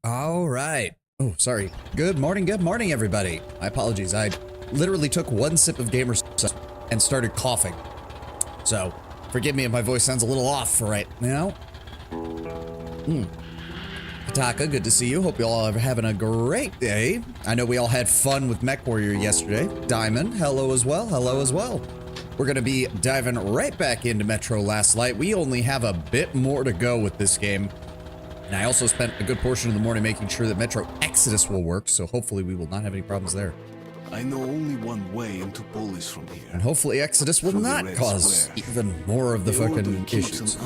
All right. Oh, sorry. Good morning, everybody. My apologies. I literally took one sip of gamer and started coughing. So, forgive me if my voice sounds a little off for right now. Kataka, good to see you. Hope you all are having a great day. I know we all had fun with Mech Warrior yesterday. Diamond, hello as well. Hello as well. We're going to be diving right back into Metro Last Light. We only have a bit more to go with this game. And I also spent a good portion of the morning making sure that Metro Exodus will work, so hopefully we will not have any problems there. I know only one way into Polis from here. And hopefully Exodus will not cause even more of the fucking issues.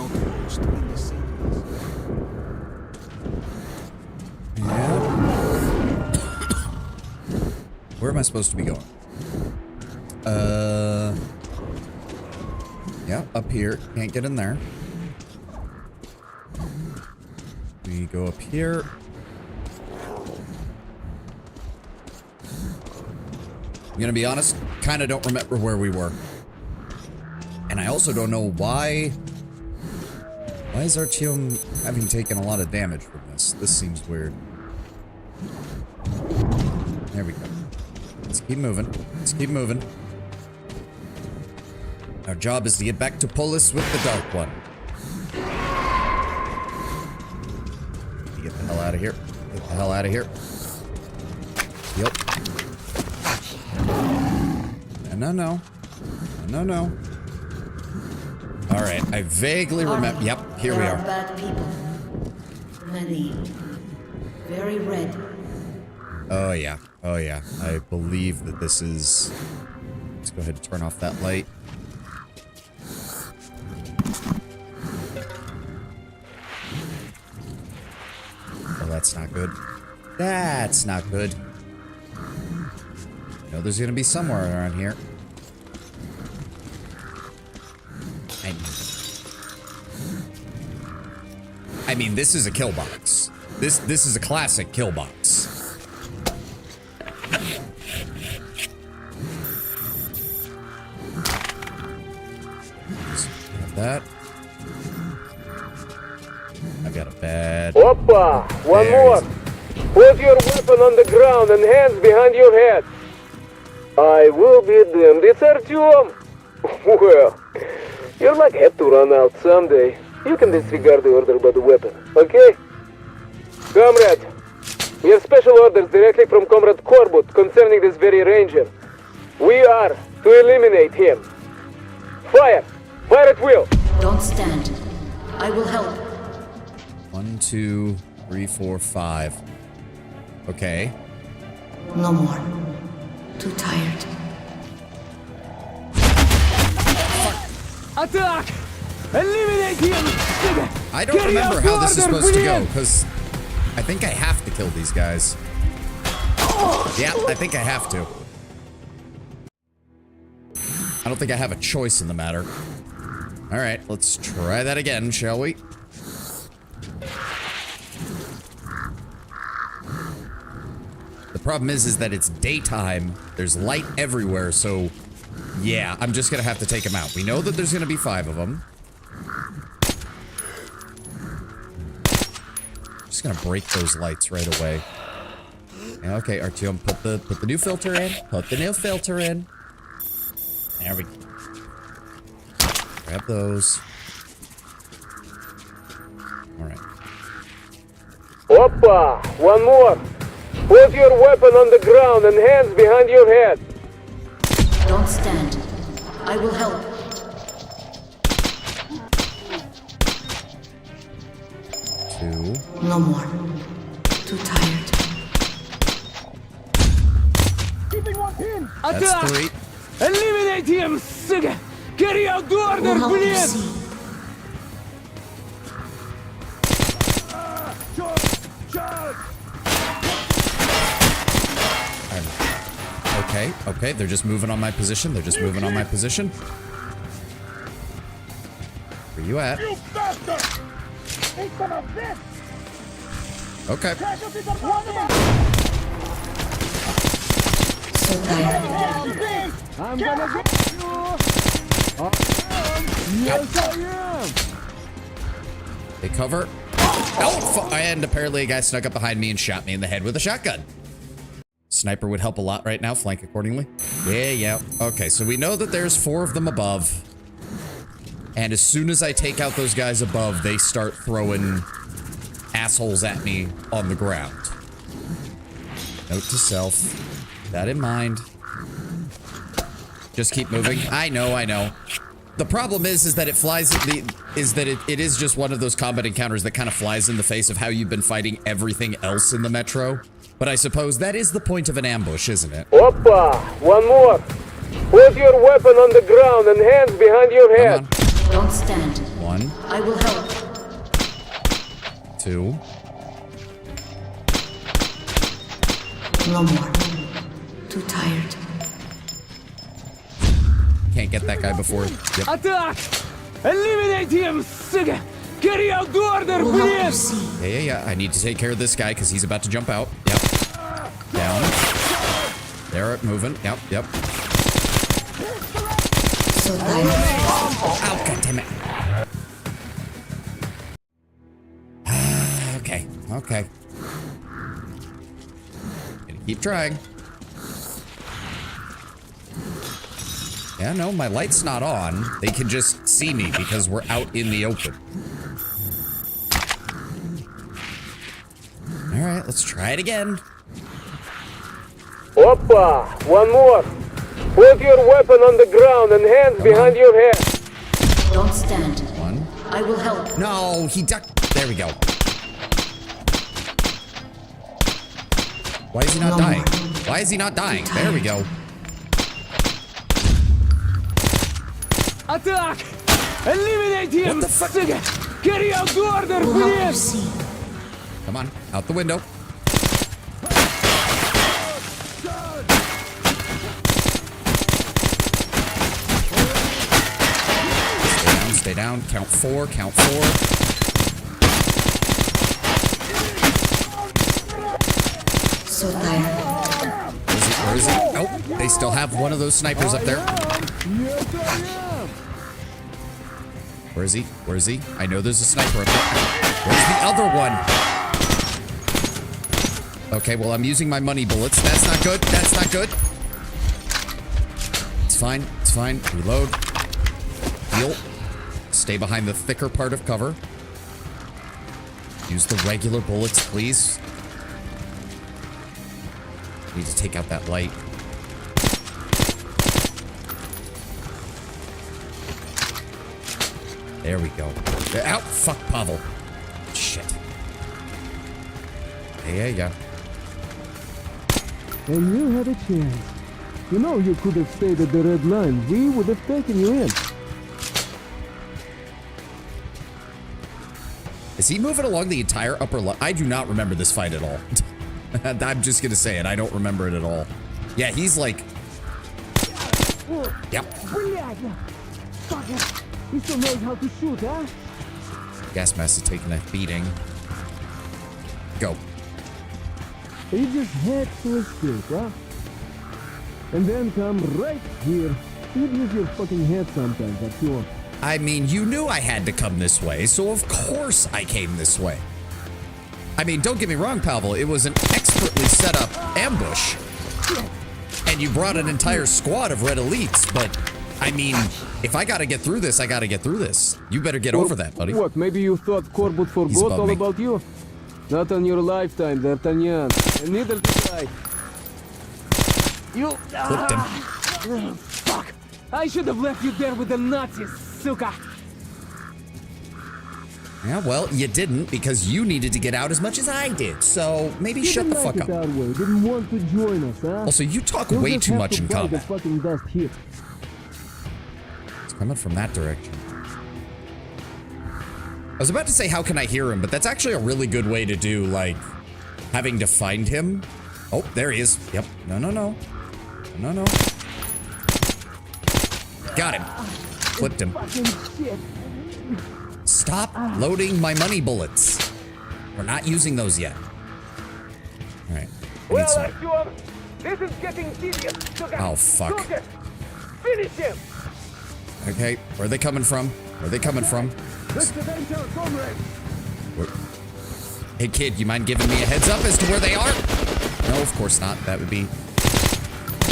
Yeah. Where am I supposed to be going? Yeah, up here. Can't get in there. We go up here. I'm gonna be honest, kind of don't remember where we were. And I also don't know why... Why is Artyom having taken a lot of damage from this? This seems weird. There we go. Let's keep moving. Let's keep moving. Our job is to get back to Polis with the Dark One. Get the hell out of here. Get the hell out of here. Yep. No. Alright, I vaguely remember. Yep, here we are. There are bad people. Many. Very red. Oh, yeah. Oh, yeah. I believe that this is... Let's go ahead and turn off that light. Oh, that's not good. That's not good. I know there's gonna be somewhere around here. I mean, this is a kill box. This is a classic kill box. Just have that. I've got a bad... Oppa! One more! Put your weapon on the ground and hands behind your head. I will be damned. It's Artyom! Well, your luck had to run out someday. You can disregard the order about the weapon, okay? Comrade, we have special orders directly from Comrade Korbut concerning this very ranger. We are to eliminate him. Fire! Fire at will! Don't stand. I will help. 1, 2, 3, 4, 5. Okay. No more. Too tired. Attack! Eliminate him! I don't remember how this is supposed to go, because I think I have to kill these guys. Yeah, I think I have to. I don't think I have a choice in the matter. Alright, let's try that again, shall we? The problem is that it's daytime. There's light everywhere, so... Yeah, I'm just gonna have to take them out. We know that there's gonna be 5 of them. Just gonna break those lights right away. Okay, Artyom, put the new filter in. Put the new filter in. There we go. Grab those. Alright. Oppa! One more! Put your weapon on the ground and hands behind your head. Don't stand. I will help. Two. No more. Too tired. That's 3. Eliminate him, Siga! Carry out the order, We'll help you please! see. Okay, they're just moving on my position. They're just moving on my position. Where you at? You bastard! Take some of this! Okay. So tired. I'm gonna get you! Yes, I am! They cover. Oh, and apparently a guy snuck up behind me and shot me in the head with a shotgun. Sniper would help a lot right now. Flank accordingly. Yeah. Okay, so we know that there's 4 of them above. And as soon as I take out those guys above, they start throwing assholes at me on the ground. Note to self. Keep that in mind. Just keep moving. I know. The problem is that it flies it is just one of those combat encounters that kind of flies in the face of how you've been fighting everything else in the metro. But I suppose that is the point of an ambush, isn't it? Oppa! One more. Put your weapon on the ground and hands behind your head. Don't stand. 1. I will help. 2. No more. Too tired. Can't get that guy before. Yep. Attack! Eliminate him, Sigga! Carry out the order, We'll help you please! see. Yeah. I need to take care of this guy because he's about to jump out. Yep. Down. They're moving. Yep. So tired. Oh, God damn it. Okay. Gonna keep trying. Yeah, no, my light's not on. They can just see me because we're out in the open. All right, let's try it again. Oppa! One more. Put your weapon on the ground and hands behind your head. Don't stand. 1. I will help. No, he ducked. There we go. Why is he not dying? Why is he not dying? There we go. Attack! Eliminate him, What the fuck? Sigga! Carry out the order, We'll help you please! see. Come on, out the window. Stay down. Count 4. So tired. Where is he? Oh, they still have one of those snipers up there. Where is he? I know there's a sniper up there. Where's the other one? Okay, well, I'm using my money bullets. That's not good. It's fine. Reload. Heal. Stay behind the thicker part of cover. Use the regular bullets, please. Need to take out that light. There we go. Ow! Fuck, Pavel. Shit. Yeah. And you had a chance. You know you could have stayed at the red line. We would have taken you in. Is he moving along the entire upper line? I do not remember this fight at all. I'm just gonna say it. I don't remember it at all. Yeah, he's like... Yep. He still knows how to shoot, huh? Gas mask is taking a beating. Go. You just had to escape, huh? And then come right here. You'd use your fucking head sometimes, I'm sure. I mean, you knew I had to come this way, so of course I came this way. I mean, don't get me wrong, Pavel. It was an expertly set up ambush. And you brought an entire squad of red elites, but... I mean, if I gotta get through this, I gotta get through this. You better get over that, buddy. What, maybe you thought Korbut forgot all me. about you? Not on your lifetime, D'Artagnan. And neither did I. You... Flipped him. Fuck! I should have left you there with the Nazis, suka! Yeah, well, you didn't because you needed to get out as much as I did. So maybe shut the fuck up. Didn't want to join us, huh? Also, you talk You'll way just too have much to in buy the combat. fucking dust here. It's coming from that direction. I was about to say, how can I hear him? But that's actually a really good way to do, like, having to find him. Oh, there he is. Yep. No. Got him. Flipped him. Stop loading my money bullets. We're not using those yet. All right. I need some- Artyom, this is getting serious. Oh, fuck. Suka, finish him. Okay, where are they coming from? Where are they coming from? Hey kid, you mind giving me a heads up as to where they are? No, of course not. That would be...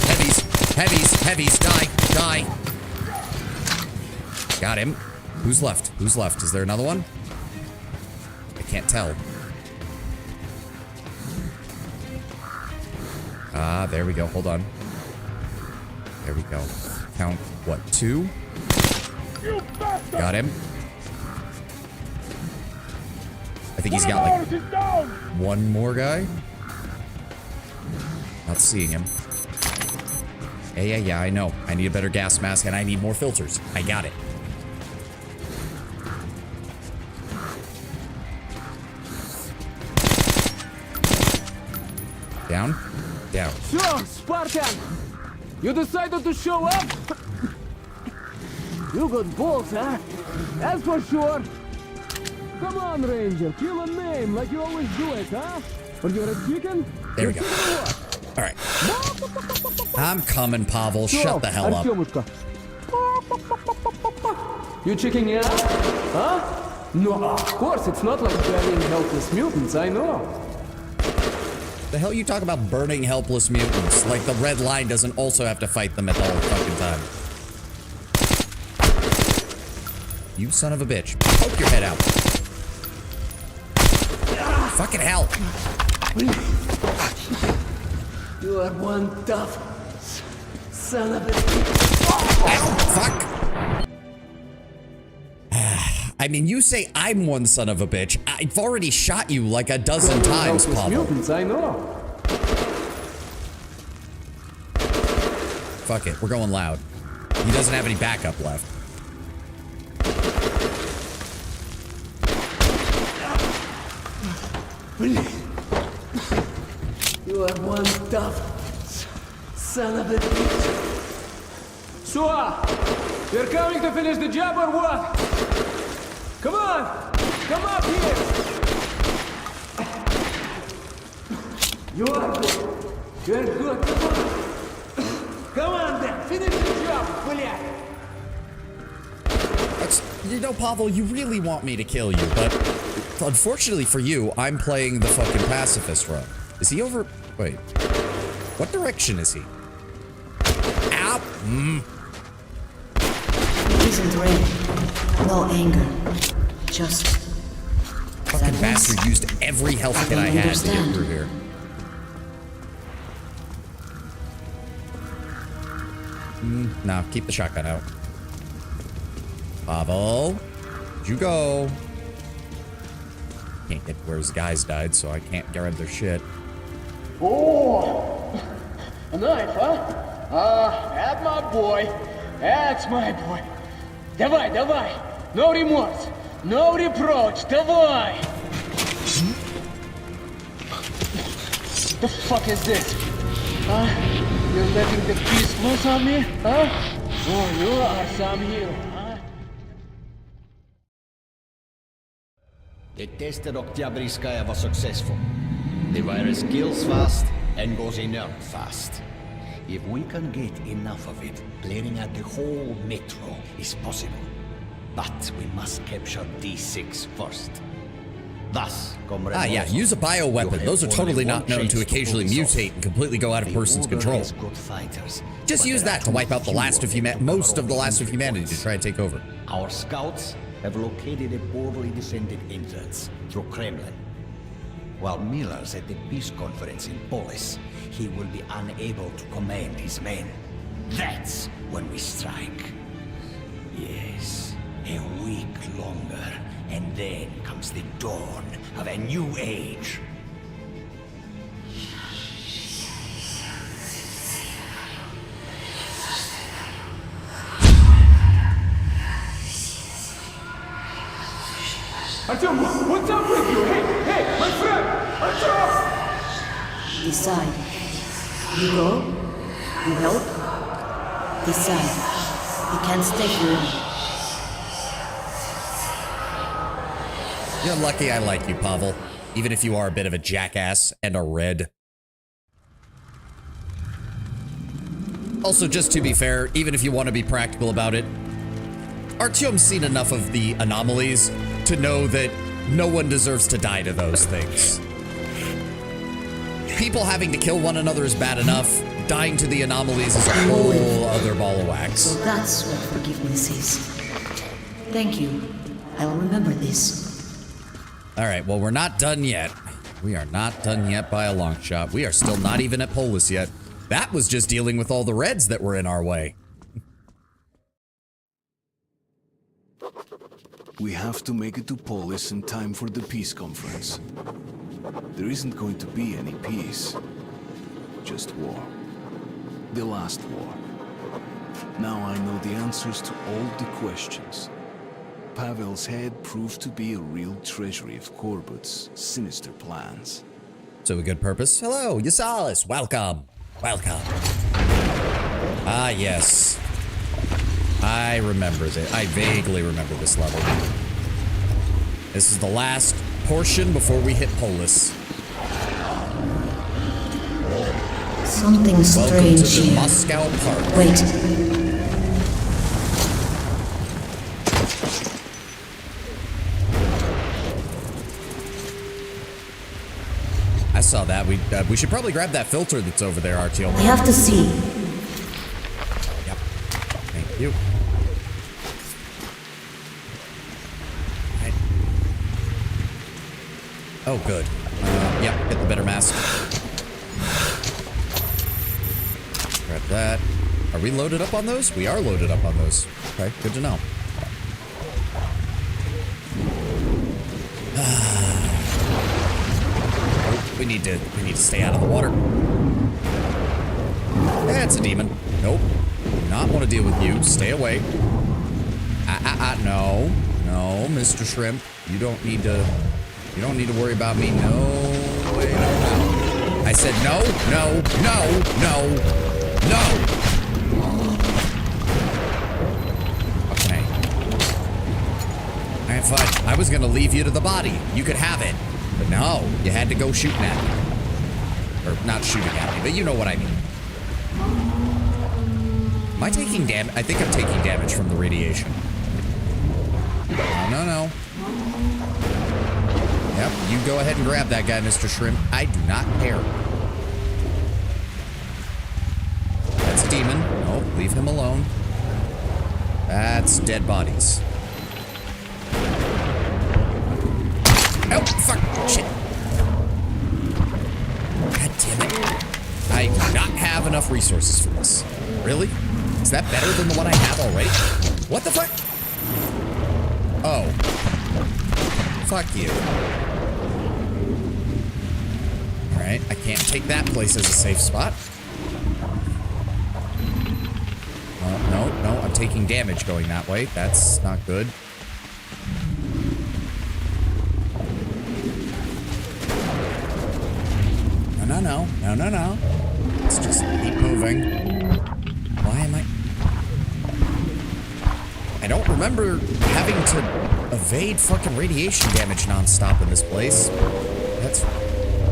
Heavies, heavies, heavies, die. Got him. Who's left? Who's left? Is there another one? I can't tell. Ah, there we go. Hold on. There we go. Count, what, 2? Got him. I think he's got like one more guy. Not seeing him. Yeah, I know. I need a better gas mask and I need more filters. I got it. Down. So, Spartan, you decided to show up? You got balls, huh? That's for sure. Come on, Ranger, kill a name like you always do it, huh? Or you're a chicken? There we go. All right. I'm coming, Pavel. Shut the hell up. You checking out? Huh? No, of course, it's not like burying helpless mutants, I know. The hell you talk about burning helpless mutants? Like the red line doesn't also have to fight them at the whole fucking time. You son of a bitch. Poke your head out. Fucking hell. You are one tough son of a... Ow, fuck. I mean, you say I'm one son of a bitch. I've already shot you like a dozen times, Pavel. Mutants, I know. Fuck it, we're going loud. He doesn't have any backup left. You are one tough son of a bitch. So, you're coming to finish the job or what? Come on! Come up here! You are good. You're good. Come on. Come on then. Finish the job, блядь. You know, Pavel, you really want me to kill you, but unfortunately for you, I'm playing the fucking pacifist run. Is he over? Wait. What direction is he? Ow! It isn't rage. No anger. Just... Fucking bastard used every health kit I had to get through here. No, keep the shotgun out. Pavel, where'd you go? Can't get where his guys died, so I can't grab their shit. Oh, a knife, huh? That's my boy. That's my boy. Давай, давай. No remorse. No reproach. Давай. The fuck is this? You're letting the beast loose on me? Huh? Oh, you are some hero, huh? The test of Oktyabrskaya was successful. The virus kills fast and goes inert fast. If we can get enough of it, clearing out the whole metro is possible. But we must capture D6 first. Thus, Comrade Yeah, use a bioweapon. Those are totally not known to occasionally mutate and completely go out of a person's control. Just use that to wipe out the last of most of the last of humanity to try and take over. Our scouts have located a poorly defended entrance through Kremlin. While Miller's at the peace conference in Polis, he will be unable to command his men. That's when we strike. Yes, a week longer, and then comes the dawn of a new age. Artyom, what's up with you? Hey, my friend! Artyom! Decide. You go? You help? Decide. You can't stay here. You're lucky I like you, Pavel. Even if you are a bit of a jackass and a red. Also, just to be fair, even if you want to be practical about it, Artyom's seen enough of the anomalies to know that No one deserves to die to those things. People having to kill one another is bad enough. Dying to the anomalies is a whole other ball of wax. So that's what forgiveness is. Thank you. I'll remember this. All right, well, we're not done yet. We are not done yet by a long shot. We are still not even at Polis yet. That was just dealing with all the reds that were in our way. We have to make it to Polis in time for the peace conference. There isn't going to be any peace. Just war. The last war. Now I know the answers to all the questions. Pavel's head proved to be a real treasury of Korbut's sinister plans. To a good purpose. Hello, Yasalis. Welcome. Welcome. Ah, yes. I remember this. I vaguely remember this level. This is the last portion before we hit Polis. Something Welcome strange to the here. Moscow Park. Wait. I saw that. We should probably grab that filter that's over there, RTO. I have to see. Yep. Thank you. Right. Oh, good. Yep, get the better mask. Grab that. Are we loaded up on those? We are loaded up on those. Okay, good to know. We need to stay out of the water. That's a demon. Nope. Do not want to deal with you. Stay away. No. No, Mr. Shrimp. You don't need to worry about me. No way. No. I said no, no, no, no, no. Okay. Alright, fine. I was gonna leave you to the body. You could have it. But no, you had to go shooting at me. Or not shooting at me, but you know what I mean. Am I taking damage? I think I'm taking damage from the radiation. No, no, no. Yep, you go ahead and grab that guy, Mr. Shrimp. I do not care. That's a demon. No, leave him alone. That's dead bodies. Oh, fuck. Shit. God damn it. I do not have enough resources for this. Really? Is that better than the one I have already? What the fuck? Oh. Fuck you. Alright, I can't take that place as a safe spot. No, I'm taking damage going that way. That's not good. No. Let's just keep moving. Why am I don't remember having to evade fucking radiation damage nonstop in this place. That's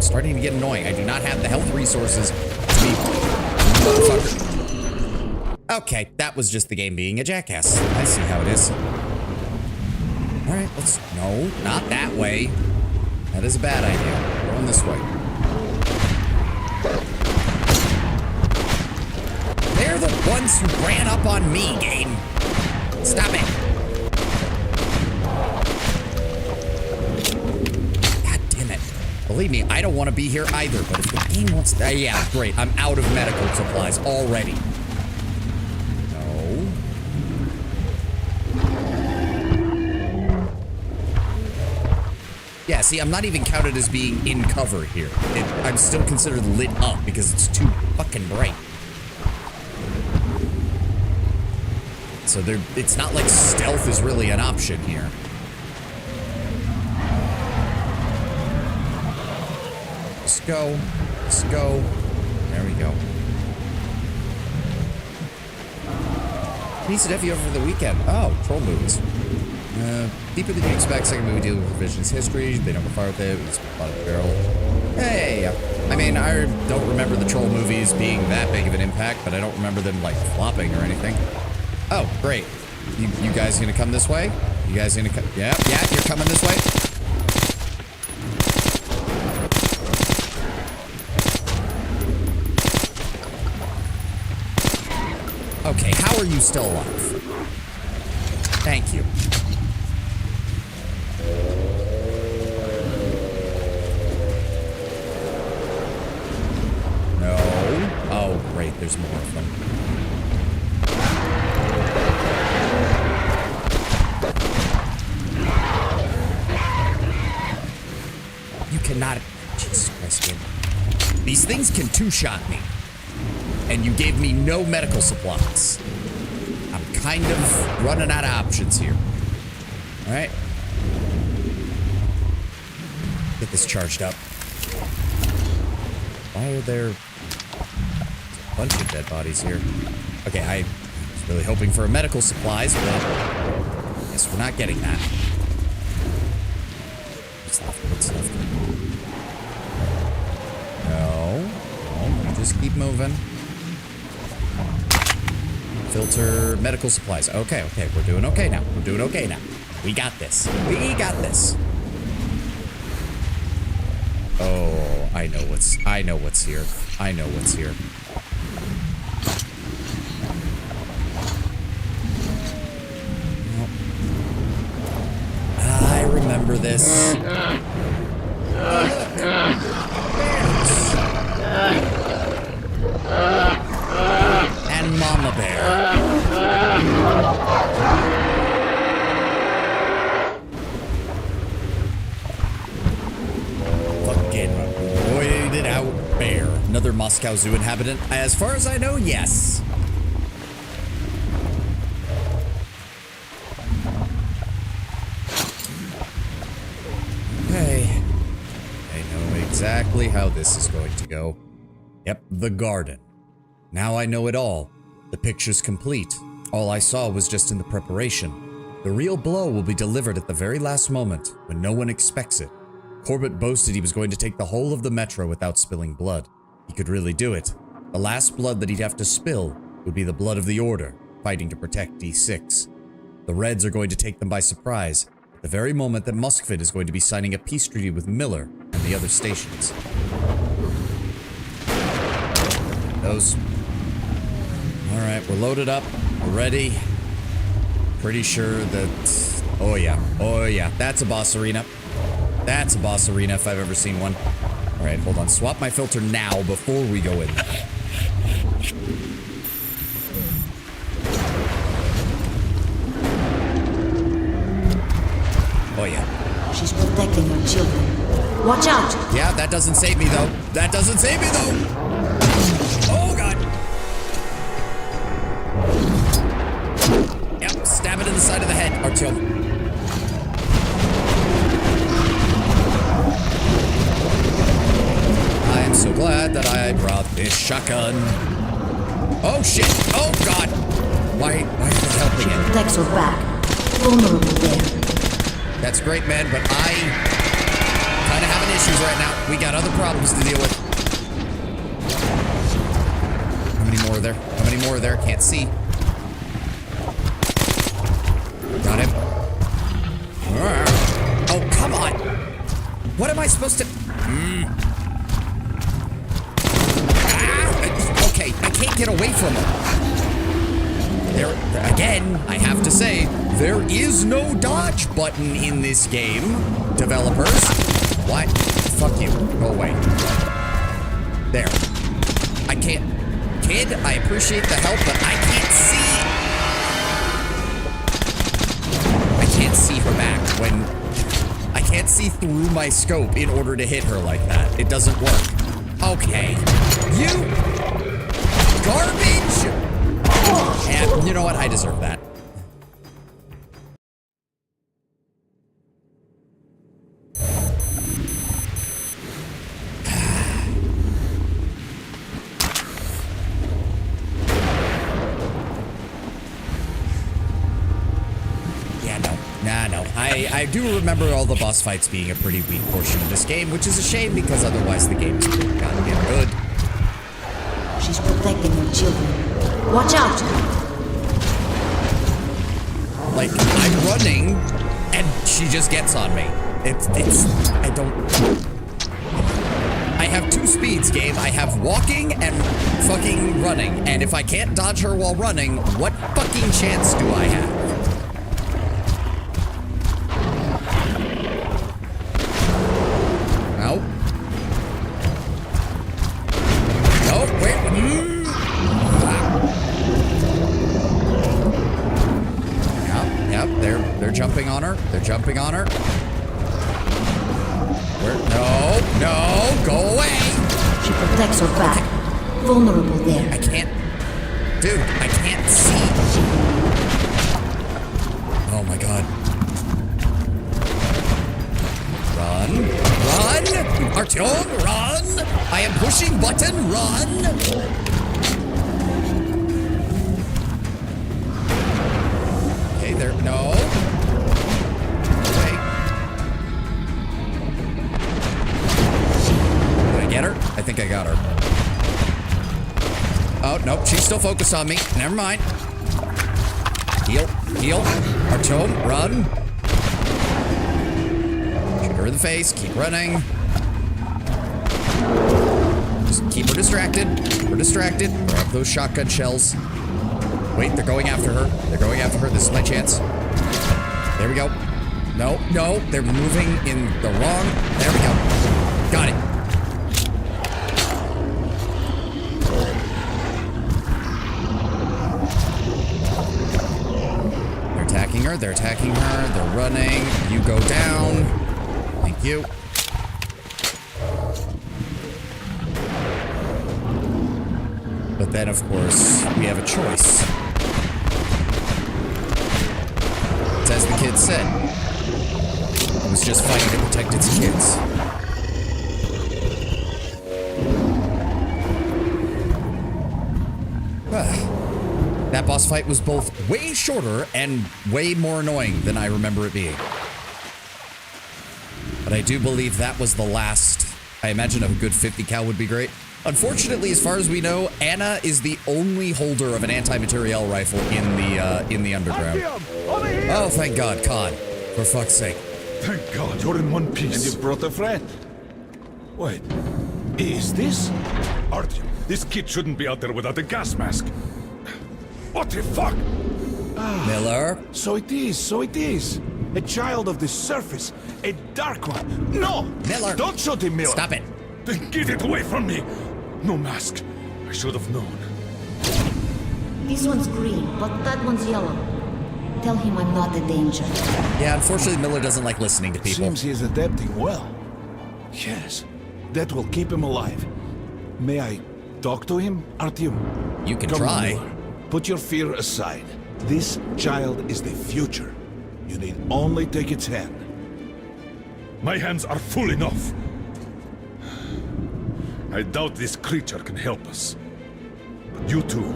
starting to get annoying. I do not have the health resources to be motherfucker. Okay, that was just the game being a jackass. I see how it is. Alright, no, not that way. That is a bad idea. Going this way. They're the ones who ran up on me, game. Stop it. God damn it. Believe me, I don't want to be here either, but if the game wants to... yeah, great. I'm out of medical supplies already. No. Yeah, see, I'm not even counted as being in cover here. I'm still considered lit up because it's too fucking bright. So it's not like stealth is really an option here. Let's go. Let's go. There we go. Needs to you over the weekend. Oh, troll movies. Deeper than you expect. Second movie dealing with revisionist history. They don't go far with it. It's a lot of barrel. Hey, I mean, I don't remember the troll movies being that big of an impact, but I don't remember them like flopping or anything. Oh, great. You guys gonna come this way? You guys gonna come? Yeah, you're coming this way? or are you still alive? Thank you. No. Oh, great. There's more of them. You cannot... Jesus Christ, game. These things can two-shot me. And you gave me no medical supplies. I'm kind of running out of options here. All right. Get this charged up. Why are there a bunch of dead bodies here? Okay, I was really hoping for medical supplies, but I guess we're not getting that. What's left? What's left? No. Oh, we just keep moving. Filter medical supplies. Okay, okay, we're doing okay now. We're doing okay now. We got this. We got this. Oh, I know what's here. I know what's here. I remember this. And Mama Bear. Fucking roided out bear. Another Moscow Zoo inhabitant? As far as I know, yes. Okay. I know exactly how this is going to go. Yep, the garden. Now I know it all. The picture's complete. All I saw was just in the preparation. The real blow will be delivered at the very last moment, when no one expects it. Corbett boasted he was going to take the whole of the metro without spilling blood. He could really do it. The last blood that he'd have to spill would be the blood of the Order, fighting to protect D6. The Reds are going to take them by surprise, at the very moment that Muskvit is going to be signing a peace treaty with Miller and the other stations. Those. Alright, we're loaded up. We're ready. Pretty sure that... Oh yeah, that's a boss arena. That's a boss arena if I've ever seen one. Alright, hold on. Swap my filter now before we go in. Oh yeah. She's protecting her children. Watch out! Yeah, that doesn't save me though. That doesn't save me though! Oh god! Yep, stab it in the side of the head, Artyom. I am so glad that I brought this shotgun. Oh shit! Oh god! Why are you helping it? Protects her back. Vulnerable there. That's great, man, but I kind of having issues right now. We got other problems to deal with. How many more are there? How many more are there? Can't see. Got him. Oh, come on. What am I supposed to... Okay, I can't get away from him. There, again, I have to say, there is no dodge button in this game, developers. What? Fuck you. Go away. There. I can't... Kid, I appreciate the help, but I can't see... I can't see her back when... I can't see through my scope in order to hit her like that. It doesn't work. Okay. You... Garbage! And you know what? I deserve that. Yeah, no. I do remember all the boss fights being a pretty weak portion of this game, which is a shame because otherwise the game's goddamn good. She's protecting her children. Watch out! Like, I'm running, and she just gets on me. I don't... I have 2 speeds, game. I have walking and fucking running. And if I can't dodge her while running, what fucking chance do I have? No. No, wait. Yep, they're jumping on her. They're jumping on her. No, go away. She protects her back. Vulnerable there. I can't. Dude, I can't see. Oh my god. Run. Artyom, run. I am pushing button, run. Okay, there, no. Okay. Did I get her? I think I got her. Oh, nope, she's still focused on me. Never mind. Heal. Artyom, run. Shoot her in the face. Keep running. Just keep her distracted. Grab those shotgun shells. Wait, they're going after her. This is my chance. There we go. No, they're moving in the wrong. There we go. Got it. They're attacking her. They're running. You go down. Thank you. But then, of course, we have a choice. It's as the kid said. It was just fighting to protect its kids. That boss fight was both way shorter and way more annoying than I remember it being. But I do believe that was the last. I imagine a good 50 cal would be great. Unfortunately, as far as we know, Anna is the only holder of an anti-materiel rifle in the underground. Oh, thank God, Khan. For fuck's sake. Thank God you're in one piece. And you brought a friend. Wait, is this? Artyom, this kid shouldn't be out there without a gas mask. What the fuck? Miller? So it is. A child of the surface. A dark one. No! Miller! Don't shoot him, Miller! Stop it. Then get it away from me! No mask. I should have known. This one's green, but that one's yellow. Tell him I'm not a danger. Yeah, unfortunately, Miller doesn't like listening to people. Seems he is adapting well. Yes, that will keep him alive. May I talk to him, Artyom? You can Come try. on, Miller. Put your fear aside. This child is the future. You need only take its hand. My hands are full enough. I doubt this creature can help us. But you two,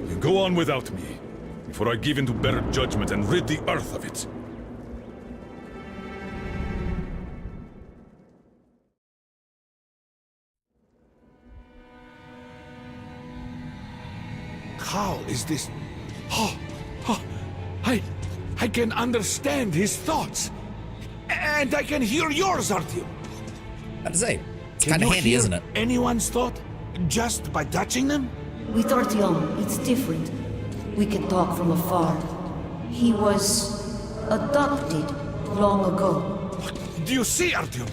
you go on without me, before I give in to better judgment and rid the Earth of it. How is this? I can understand his thoughts. And I can hear yours, Artyom. I have to say, it's Can kind of you handy, hear isn't it? anyone's thought just by touching them? With Artyom, it's different. We can talk from afar. He was adopted long ago. Do you see, Artyom?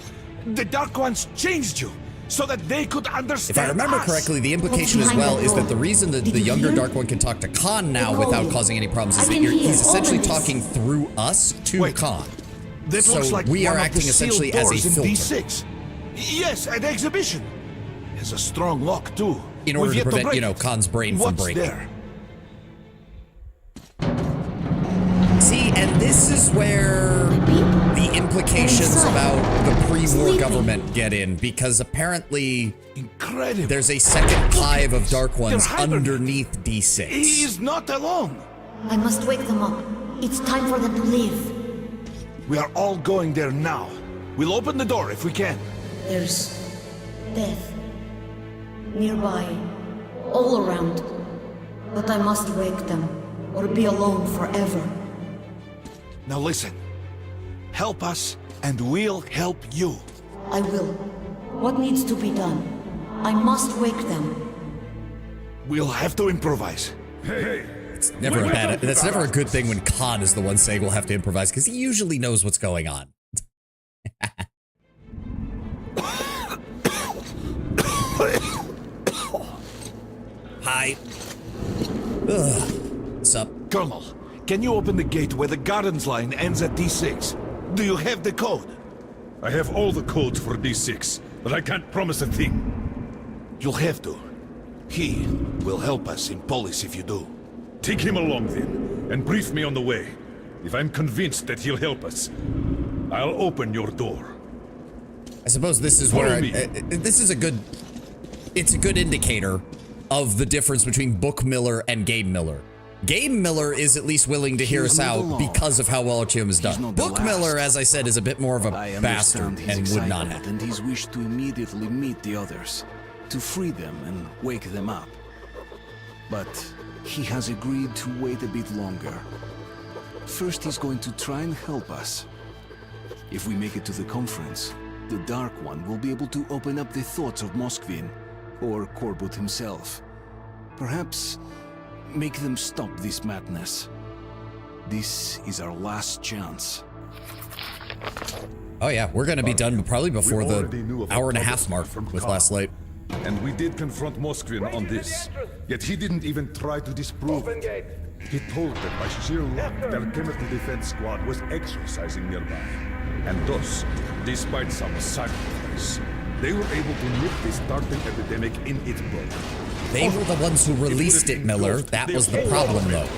The Dark Ones changed you so that they could understand If I remember us. correctly, the implication as behind well that is that door? the reason that Did the you younger hear? Dark One can talk to Khan now They call without you. causing any problems I is that can hear he's essentially all of this. talking through us to Wait. Khan. That So looks like we one are of acting the sealed essentially as a doors in filter. D6. Yes, at the exhibition. Has a strong lock too. In order We've to yet prevent, break you know, it. Khan's brain from What's breaking. there? See, and this is where the implications Inside. about the pre-war Sleeping. government get in, because apparently Incredible. there's a second hive of Dark Ones They're hibernating. underneath D6. He is not alone. I must wake them up. It's time for them to live. We are all going there now. We'll open the door if we can. There's death nearby, all around. But I must wake them, or be alone forever. Now listen. Help us, and we'll help you. I will. What needs to be done? I must wake them. We'll have to improvise. Hey! It's never a bad, that's never a good thing when Khan is the one saying we'll have to improvise, because he usually knows what's going on. Hi. Ugh. What's up? Colonel, can you open the gate where the Gardens line ends at D6? Do you have the code? I have all the codes for D6, but I can't promise a thing. You'll have to. He will help us in Polis if you do. Take him along then, and brief me on the way. If I'm convinced that he'll help us, I'll open your door. I suppose this is Follow where me. this is a good, it's a good indicator of the difference between Book Miller and Game Miller. Game Miller is at least willing to hear us out because of how well Artyom has done. Book Miller, as I said, is a bit more of a bastard and would not have. And his wish to immediately meet the others, to free them and wake them up. But he has agreed to wait a bit longer. First, he's going to try and help us. If we make it to the conference, the Dark One will be able to open up the thoughts of Moskvin, or Korbut himself. Perhaps make them stop this madness. This is our last chance. Oh yeah, we're gonna be done probably before We already knew the of hour and a the half mark from with Khan. Last Light. And we did confront Moskvin on this. Yet he didn't even try to disprove it. He told them by sheer luck their chemical defense squad was exercising nearby. And thus, despite some sacrifice, they were able to nip the starting epidemic in its bud. They were the ones who released it, Miller. That was the problem, though.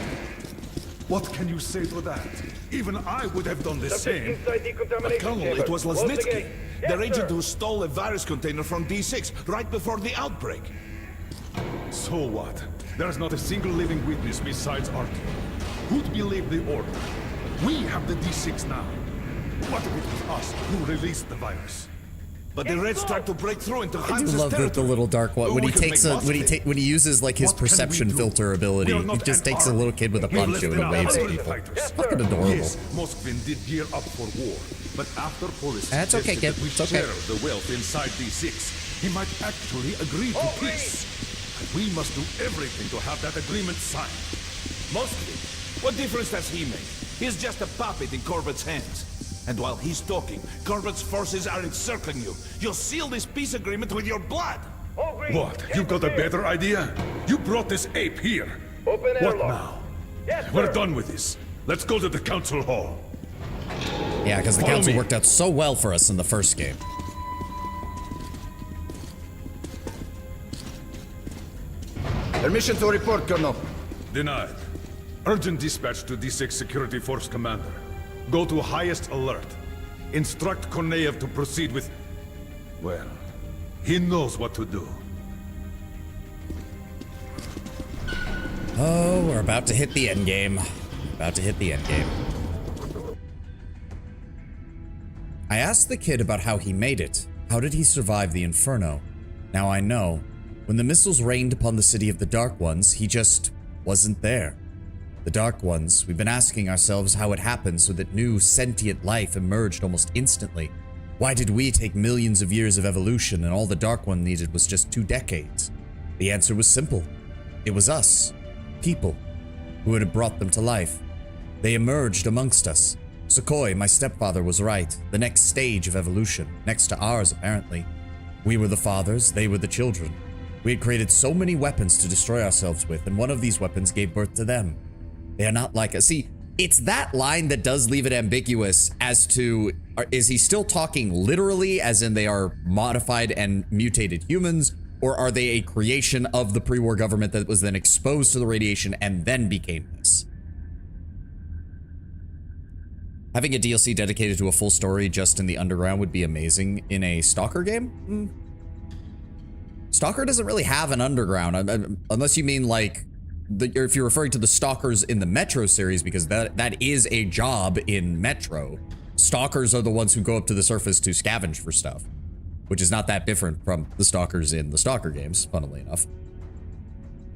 What can you say to that? Even I would have done the same. But Colonel, it was Lasnitsky, their agent who stole a virus container from D6 right before the outbreak. So what? There's not a single living witness besides Artyom. Who'd believe the order? We have the D6 now. What if it was us who released the virus? But the Reds tried to break through into I do Hansa's love territory. the little dark one when We he could takes make a most of it. when he uses like his What can we perception do? filter ability. We are He not just an takes a army. little kid with a We've poncho left and waves at enough people. fighters. It's fucking adorable. Yes, Moskvin did gear up for war, but after Polis That's okay, suggested kid. that we It's okay. share the wealth inside D6, he might actually agree to peace. And we must do everything to have that agreement signed. Mostly. What difference does he make? He's just a puppet in Corbett's hands. And while he's talking, Corbett's forces are encircling you. You'll seal this peace agreement with your blood. What? You got a better idea? You brought this ape here. What now? We're done with this. Let's go to the council hall. Yeah, because the Follow council me. worked out so well for us in the first game. Permission to report, Colonel. Denied. Urgent dispatch to D6 Security Force Commander. Go to highest alert. Instruct Korneyev to proceed with... Well, he knows what to do. Oh, we're about to hit the end game. About to hit the end game. I asked the kid about how he made it. How did he survive the inferno? Now I know. When the missiles rained upon the city of the Dark Ones, he just wasn't there. The Dark Ones, we've been asking ourselves how it happened so that new sentient life emerged almost instantly. Why did we take millions of years of evolution and all the Dark One needed was just 2 decades? The answer was simple. It was us, people, who had brought them to life. They emerged amongst us. Sukhoi, my stepfather, was right. The next stage of evolution, next to ours apparently. We were the fathers, they were the children. We had created so many weapons to destroy ourselves with, and one of these weapons gave birth to them. They are not like us. See, it's that line that does leave it ambiguous as to, is he still talking literally, as in they are modified and mutated humans, or are they a creation of the pre-war government that was then exposed to the radiation and then became this? Having a DLC dedicated to a full story just in the underground would be amazing in a Stalker game? Stalker doesn't really have an underground, unless you mean like, if you're referring to the Stalkers in the Metro series, because that is a job in Metro. Stalkers are the ones who go up to the surface to scavenge for stuff, which is not that different from the Stalkers in the Stalker games, funnily enough.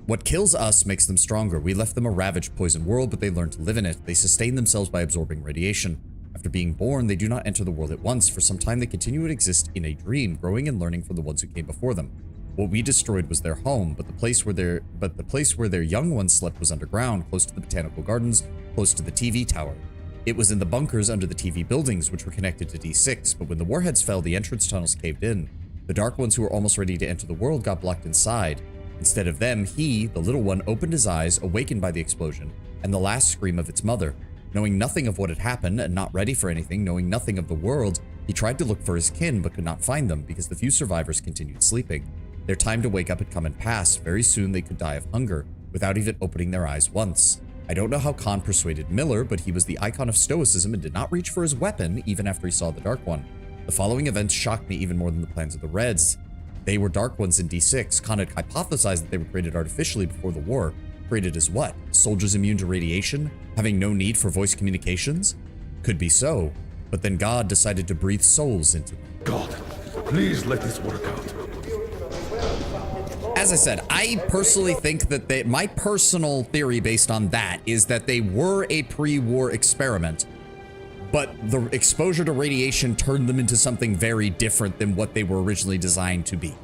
What kills us makes them stronger. We left them a ravaged, poisoned world, but they learned to live in it. They sustain themselves by absorbing radiation. After being born, they do not enter the world at once. For some time, they continue to exist in a dream, growing and learning from the ones who came before them. What we destroyed was their home, but the place where their young ones slept was underground, close to the botanical gardens, close to the TV tower. It was in the bunkers under the TV buildings, which were connected to D6, but when the warheads fell, the entrance tunnels caved in. The Dark Ones who were almost ready to enter the world got blocked inside. Instead of them, he, the little one, opened his eyes, awakened by the explosion, and the last scream of its mother. Knowing nothing of what had happened, and not ready for anything, knowing nothing of the world, he tried to look for his kin, but could not find them, because the few survivors continued sleeping. Their time to wake up had come and passed. Very soon they could die of hunger, without even opening their eyes once. I don't know how Khan persuaded Miller, but he was the icon of stoicism and did not reach for his weapon, even after he saw the Dark One. The following events shocked me even more than the plans of the Reds. They were Dark Ones in D6. Khan had hypothesized that they were created artificially before the war. Created as what? Soldiers immune to radiation? Having no need for voice communications? Could be so, but then God decided to breathe souls into them. God, please let this work out. As I said, I personally think that my personal theory based on that is that they were a pre-war experiment, but the exposure to radiation turned them into something very different than what they were originally designed to be.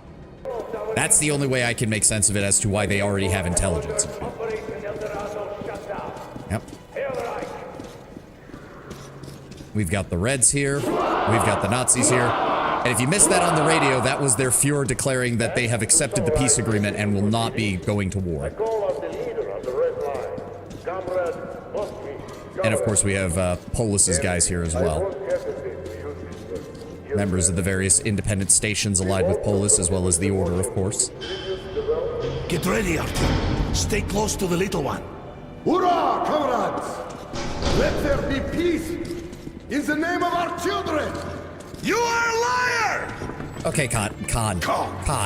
That's the only way I can make sense of it as to why they already have intelligence. Yep. We've got the Reds here. We've got the Nazis here. And if you missed that on the radio, that was their Fuhrer declaring that they have accepted the peace agreement and will not be going to war. And of course we have Polis's guys here as well. Members of the various independent stations allied with Polis, as well as the Order, of course. Get ready, Arthur. Stay close to the little one. Hurrah, comrades! Let there be peace in the name of our children! You are a liar! Okay, Khan.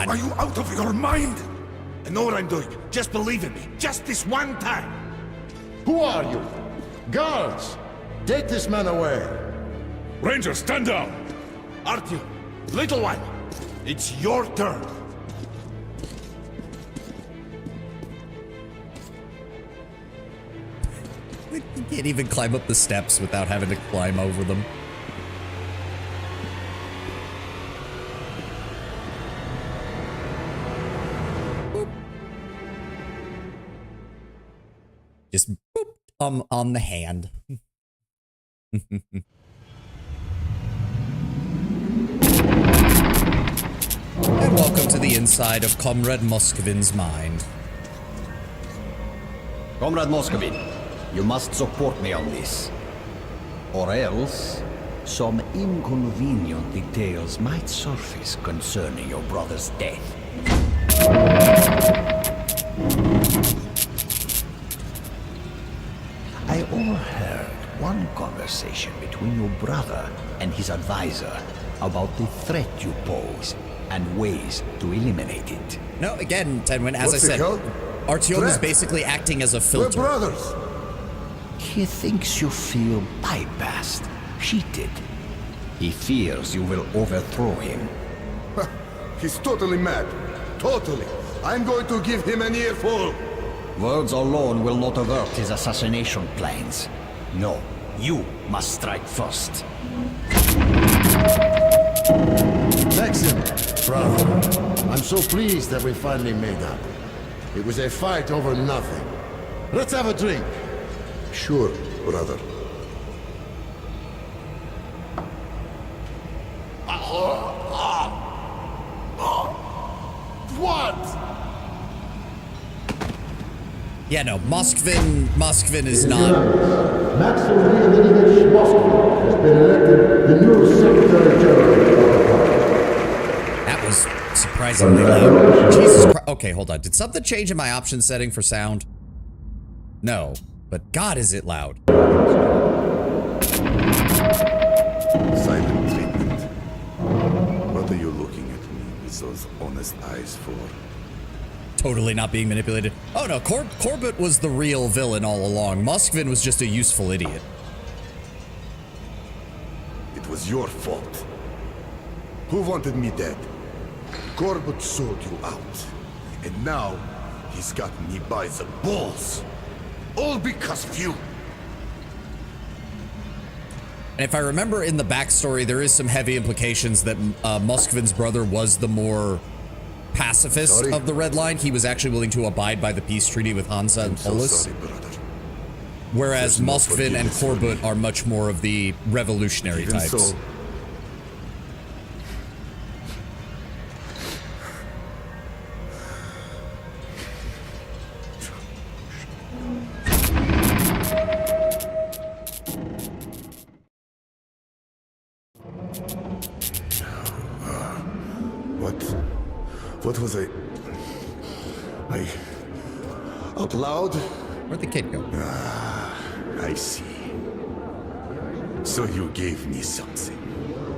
Are you out of your mind? I know what I'm doing. Just believe in me. Just this one time. Who are you? Guards! Take this man away. Ranger, stand down! Artyom, little one, it's your turn. You can't even climb up the steps without having to climb over them. Boop. Just boop on the hand. And welcome to the inside of Comrade Moskovin's mind. Comrade Moskovin, you must support me on this. Or else, some inconvenient details might surface concerning your brother's death. I overheard one conversation between your brother and his advisor about the threat you pose and ways to eliminate it. No, again, Tenwin, as I said, Artyom is basically acting as a filter. We're brothers. He thinks you feel bypassed, cheated. He fears you will overthrow him. He's totally mad. Totally. I'm going to give him an earful. Words alone will not avert his assassination plans. No, you must strike first. Maxim, brother, I'm so pleased that we finally made up. It was a fight over nothing. Let's have a drink. Sure, brother. What? Yeah, no, Moskvin is not. Maxim Leonidovich Moskvin has been elected the new Secretary General. That was surprisingly loud. Jesus Christ. Okay, hold on. Did something change in my option setting for sound? No, but God, is it loud. Silent treatment. What are you looking at me with those honest eyes for? Totally not being manipulated. Oh no, Corbett was the real villain all along. Moskvin was just a useful idiot. It was your fault. Who wanted me dead? Corbett sold you out. And now, he's got me by the balls. All because of you. And if I remember in the backstory, there is some heavy implications that Moskvin's brother was the more pacifist of the Red Line. He was actually willing to abide by the peace treaty with Hansa and Polis. Whereas Moskvin and Korbut are much more of the revolutionary types. What was I out loud? Where'd the kid go? I see. So you gave me something.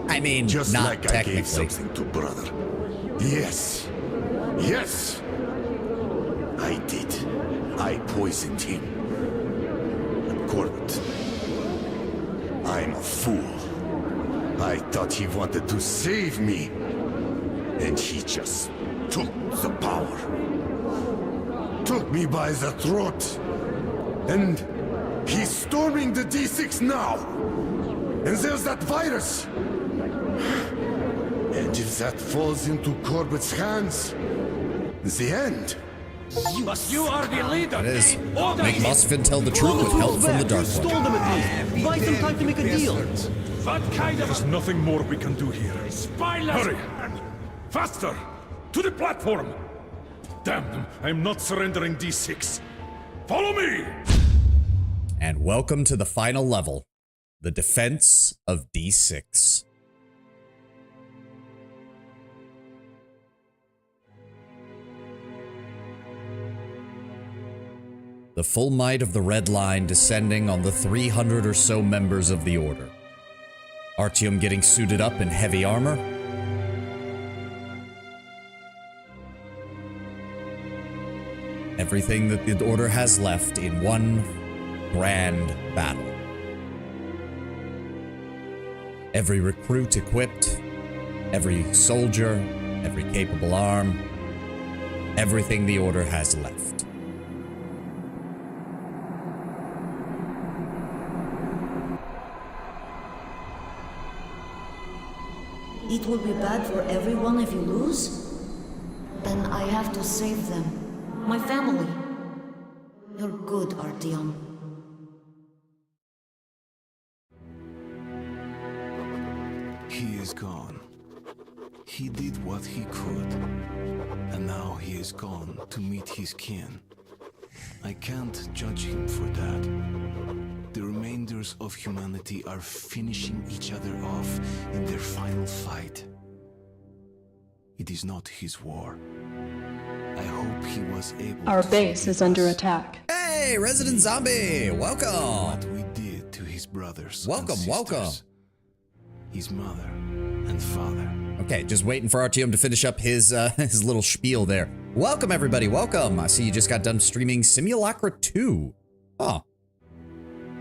I mean, just not like I gave something to brother. Yes. Yes. I did. I poisoned him. And Corbett. I'm a fool. I thought he wanted to save me. And he just took the power. Took me by the throat. And he's storming the D6 now. And there's that virus. And if that falls into Corbett's hands, the end. But you are the leader. It is. Make Moskvin tell the truth with help from the Dark One. Stole them at least. Buy some time to make a deal. What kind of... There's nothing more we can do here. Hurry! Faster! To the platform! Damn them, I'm not surrendering D6. Follow me! And welcome to the final level, the defense of D6. The full might of the Red Line descending on the 300 or so members of the Order. Artyom getting suited up in heavy armor. Everything that the Order has left in one grand battle. Every recruit equipped, every soldier, every capable arm, everything the Order has left. It will be bad for everyone if you lose? Then I have to save them. My family. You're good, Artyom. He is gone. He did what he could. And now he is gone to meet his kin. I can't judge him for that. The remainders of humanity are finishing each other off in their final fight. It is not his war. I hope he was able Our to base is under attack. Hey, Resident Zombie! Welcome! What we did to his brothers welcome, and sisters, welcome. His mother and father. Okay, just waiting for Artyom to finish up his his little spiel there. Welcome, everybody. Welcome. I see you just got done streaming Simulacra 2. Huh.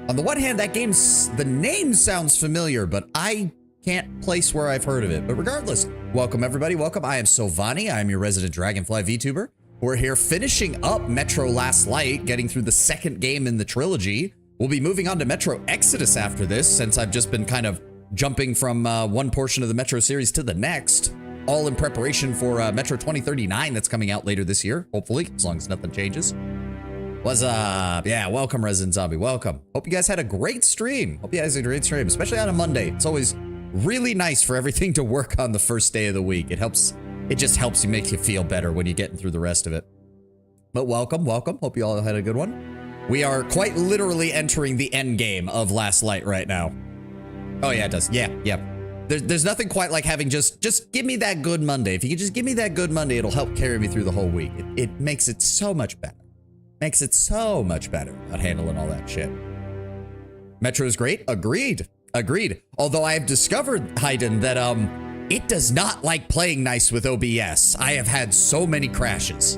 On the one hand, that game's... the name sounds familiar, but I can't place where I've heard of it. But regardless, welcome, everybody. Welcome. I am Sovani. I am your resident Dragonfly VTuber. We're here finishing up Metro Last Light, getting through the second game in the trilogy. We'll be moving on to Metro Exodus after this, since I've just been kind of jumping from one portion of the Metro series to the next, all in preparation for Metro 2039 that's coming out later this year, hopefully, as long as nothing changes. What's up? Yeah, welcome, Resident Zombie. Welcome. Hope you guys had a great stream. Hope you guys had a great stream, especially on a Monday. It's always really nice for everything to work on the first day of the week. It just helps you, make you feel better when you're getting through the rest of it. But welcome, welcome. Hope you all had a good one. We are quite literally entering the end game of Last Light right now. Oh yeah, it does. Yeah, yeah. There's nothing quite like having just give me that good Monday. If you could just give me that good Monday, it'll help carry me through the whole week. It makes it so much better. Makes it so much better about handling all that shit. Metro is great. Agreed. Agreed. Although I have discovered, Hayden, that it does not like playing nice with OBS. I have had so many crashes.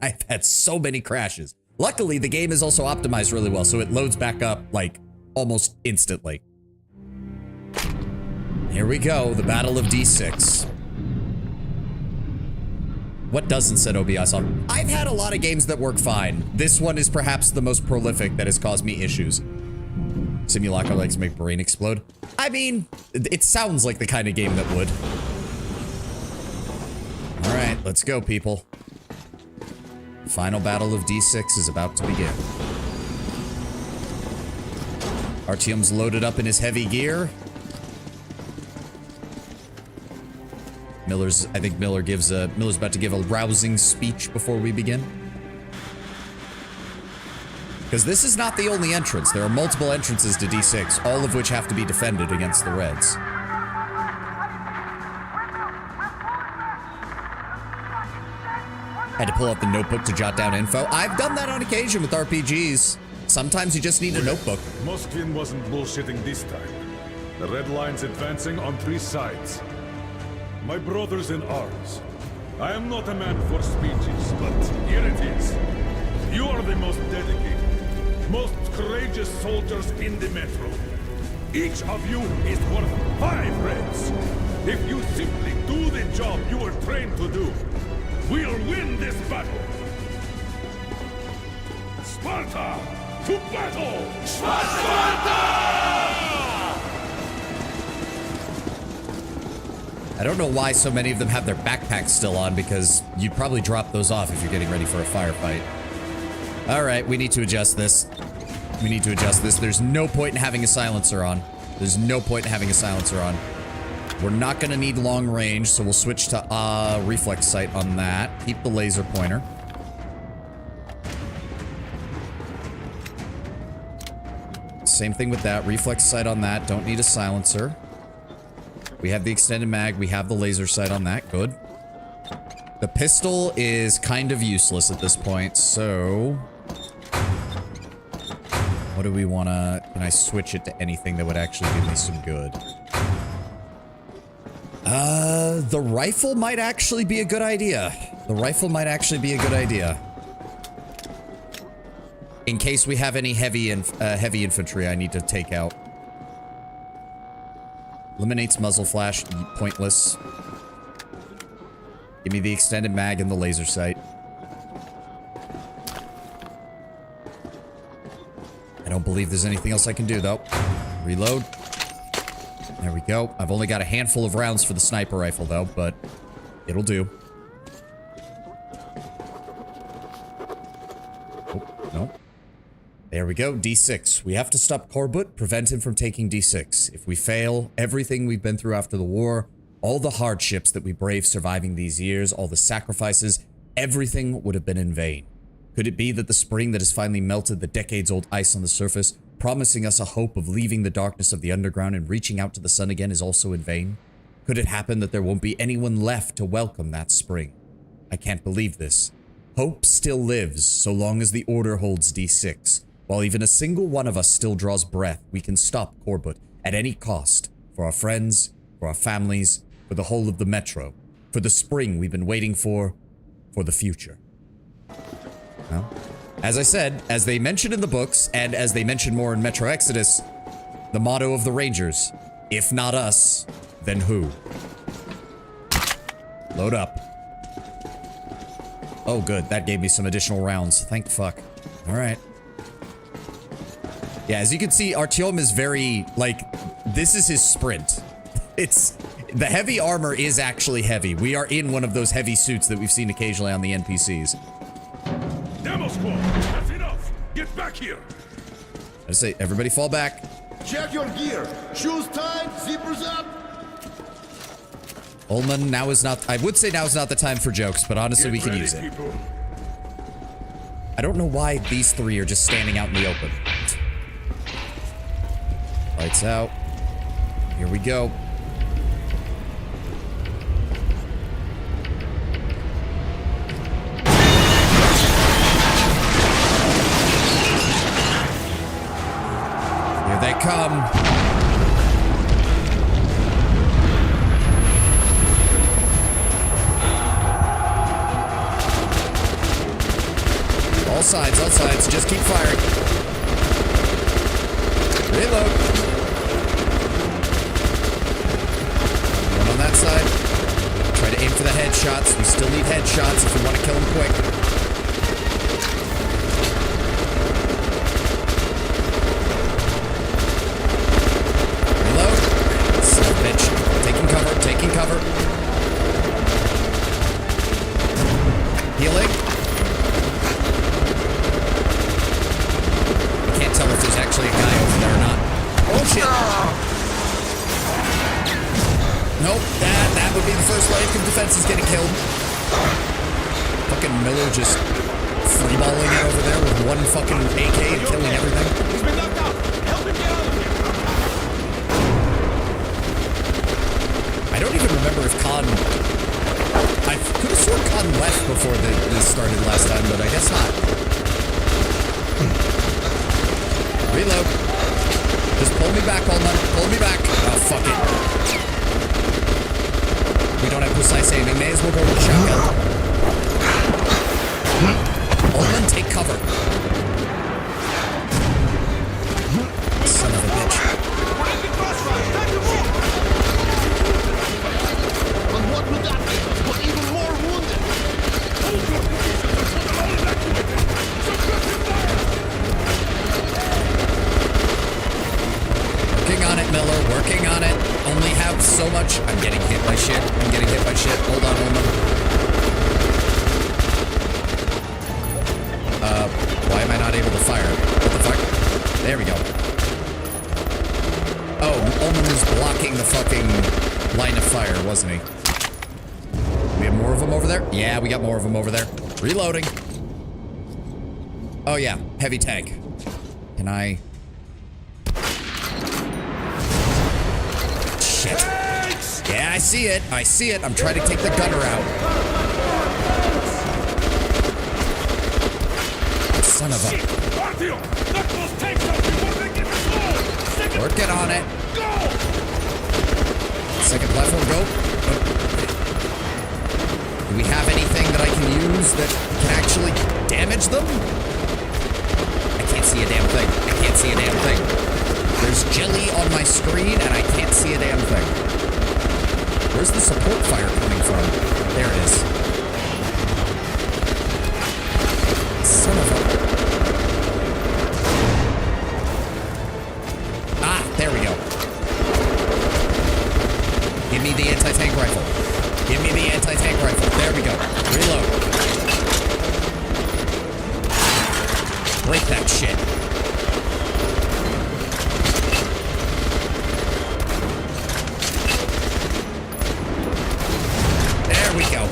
I've had so many crashes. Luckily, the game is also optimized really well, so it loads back up like almost instantly. Here we go, the Battle of D6. What doesn't set OBS off? I've had a lot of games that work fine. This one is perhaps the most prolific that has caused me issues. Simulacra legs make brain explode. I mean, it sounds like the kind of game that would. Alright, let's go, people. Final battle of D6 is about to begin. Artyom's loaded up in his heavy gear. I think Miller's about to give a rousing speech before we begin. Because this is not the only entrance. There are multiple entrances to D6, all of which have to be defended against the Reds. Had to pull out the notebook to jot down info. I've done that on occasion with RPGs. Sometimes you just need a notebook. Moskvin wasn't bullshitting this time. The red line's advancing on 3 sides. My brothers in arms, I am not a man for speeches, but here it is. You are the most dedicated, most courageous soldiers in the Metro. Each of you is worth 5 Reds. If you simply do the job you were trained to do, we'll win this battle. Sparta to battle! Sparta! I don't know why so many of them have their backpacks still on, because you'd probably drop those off if you're getting ready for a firefight. Alright, we need to adjust this. We need to adjust this. There's no point in having a silencer on. There's no point in having a silencer on. We're not going to need long range, so we'll switch to reflex sight on that. Keep the laser pointer. Same thing with that. Reflex sight on that. Don't need a silencer. We have the extended mag. We have the laser sight on that. Good. The pistol is kind of useless at this point, so... what do we want to... can I switch it to anything that would actually give me some good? The rifle might actually be a good idea. The rifle might actually be a good idea. In case we have any heavy infantry I need to take out. Eliminates muzzle flash, pointless. Give me the extended mag and the laser sight. I don't believe there's anything else I can do, though. Reload. There we go. I've only got a handful of rounds for the sniper rifle, though, but it'll do. Oh, no. There we go. D6. We have to stop Korbut, prevent him from taking D6. If we fail, everything we've been through after the war, all the hardships that we braved surviving these years, all the sacrifices, everything would have been in vain. Could it be that the spring that has finally melted the decades-old ice on the surface, promising us a hope of leaving the darkness of the underground and reaching out to the sun again, is also in vain? Could it happen that there won't be anyone left to welcome that spring? I can't believe this. Hope still lives so long as the Order holds D6. While even a single one of us still draws breath, we can stop Korbut at any cost. For our friends, for our families, for the whole of the Metro, for the spring we've been waiting for the future. Well, as I said, as they mention in the books, and as they mention more in Metro Exodus, the motto of the Rangers, if not us, then who? Load up. Oh good, that gave me some additional rounds. Thank fuck. Alright. Yeah, as you can see, Artyom is very, like, this is his sprint. The heavy armor is actually heavy. We are in one of those heavy suits that we've seen occasionally on the NPCs. Demo squad, that's enough. Get back here. I say, everybody fall back. Check your gear. Shoes tied, zippers up. Ullman, now is not, I would say now is not the time for jokes, but honestly, we can use it. People. I don't know why these three are just standing out in the open. Lights out. Here we go. Here they come. All sides, just keep firing. Reload. One on that side. Try to aim for the headshots. We still need headshots if we want to kill them quick. Nope, that would be the first wave of defense is getting killed. Fucking Miller just freeballing it over there with one fucking AK and killing everything. He's been knocked out. Help him get out of here. I don't even remember if Khan... I could have sworn Khan left before this started last time, but I guess not. Reload. Just pull me back, Ullman. Pull me back. Oh, fuck it. We don't have precise aiming. May as well go with the shotgun. Ullman, take cover. Son of a bitch. We're in the crossfire. Time to move. And what would that make us but even more wounded? Working on it, Miller. Working on it. Only have so much. I'm getting hit by shit. I'm getting hit by shit. Hold on, Ullman. Why am I not able to fire? What the fuck? There we go. Oh, Ullman was blocking the fucking line of fire, wasn't he? We have more of them over there? Yeah, we got more of them over there. Reloading. Oh yeah, heavy tank. Can I... Shit. Yeah, I see it. I see it. I'm trying to take the gunner out. Son of a... Working on it. Second platform, go. Do we have anything that I can use that can actually damage them? I can't see a damn thing. I can't see a damn thing. There's jelly on my screen and I can't see a damn thing. Where's the support fire coming from? There it is. Son of a... Ah, there we go. Give me the anti-tank rifle. Give me the anti-tank rifle. There we go. Reload. Break that shit. There we go.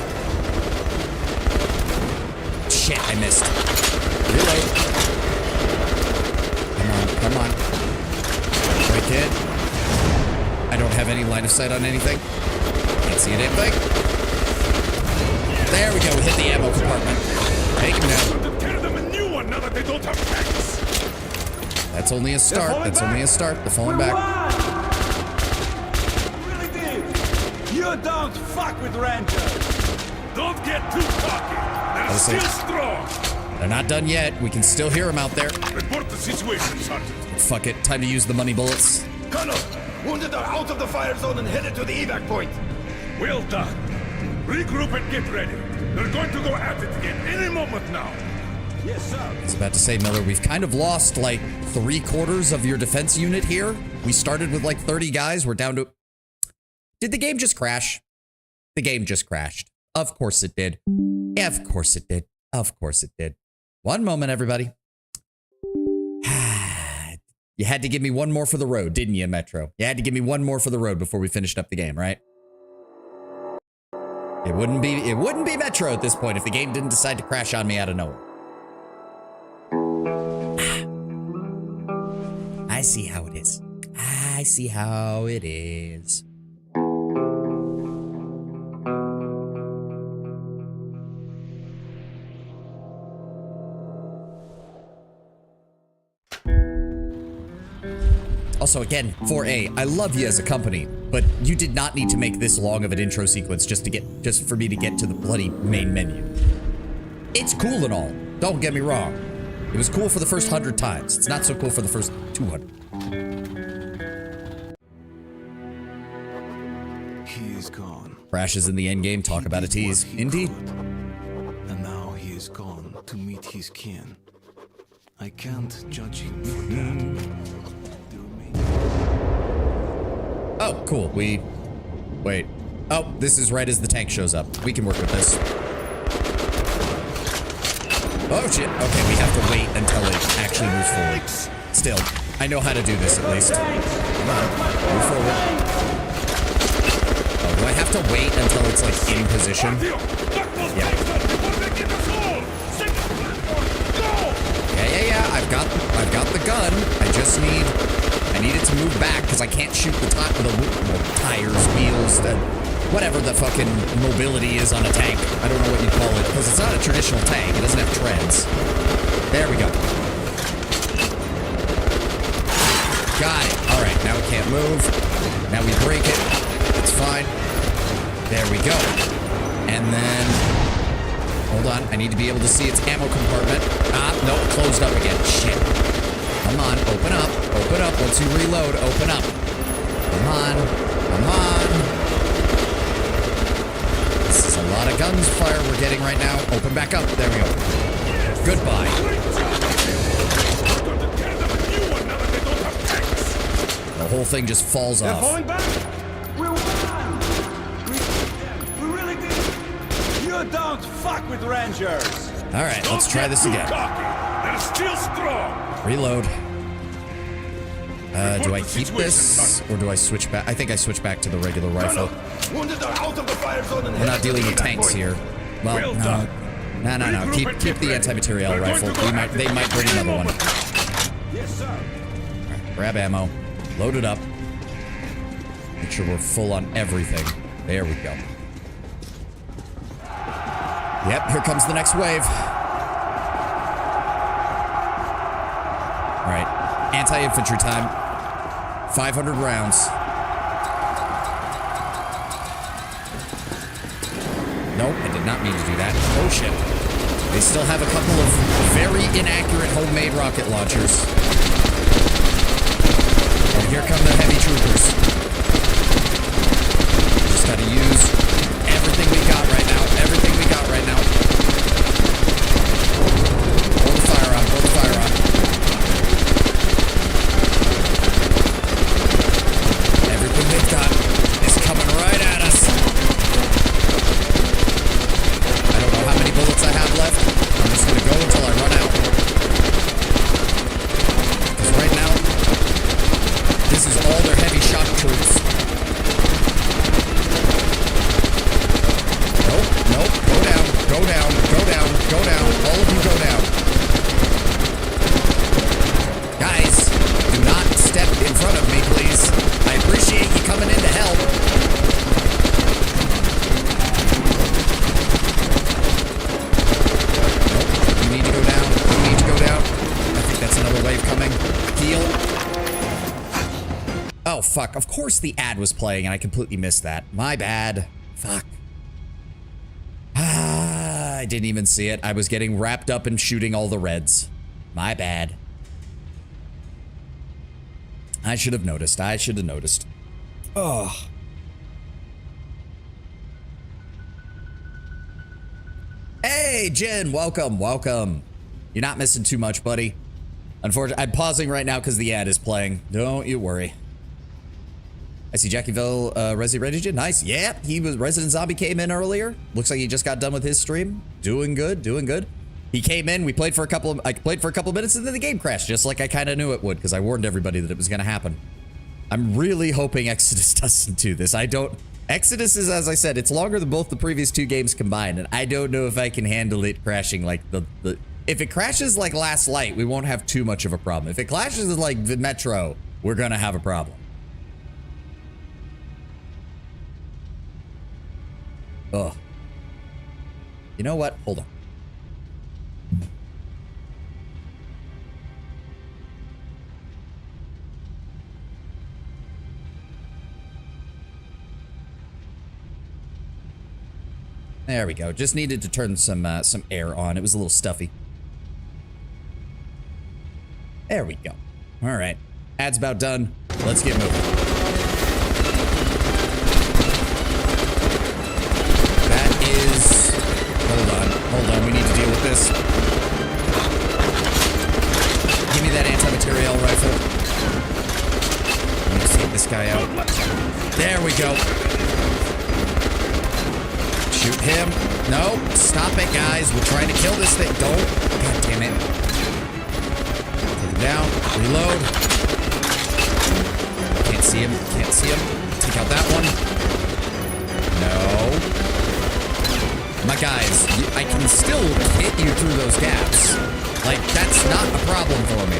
Shit, I missed. Reload. Come on, come on. Break it. I don't have any line of sight on anything. Can't see a damn thing. There we go. We hit the ammo compartment. Take him down. Tear them a new one now that they don't have tanks. That's only a start. That's only a start. They're falling back. Really did. You don't fuck with Rangers. Don't get too cocky. They're still strong. They're not done yet. We can still hear them out there. Report the situation, Sergeant. Fuck it. Time to use the money bullets. Colonel, wounded are out of the fire zone and headed to the evac point. Well done. Regroup and get ready. They're going to go at it again any moment now. Yes, sir. I was about to say, Miller, we've kind of lost like 3/4 of your defense unit here. We started with like 30 guys. We're down to... Did the game just crash? The game just crashed. Of course it did. Of course it did. Of course it did. One moment, everybody. You had to give me one more for the road, didn't you, Metro? You had to give me one more for the road before we finished up the game, right? It wouldn't be Metro at this point if the game didn't decide to crash on me out of nowhere. I see how it is. I see how it is. Also, again, 4A, I love you as a company, but you did not need to make this long of an intro sequence just for me to get to the bloody main menu. It's cool and all. Don't get me wrong. It was cool for the first 100 times. It's not so cool for the first 200. He is gone. Crashes in the endgame, talk about a tease. Indeed. And now he is gone to meet his kin. I can't judge him for that. Oh, cool. Wait. Oh, this is right as the tank shows up. We can work with this. Oh, shit. Okay, we have to wait until it actually moves forward. Still, I know how to do this at least. Come on. Move forward. have to wait until it's like in position? Yeah. Yeah. I've got the gun. I need it to move back because I can't shoot the tires, wheels, whatever the fucking mobility is on a tank. I don't know what you call it because it's not a traditional tank. It doesn't have treads. There we go. Got it. All right, now it can't move. Now we break it. It's fine. There we go. And then, hold on. I need to be able to see its ammo compartment. No, it closed up again. Shit. Come on, open up. Open up. Once you reload, open up. Come on. Come on. This is a lot of guns fire we're getting right now. Open back up. There we go. Goodbye. The whole thing just falls off. Falling back. We won. We really did. You don't fuck with Rangers. All right, let's try this again. They're still strong. Reload. Do I keep this or do I switch back? I think I switch back to the regular rifle. Wounded are out of the fire zone and We're not dealing with tanks here. Well, no. No. Keep the anti-material rifle. They might bring another one. Yes, sir. Right, grab ammo. Load it up. Make sure we're full on everything. There we go. Yep, here comes the next wave. All right, anti-infantry time. 500 rounds. Nope, I did not mean to do that. Oh shit. They still have a couple of very inaccurate homemade rocket launchers. And here come the heavy troopers. Just gotta use everything we got right now. Everything we got right now. Hold the fire on. Hold the fire on. Everything they've got is coming right at us. I don't know how many bullets I have left. I'm just gonna go until I run out. Because right now, this is all their heavy shock troops. Nope. Go down. Go down. Go down. Go down. All of you go down. Guys, do not step in front of me, please. I appreciate you coming in to help. Nope. You need to go down. You need to go down. I think that's another wave coming. Heal. Oh, fuck. Of course the ad was playing and I completely missed that. My bad. Fuck. I didn't even see it. I was getting wrapped up in shooting all the reds. My bad. I should have noticed. I should have noticed. Oh. Hey, Jen. Welcome. Welcome. You're not missing too much, buddy. Unfortunately, I'm pausing right now because the ad is playing. Don't you worry. I see Jackieville, Resi Ready. Nice. Yeah, he was Resident Zombie came in earlier. Looks like he just got done with his stream. Doing good, doing good. He came in, I played for a couple of minutes and then the game crashed, just like I kind of knew it would, because I warned everybody that it was going to happen. I'm really hoping Exodus doesn't do this. Exodus is, as I said, it's longer than both the previous two games combined, and I don't know if I can handle it crashing like if it crashes like Last Light, we won't have too much of a problem. If it crashes like the Metro, we're going to have a problem. Ugh. You know what? Hold on. There we go. Just needed to turn some air on. It was a little stuffy. There we go. All right. Ad's about done. Let's get moving. Hold on, we need to deal with this. Give me that anti-material rifle. Let me take this guy out. There we go. Shoot him. No, stop it, guys. We're trying to kill this thing. Don't. God damn it. Take him down. Reload. Can't see him. Can't see him. Take out that one. No. guys, I can still hit you through those gaps. Like, that's not a problem for me.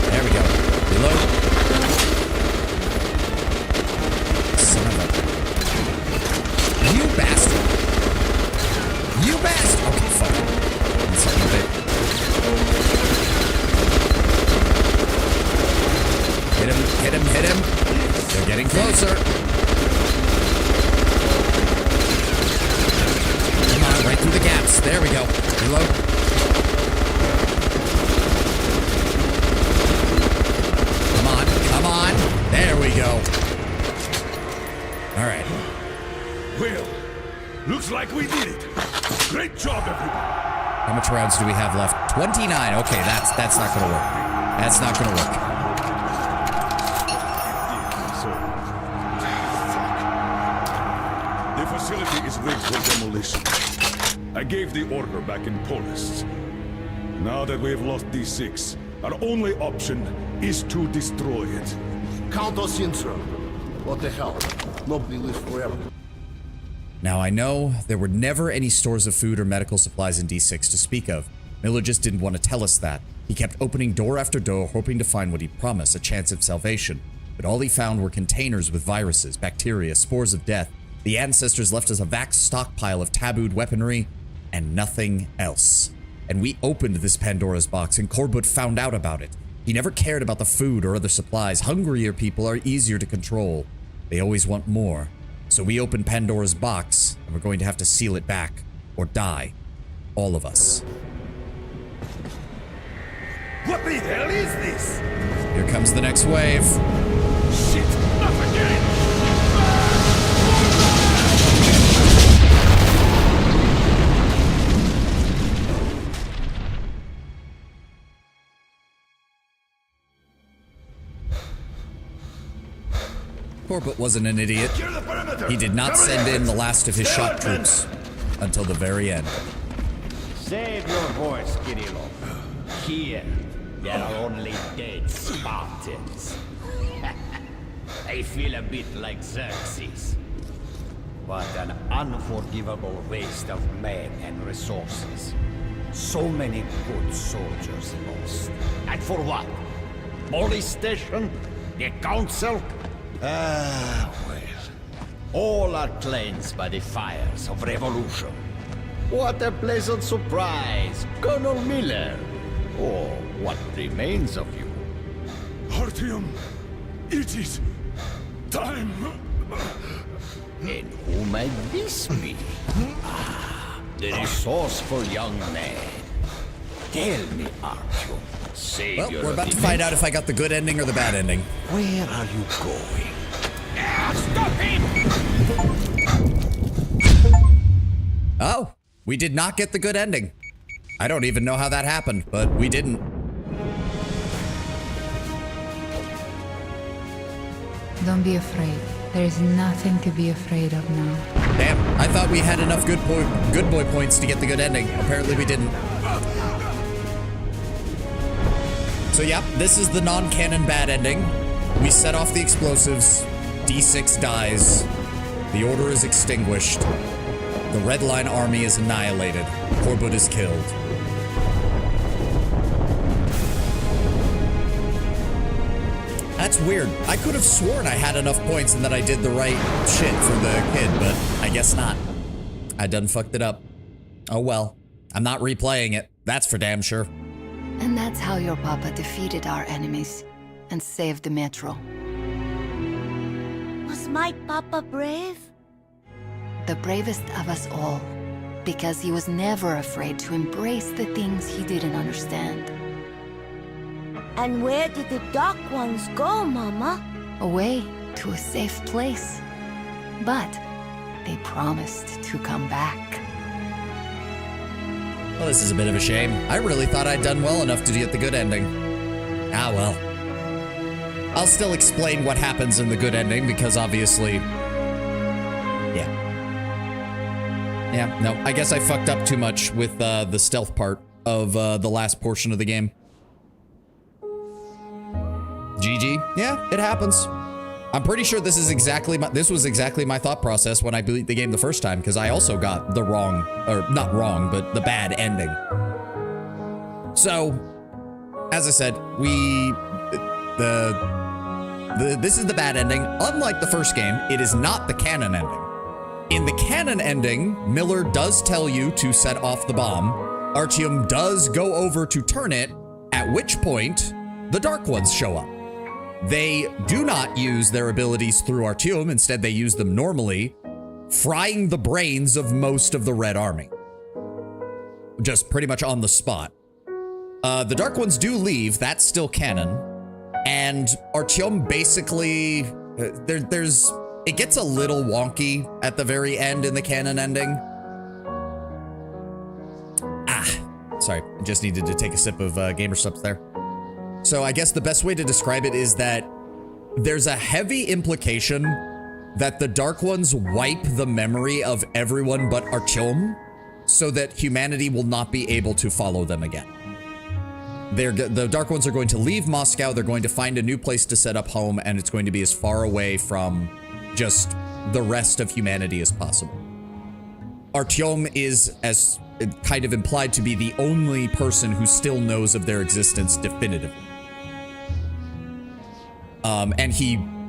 There we go. Reload. Son of a... You bastard. You bastard. Okay, fuck. Son of a... Hit him, hit him, hit him. They're getting closer. Come on, right through the gaps. There we go. Reload. Come on, come on. There we go. All right. Well, looks like we did it. Great job, everyone. How much rounds do we have left? 29. Okay, that's not gonna work. That's not gonna work. The facility is ready for demolition. I gave the order back in Polis. Now that we have lost D6, our only option is to destroy it. Count us in, sir. What the hell? Nobody lives forever. Now I know there were never any stores of food or medical supplies in D6 to speak of. Miller just didn't want to tell us that. He kept opening door after door, hoping to find what he promised, a chance of salvation. But all he found were containers with viruses, bacteria, spores of death. The ancestors left us a vast stockpile of tabooed weaponry, and nothing else. And we opened this Pandora's box, and Korbut found out about it. He never cared about the food or other supplies. Hungrier people are easier to control. They always want more. So we opened Pandora's box, and we're going to have to seal it back, or die. All of us. What the hell is this? Here comes the next wave. Shit! Up again! Korbut wasn't an idiot. He did not send in the last of his shock troops until the very end. Save your voice, Kirillov. Here, there are only dead Spartans. I feel a bit like Xerxes. What an unforgivable waste of men and resources. So many good soldiers lost. And for what? Police station? The council? Ah, well. All are cleansed by the fires of revolution. What a pleasant surprise, Colonel Miller. Or what remains of you. Artyom, it is time. And who might this be? Ah, the resourceful young man. Tell me, Artyom. Well, we're about to find out if I got the good ending or the bad ending. Where are you going? Stop him! Oh, we did not get the good ending. I don't even know how that happened, but we didn't. Don't be afraid. There is nothing to be afraid of now. Damn, I thought we had enough good boy points to get the good ending. Apparently we didn't. So yep, this is the non-canon bad ending. We set off the explosives. D6 dies. The order is extinguished. The Red Line army is annihilated. Korbut is killed. That's weird. I could have sworn I had enough points and that I did the right shit for the kid, but I guess not. I done fucked it up. Oh well. I'm not replaying it. That's for damn sure. And that's how your papa defeated our enemies and saved the metro. Was my papa brave? The bravest of us all, because he was never afraid to embrace the things he didn't understand. And where did the dark ones go, Mama? Away to a safe place. But they promised to come back. Well, this is a bit of a shame. I really thought I'd done well enough to get the good ending. Ah, well. I'll still explain what happens in the good ending, because obviously... Yeah, no, I guess I fucked up too much with the stealth part of the last portion of the game. GG. Yeah, it happens. I'm pretty sure this was exactly my thought process when I beat the game the first time, because I also got the wrong, or not wrong, but the bad ending. So, as I said, this is the bad ending. Unlike the first game, it is not the canon ending. In the canon ending, Miller does tell you to set off the bomb. Artyom does go over to turn it, at which point the Dark Ones show up. They do not use their abilities through Artyom, instead they use them normally, frying the brains of most of the Red Army. Just pretty much on the spot. The Dark Ones do leave, that's still canon. And Artyom basically, it gets a little wonky at the very end in the canon ending. Sorry, I just needed to take a sip of Gamer Subs there. So I guess the best way to describe it is that there's a heavy implication that the Dark Ones wipe the memory of everyone but Artyom so that humanity will not be able to follow them again. The Dark Ones are going to leave Moscow, they're going to find a new place to set up home, and it's going to be as far away from just the rest of humanity as possible. Artyom is, as kind of implied, to be the only person who still knows of their existence definitively. And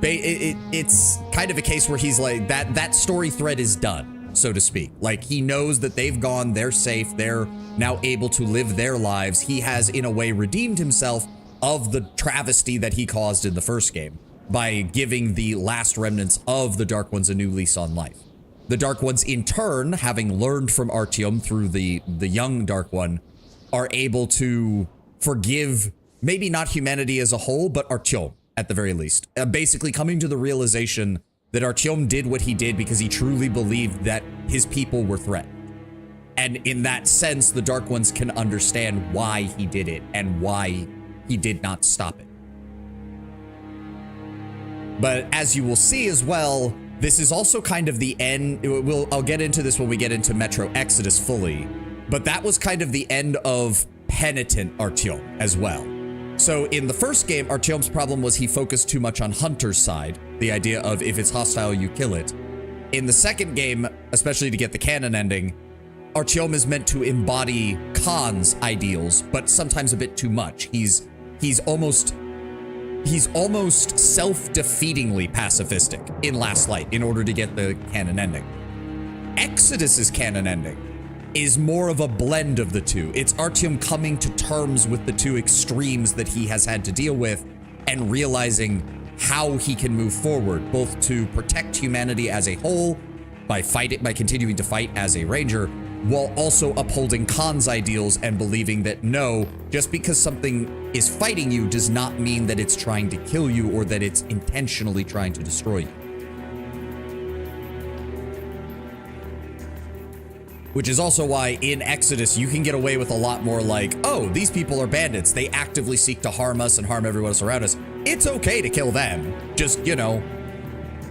it's kind of a case where he's like, that story thread is done, so to speak. Like, he knows that they've gone, they're safe, they're now able to live their lives. He has, in a way, redeemed himself of the travesty that he caused in the first game by giving the last remnants of the Dark Ones a new lease on life. The Dark Ones, in turn, having learned from Artyom through the young Dark One, are able to forgive maybe not humanity as a whole, but Artyom, at the very least. Basically coming to the realization that Artyom did what he did because he truly believed that his people were threatened. And in that sense, the Dark Ones can understand why he did it and why he did not stop it. But as you will see as well, this is also kind of the end. I'll get into this when we get into Metro Exodus fully, but that was kind of the end of penitent Artyom as well. So in the first game, Artyom's problem was he focused too much on Hunter's side, the idea of if it's hostile, you kill it. In the second game, especially to get the canon ending, Artyom is meant to embody Khan's ideals, but sometimes a bit too much. He's almost self-defeatingly pacifistic in Last Light in order to get the canon ending. Exodus's canon ending is more of a blend of the two. It's Artyom coming to terms with the two extremes that he has had to deal with and realizing how he can move forward, both to protect humanity as a whole by continuing to fight as a ranger, while also upholding Khan's ideals and believing that no, just because something is fighting you does not mean that it's trying to kill you or that it's intentionally trying to destroy you. Which is also why in Exodus you can get away with a lot more like, oh, these people are bandits. They actively seek to harm us and harm everyone else around us. It's okay to kill them. Just, you know,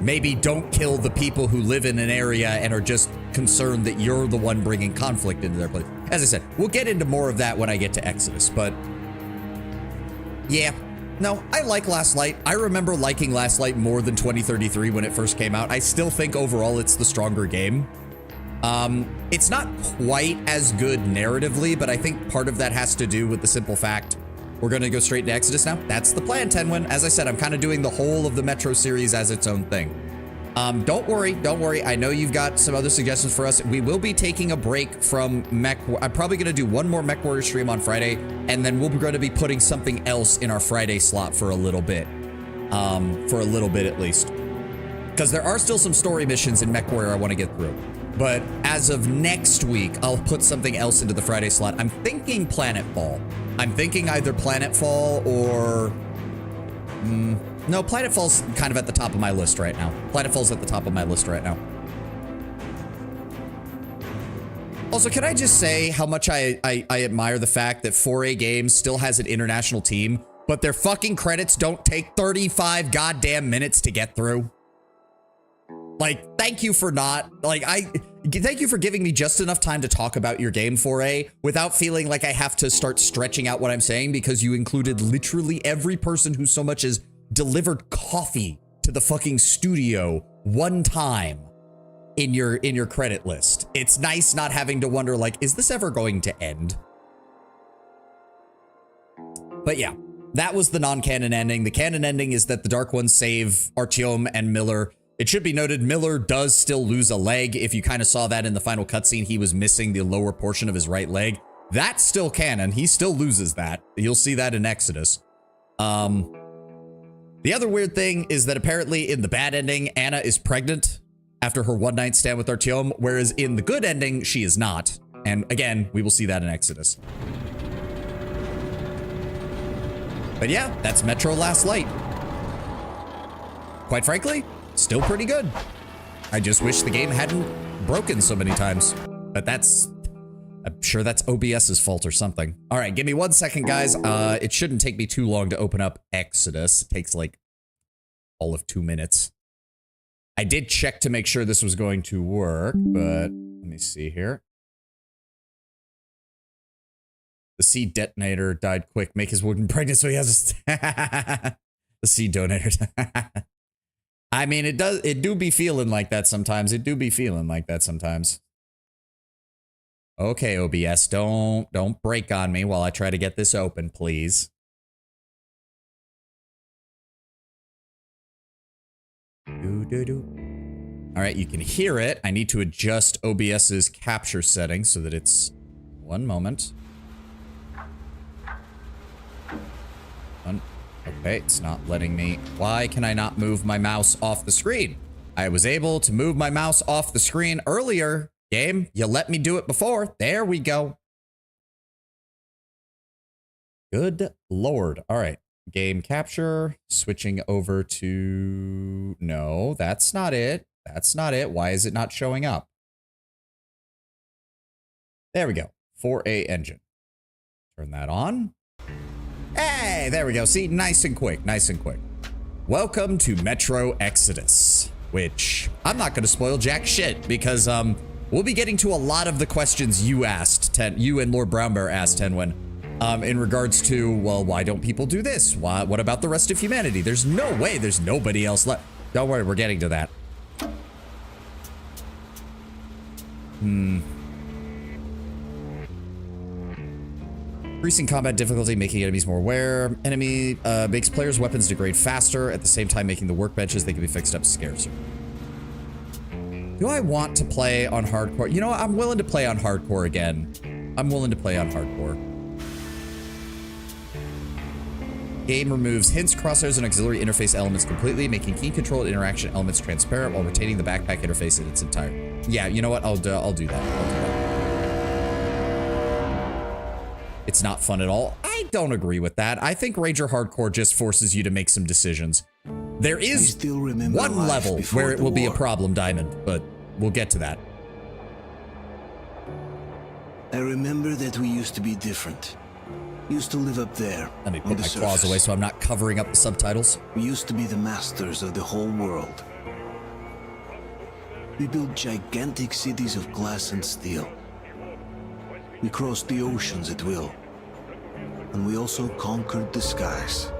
maybe don't kill the people who live in an area and are just concerned that you're the one bringing conflict into their place. As I said, we'll get into more of that when I get to Exodus, but yeah. No, I like Last Light. I remember liking Last Light more than 2033 when it first came out. I still think overall it's the stronger game. It's not quite as good narratively, but I think part of that has to do with the simple fact we're going to go straight to Exodus now. That's the plan, Tenwin. As I said, I'm kind of doing the whole of the Metro series as its own thing. Don't worry. I know you've got some other suggestions for us. We will be taking a break from Mech. I'm probably going to do one more Mech Warrior stream on Friday, and then we're going to be putting something else in our Friday slot for a little bit. At least. Because there are still some story missions in Mech Warrior I want to get through. But as of next week, I'll put something else into the Friday slot. I'm thinking Planetfall. I'm thinking either Planetfall or... no, Planetfall's kind of at the top of my list right now. Also, can I just say how much I admire the fact that 4A Games still has an international team, but their fucking credits don't take 35 goddamn minutes to get through? Like, thank you for thank you for giving me just enough time to talk about your game 4A without feeling like I have to start stretching out what I'm saying because you included literally every person who so much as delivered coffee to the fucking studio one time in your credit list. It's nice not having to wonder, like, is this ever going to end? But yeah, that was the non-canon ending. The canon ending is that the Dark Ones save Artyom and Miller. It should be noted, Miller does still lose a leg. If you kind of saw that in the final cutscene, he was missing the lower portion of his right leg. That's still canon. He still loses that. You'll see that in Exodus. The other weird thing is that apparently in the bad ending, Anna is pregnant after her one-night stand with Artyom, whereas in the good ending, she is not. And again, we will see that in Exodus. But yeah, that's Metro Last Light. Quite frankly, still pretty good. I just wish the game hadn't broken so many times. But I'm sure that's OBS's fault or something. All right, give me 1 second, guys. It shouldn't take me too long to open up Exodus. It takes like all of 2 minutes. I did check to make sure this was going to work, but let me see here. The seed detonator died quick. Make his woman pregnant so he has a... The seed detonator. I mean, it do be feeling like that sometimes. It do be feeling like that sometimes. Okay, OBS, don't break on me while I try to get this open, please. All right, you can hear it. I need to adjust OBS's capture settings so that it's... One moment. Okay, it's not letting me... Why can I not move my mouse off the screen? I was able to move my mouse off the screen earlier. Game, you let me do it before. There we go. Good Lord. All right. Game capture. Switching over to... No, that's not it. That's not it. Why is it not showing up? There we go. 4A engine. Turn that on. Hey, there we go. See, nice and quick. Nice and quick. Welcome to Metro Exodus, which I'm not going to spoil jack shit because, we'll be getting to a lot of the questions you asked, you and Lord Brownbear asked, Tenwin, in regards to, well, why don't people do this? What about the rest of humanity? There's no way there's nobody else left. Don't worry, we're getting to that. Increasing combat difficulty, making enemies more aware. Enemy makes players' weapons degrade faster, at the same time making the workbenches they can be fixed up scarcer. Do I want to play on hardcore? You know what? I'm willing to play on hardcore again. I'm willing to play on hardcore. Game removes hints, crosshairs, and auxiliary interface elements completely, making key control and interaction elements transparent while retaining the backpack interface in its entirety. Yeah, you know what? I'll do that. I'll do that. It's not fun at all. I don't agree with that. I think Ranger Hardcore just forces you to make some decisions. There is one level where it will be a problem, Diamond, but we'll get to that. I remember that we used to be different. Used to live up there. Let me put my claws away so I'm not covering up the subtitles. We used to be the masters of the whole world. We built gigantic cities of glass and steel. We crossed the oceans at will. And we also conquered the skies.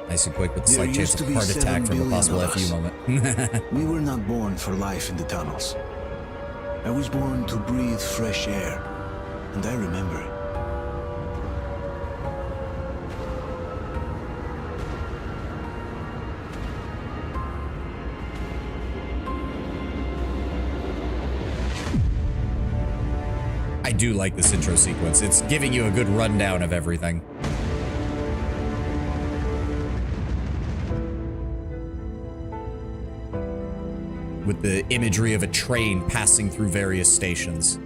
Nice and quick with a slight chance of heart attack from a possible FU moment. We were not born for life in the tunnels. I was born to breathe fresh air, and I remember it. I do like this intro sequence. It's giving you a good rundown of everything. With the imagery of a train passing through various stations.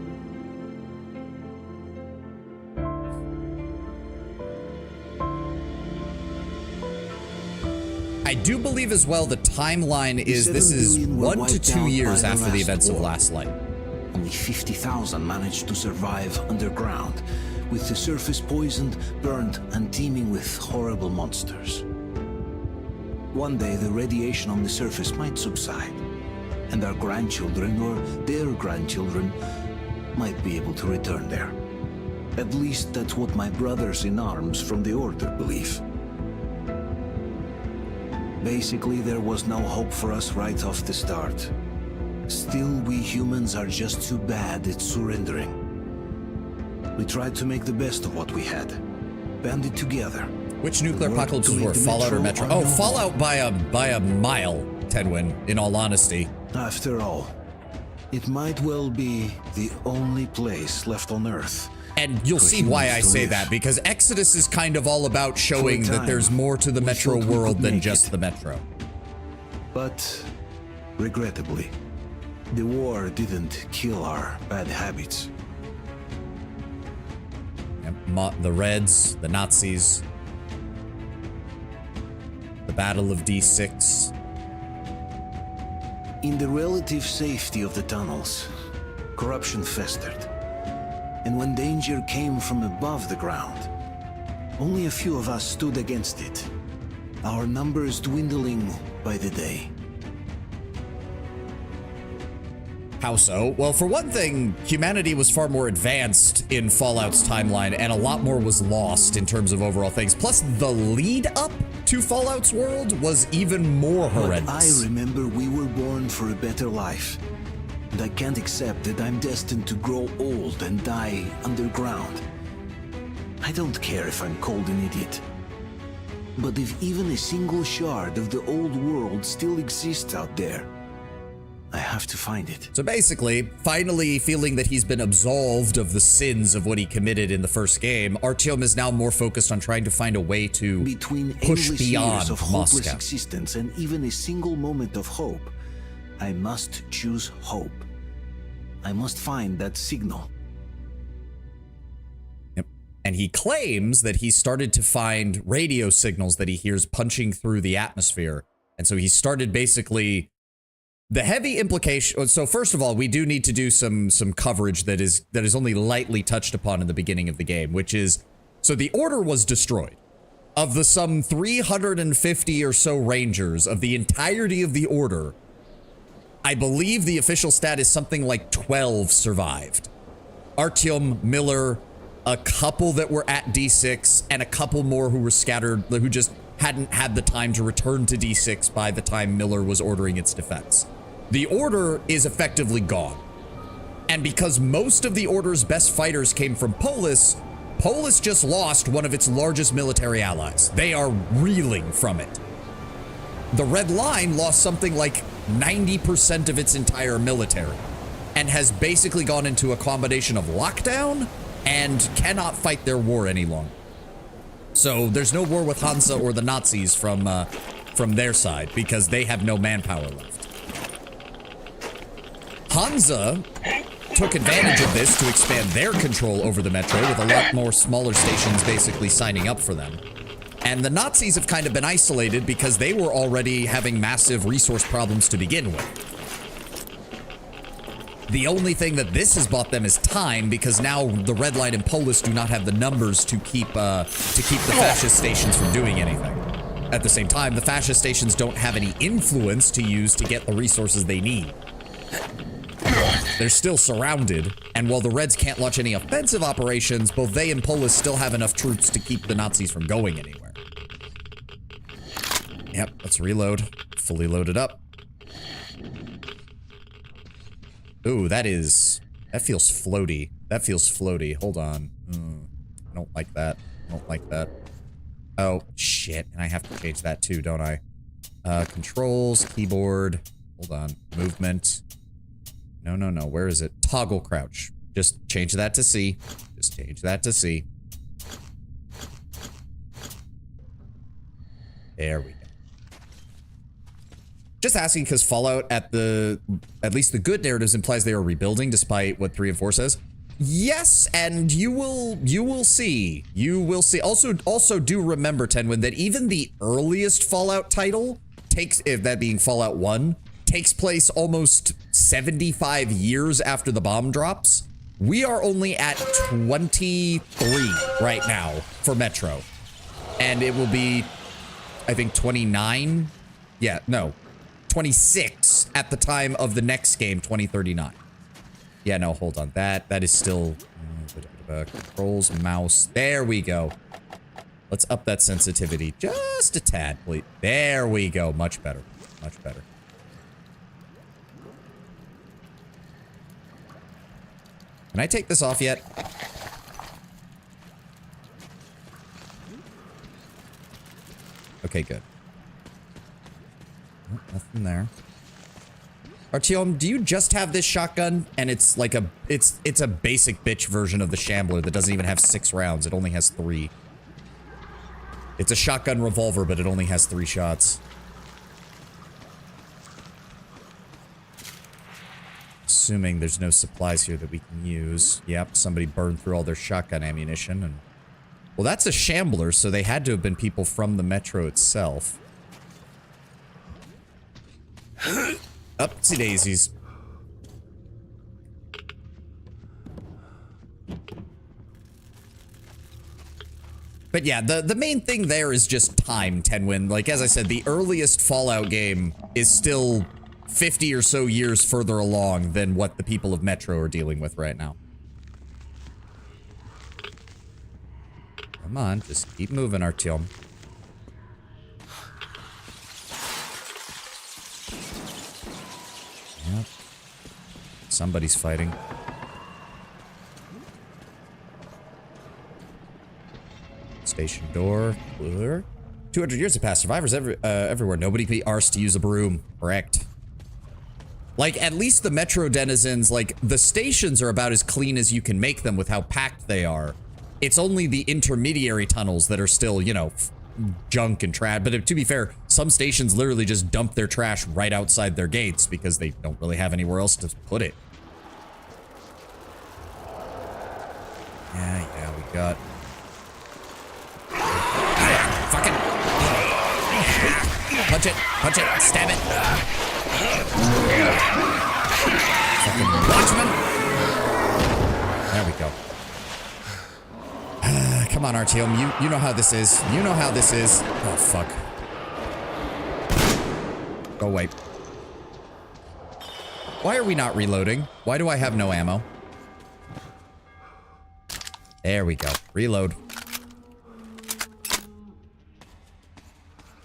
I do believe as well the timeline is this is 1 to 2 years after the events of Last Light. Only 50,000 managed to survive underground, with the surface poisoned, burned, and teeming with horrible monsters. One day the radiation on the surface might subside, and our grandchildren or their grandchildren might be able to return there. At least that's what my brothers in arms from the Order believe. Basically, there was no hope for us right off the start. Still, we humans are just too bad at surrendering. We tried to make the best of what we had. Banded together. Which nuclear apocalypse was worse, Fallout or Metro? Oh, Fallout by a mile, Tedwin, in all honesty. After all, it might well be the only place left on Earth. And you'll see why I say that, because Exodus is kind of all about showing that there's more to the Metro world than just the Metro. But, regrettably, the war didn't kill our bad habits. The Reds, the Nazis, the Battle of D6. In the relative safety of the tunnels, corruption festered. And when danger came from above the ground, only a few of us stood against it, our numbers dwindling by the day. How so? Well, for one thing, humanity was far more advanced in Fallout's timeline, and a lot more was lost in terms of overall things. Plus, the lead up to Fallout's world was even more horrendous. But I remember we were born for a better life. And I can't accept that I'm destined to grow old and die underground. I don't care if I'm called an idiot. But if even a single shard of the old world still exists out there, I have to find it. So basically, finally feeling that he's been absolved of the sins of what he committed in the first game, Artyom is now more focused on trying to find a way to push beyond years of hopeless Moscow. existence and even a single moment of hope, I must choose hope. I must find that signal. Yep. And he claims that he started to find radio signals that he hears punching through the atmosphere. And so he started basically the heavy implication. So first of all, we do need to do some coverage that is only lightly touched upon in the beginning of the game, which is, so the Order was destroyed. Of the some 350 or so Rangers of the entirety of the Order, I believe the official stat is something like 12 survived. Artyom, Miller, a couple that were at D6, and a couple more who were scattered, who just hadn't had the time to return to D6 by the time Miller was ordering its defense. The Order is effectively gone. And because most of the Order's best fighters came from Polis, Polis just lost one of its largest military allies. They are reeling from it. The Red Line lost something like 90% of its entire military and has basically gone into a combination of lockdown and cannot fight their war any longer. So there's no war with Hansa or the Nazis from their side because they have no manpower left. Hansa took advantage of this to expand their control over the Metro with a lot more smaller stations basically signing up for them. And the Nazis have kind of been isolated because they were already having massive resource problems to begin with. The only thing that this has bought them is time, because now the Red Line and Polis do not have the numbers to keep the fascist stations from doing anything. At the same time, the fascist stations don't have any influence to use to get the resources they need. They're still surrounded, and while the Reds can't launch any offensive operations, both they and Polis still have enough troops to keep the Nazis from going anywhere. Yep, let's reload. Fully loaded up. Ooh, that feels floaty. That feels floaty. Hold on. I don't like that. I don't like that. Oh, shit. And I have to change that too, don't I? Controls, keyboard. Hold on. Movement. No. Where is it? Toggle crouch. Just change that to C. Just change that to C. There we go. Just asking because Fallout at least the good narratives implies they are rebuilding despite what 3 and 4 says. Yes, and you will see. You will see. Also do remember, Tenwin, that even the earliest Fallout title takes, if that being Fallout 1, takes place almost 75 years after the bomb drops. We are only at 23 right now for Metro. And it will be, I think, 29. Yeah, no, 26 at the time of the next game, 2039. Yeah, no, hold on. That is still controls, mouse. There we go. Let's up that sensitivity just a tad, please. There we go. Much better. Much better. Can I take this off yet? Okay, good. Oh, nothing there. Artyom, do you just have this shotgun? And it's like a it's a basic bitch version of the Shambler that doesn't even have 6 rounds. It only has 3. It's a shotgun revolver, but it only has 3 shots. Assuming there's no supplies here that we can use. Yep, somebody burned through all their shotgun ammunition and... Well, that's a Shambler, so they had to have been people from the Metro itself. Upsy daisies. But yeah, the main thing there is just time, Tenwin. Like, as I said, the earliest Fallout game is still 50 or so years further along than what the people of Metro are dealing with right now. Come on, just keep moving, Artyom. Yep. Somebody's fighting. Station door. Clear. 200 years have passed. Survivors everywhere. Nobody can be arsed to use a broom. Correct. Like, at least the Metro denizens, like, the stations are about as clean as you can make them with how packed they are. It's only the intermediary tunnels that are still, you know, junk and trash. But to be fair, some stations literally just dump their trash right outside their gates because they don't really have anywhere else to put it. Yeah, we got... Fucking... Punch it, stab it. Fucking watchman. There we go. Come on, Artyom. You know how this is. You know how this is. Oh, fuck. Go away. Why are we not reloading? Why do I have no ammo? There we go. Reload.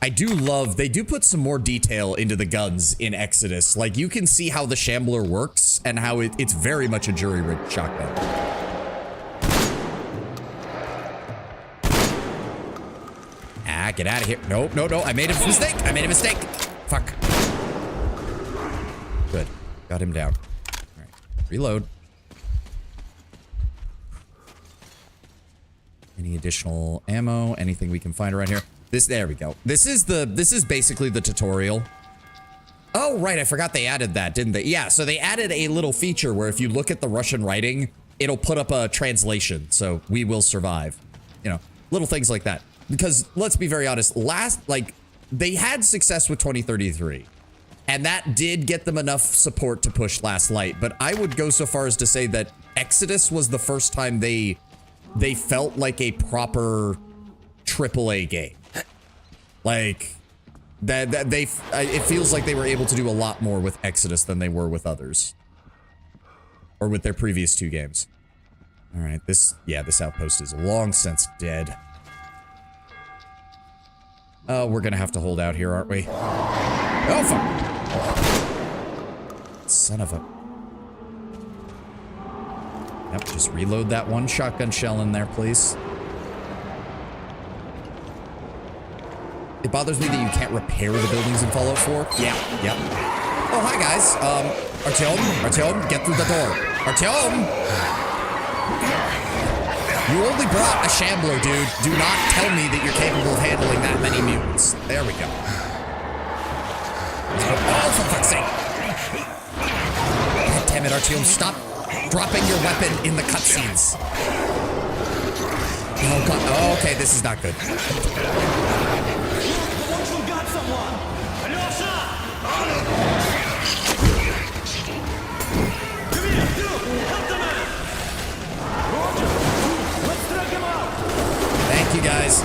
I do love, they do put some more detail into the guns in Exodus. Like, you can see how the Shambler works and how it's very much a jury-rigged shotgun. Ah, get out of here. No, I made a mistake. Fuck. Good. Got him down. All right. Reload. Any additional ammo? Anything we can find around here? There we go. This is basically the tutorial. Oh, right. I forgot they added that, didn't they? Yeah, so they added a little feature where if you look at the Russian writing, it'll put up a translation. So, we will survive. You know, little things like that. Because let's be very honest, they had success with 2033. And that did get them enough support to push Last Light. But I would go so far as to say that Exodus was the first time they felt like a proper AAA game. Like, it feels like they were able to do a lot more with Exodus than they were with others. Or with their previous 2 games. Alright, this outpost is long since dead. Oh, we're gonna have to hold out here, aren't we? Oh, fuck! Son of a... Yep, just reload that one shotgun shell in there, please. It bothers me that you can't repair the buildings in Fallout 4. Yeah, yep. Oh, hi, guys. Artyom, get through the door. Artyom! You only brought a Shambler, dude. Do not tell me that you're capable of handling that many mutants. There we go. Oh, for fuck's sake. God damn it, Artyom. Stop dropping your weapon in the cutscenes. Oh, God. Oh, okay, this is not good. Thank you, guys.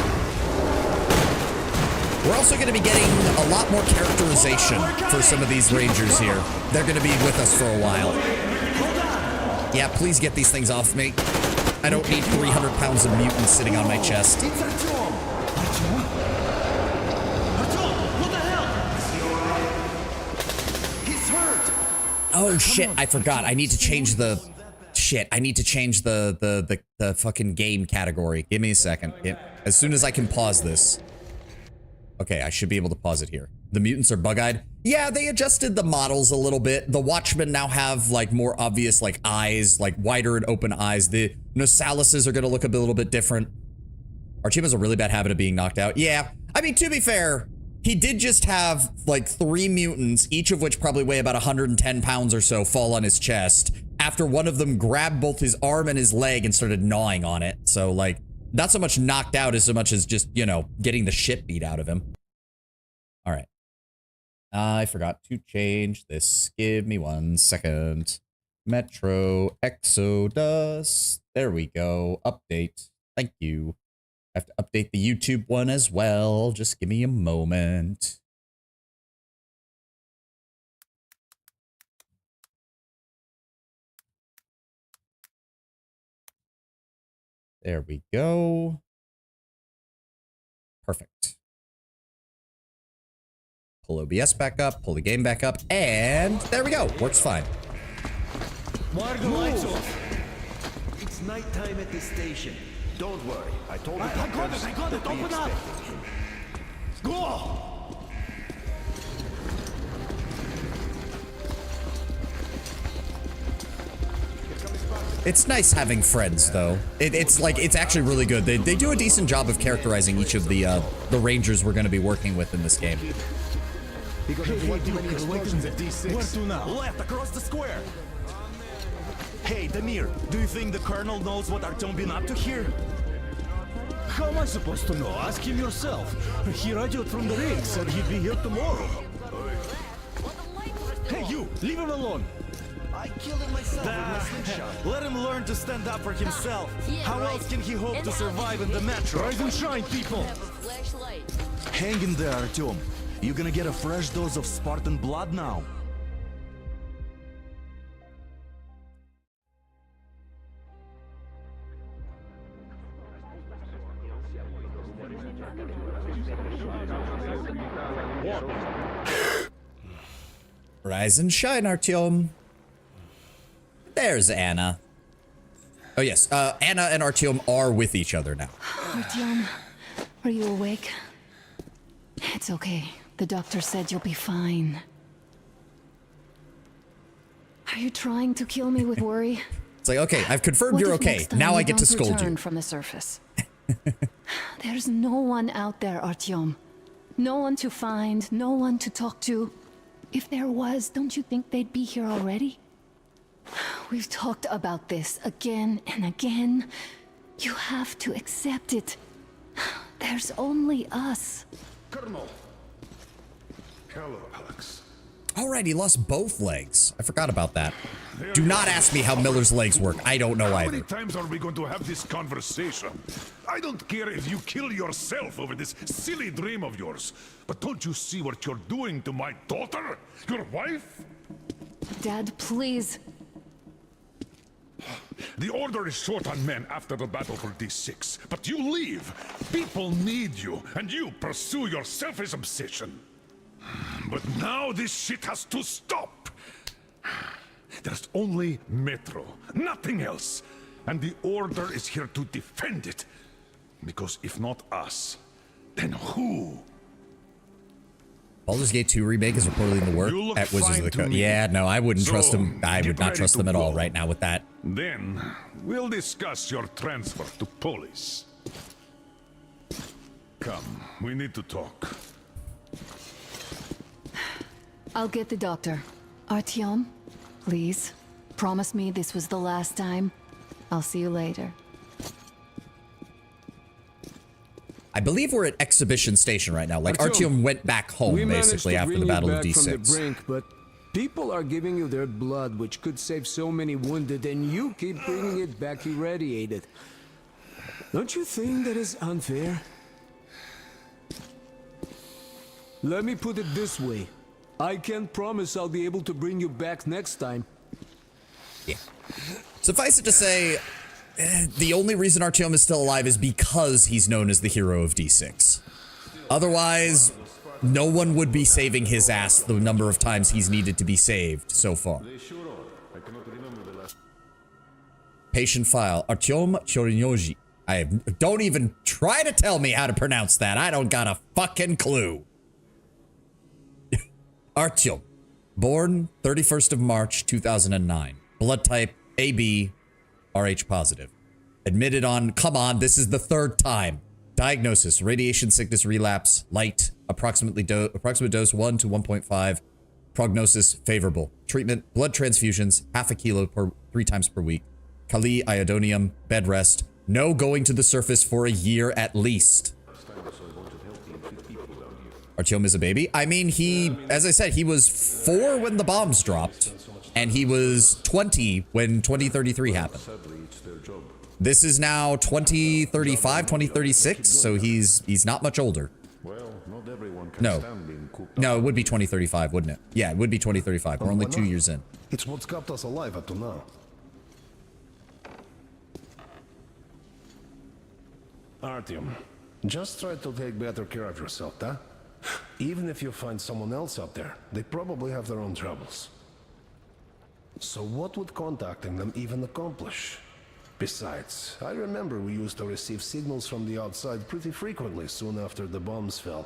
We're also going to be getting a lot more characterization for some of these Rangers here. They're going to be with us for a while. Yeah, please get these things off me. I don't need 300 pounds of mutant sitting on my chest. Oh shit, I forgot. I need to change the shit. I need to change the fucking game category. Give me a second. As soon as I can pause this. Okay, I should be able to pause it here. The mutants are bug-eyed. Yeah, they adjusted the models a little bit. The Watchmen now have like more obvious like eyes, like wider and open eyes. The Nosalises are gonna look a little bit different. Artyom has a really bad habit of being knocked out. Yeah, I mean, to be fair, he did just have like 3 mutants, each of which probably weigh about 110 pounds or so, fall on his chest after one of them grabbed both his arm and his leg and started gnawing on it. So like, not so much knocked out as so much as just, you know, getting the shit beat out of him. All right. I forgot to change this. Give me 1 second. Metro Exodus. There we go. Update. Thank you. I have to update the YouTube one as well. Just give me a moment. There we go. Perfect. Pull OBS back up, pull the game back up, and there we go. Works fine. Why are the lights off? It's nighttime at the station. Don't worry. I told you. I got it. Open up. Go! It's nice having friends, though. It's actually really good. They do a decent job of characterizing each of the Rangers we're going to be working with in this game. Because of what too many explosions at D6. Where to now? Left, across the square. Hey, Damir, do you think the Colonel knows what Artyom been up to here? How am I supposed to know? Ask him yourself. He radioed from the ring, said he'd be here tomorrow. Hey, you, leave him alone. I killed him myself with my slingshot. Let him learn to stand up for himself. How else can he hope to survive in the metro? Rise and shine, people. Hang in there, Artyom. You gonna get a fresh dose of Spartan blood now? Rise and shine, Artyom. There's Anna. Oh yes, Anna and Artyom are with each other now. Artyom, are you awake? It's okay. The doctor said you'll be fine. Are you trying to kill me with worry? It's like, okay, I've confirmed you're okay. Now I get to scold you. From the surface. There's no one out there, Artyom. No one to find, no one to talk to. If there was, don't you think they'd be here already? We've talked about this again and again. You have to accept it. There's only us. Colonel. Hello, Alex. Alright, he lost both legs. I forgot about that. Do not ask me how Miller's legs work. I don't know either. How many times are we going to have this conversation? I don't care if you kill yourself over this silly dream of yours, but don't you see what you're doing to my daughter? Your wife? Dad, please. The Order is short on men after the battle for D6, but you leave. People need you, and you pursue your selfish obsession. But now this shit has to stop. There's only Metro, nothing else. And the Order is here to defend it. Because if not us, then who? Baldur's Gate 2 remake is reportedly in the work at Wizards of the Coast. Yeah, no, I wouldn't trust him. I would not trust them at all right now with that. Then we'll discuss your transfer to Polis. Come, we need to talk. I'll get the doctor. Artyom, please, promise me this was the last time. I'll see you later. I believe we're at Exhibition Station right now. Like, Artyom went back home, basically, after the Battle of D6. From the brink, but people are giving you their blood, which could save so many wounded, and you keep bringing it back irradiated. Don't you think that is unfair? Let me put it this way. I can't promise I'll be able to bring you back next time. Yeah. Suffice it to say, the only reason Artyom is still alive is because he's known as the hero of D6. Otherwise, no one would be saving his ass the number of times he's needed to be saved so far. Patient file. Artyom Chorinyoji. Don't even try to tell me how to pronounce that. I don't got a fucking clue. Artyom. Born 31st of March, 2009. Blood type AB, RH positive. Admitted on, come on, this is the third time. Diagnosis, radiation sickness relapse, light, approximate dose 1 to 1.5. Prognosis, favorable. Treatment, blood transfusions, half a kilo 3 times per week. Kali, iodonium, bed rest. No going to the surface for a year at least. Artyom is a baby. I mean, as I said, he was 4 when the bombs dropped. And he was 20 when 2033 happened. This is now 2035, 2036, so he's not much older. No, it would be 2035, wouldn't it? Yeah, it would be 2035. We're only 2 years in. It's what's kept us alive up to now. Artyom, just try to take better care of yourself, huh? Even if you find someone else out there, they probably have their own troubles. So what would contacting them even accomplish? Besides, I remember we used to receive signals from the outside pretty frequently soon after the bombs fell.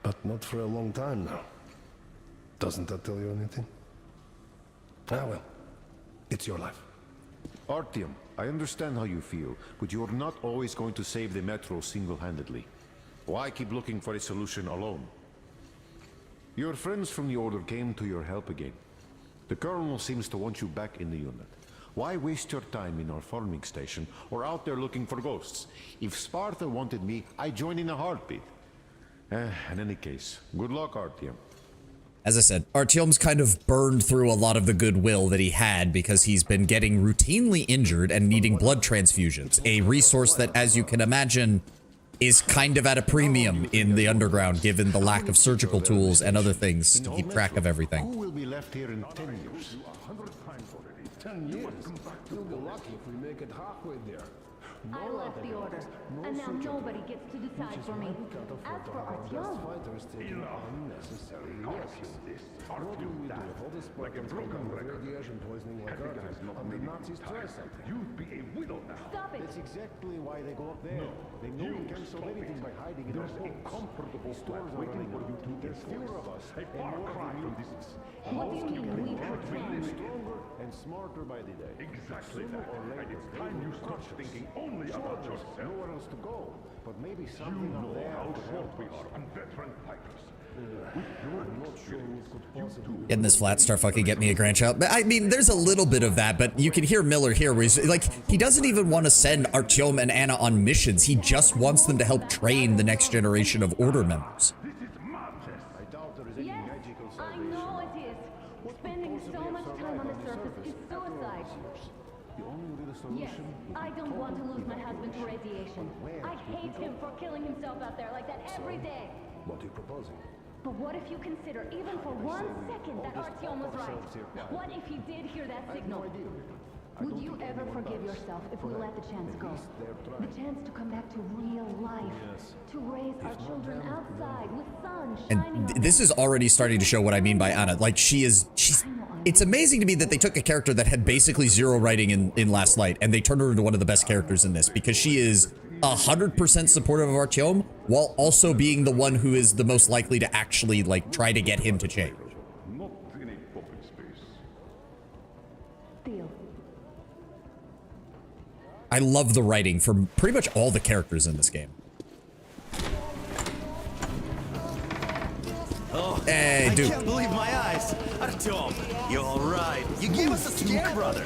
But not for a long time now. Doesn't that tell you anything? Ah well, it's your life. Artyom, I understand how you feel, but you're not always going to save the Metro single-handedly. Why keep looking for a solution alone? Your friends from the Order came to your help again. The Colonel seems to want you back in the unit. Why waste your time in our farming station or out there looking for ghosts? If Sparta wanted me, I'd join in a heartbeat. In any case, good luck, Artyom. As I said, Artyom's kind of burned through a lot of the goodwill that he had because he's been getting routinely injured and needing blood transfusions, a resource that, as you can imagine, is kind of at a premium in the underground given the lack of surgical tools and other things to keep track of everything. Who will be left here in 10 years? 10 years? You'll be lucky if we make it halfway there. I left the Order, and now nobody gets to decide for me. As for Artyom... Like a broken record. Radiation poisoning like the Nazis try something. You'd be a widow now. Stop it! That's exactly why they go up there. They know we can solve anything by hiding in our homes. Comfortable flat waiting for you to get fewer of us. A far cry from this. What do you mean we pretend? Stronger and smarter by the day. Exactly that. And it's time you start thinking only about yourself. Nowhere else to go, but maybe something You up know there how could short help we us. are on veteran fighters. With your experience, Getting this flat star fucking get me a grandchild. But I mean, there's a little bit of that, but you can hear Miller here where he's like, he doesn't even want to send Artyom and Anna on missions. He just wants them to help train the next generation of Order members. Yes, I know it is. Spending so much time on the surface is suicide. Yes, I don't want to lose my husband to radiation. I hate him for killing himself out there like that every day. What are you proposing? But what if you consider, even for 1 second, that Artyom was right? What if he did hear that signal? Would you ever forgive yourself if we let the chance go? The chance to come back to real life. To raise our children outside with sun shining on And this is already starting to show what I mean by Anna. Like, it's amazing to me that they took a character that had basically zero writing in Last Light, and they turned her into one of the best characters in this, because she is 100% supportive of Artyom, while also being the one who is the most likely to actually, like, try to get him to change. not in a public space. Deal. I love the writing for pretty much all the characters in this game. Oh, Hey, dude. I can't believe my eyes. Artyom, you're all right. You gave us a scare, brother.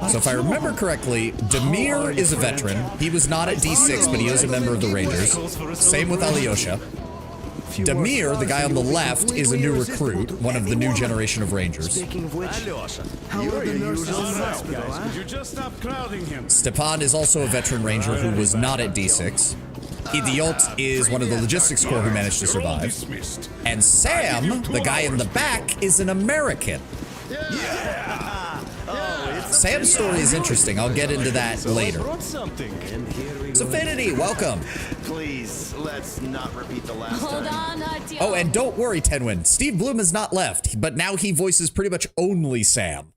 So if I remember correctly, Demir is a veteran. He was not at D6, but he is a member of the Rangers. Same with Alyosha. Demir, the guy on the left, is a new recruit, one of the new generation of Rangers. Speaking of which, Alyosha, You're the nurse in the hospital, huh? Could you just stop crowding him? Stepan is also a veteran ranger who was not at D6. Idiot is one of the logistics corps who managed to survive. And Sam, the guy in the back, is an American. Oh, it's Sam's story is interesting. I'll get into that later. Something. And here we go. Affinity, welcome. Please, let's not repeat the last Hold time. on, Artyom. Oh, and don't worry, Tenwin. Steve Bloom has not left, but now he voices pretty much only Sam.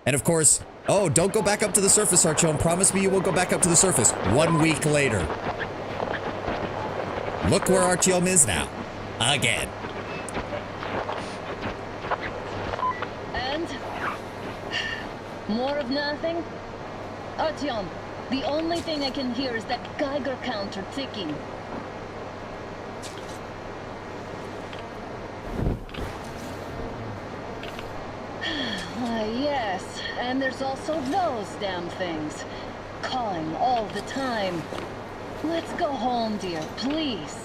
And of course, oh, don't go back up to the surface, Artyom. Promise me you won't go back up to the surface. 1 week later. Look where Artyom is now. Again. And? More of nothing? Artyom, the only thing I can hear is that Geiger counter ticking. Yes, and there's also those damn things. Calling all the time. Let's go home, dear, please.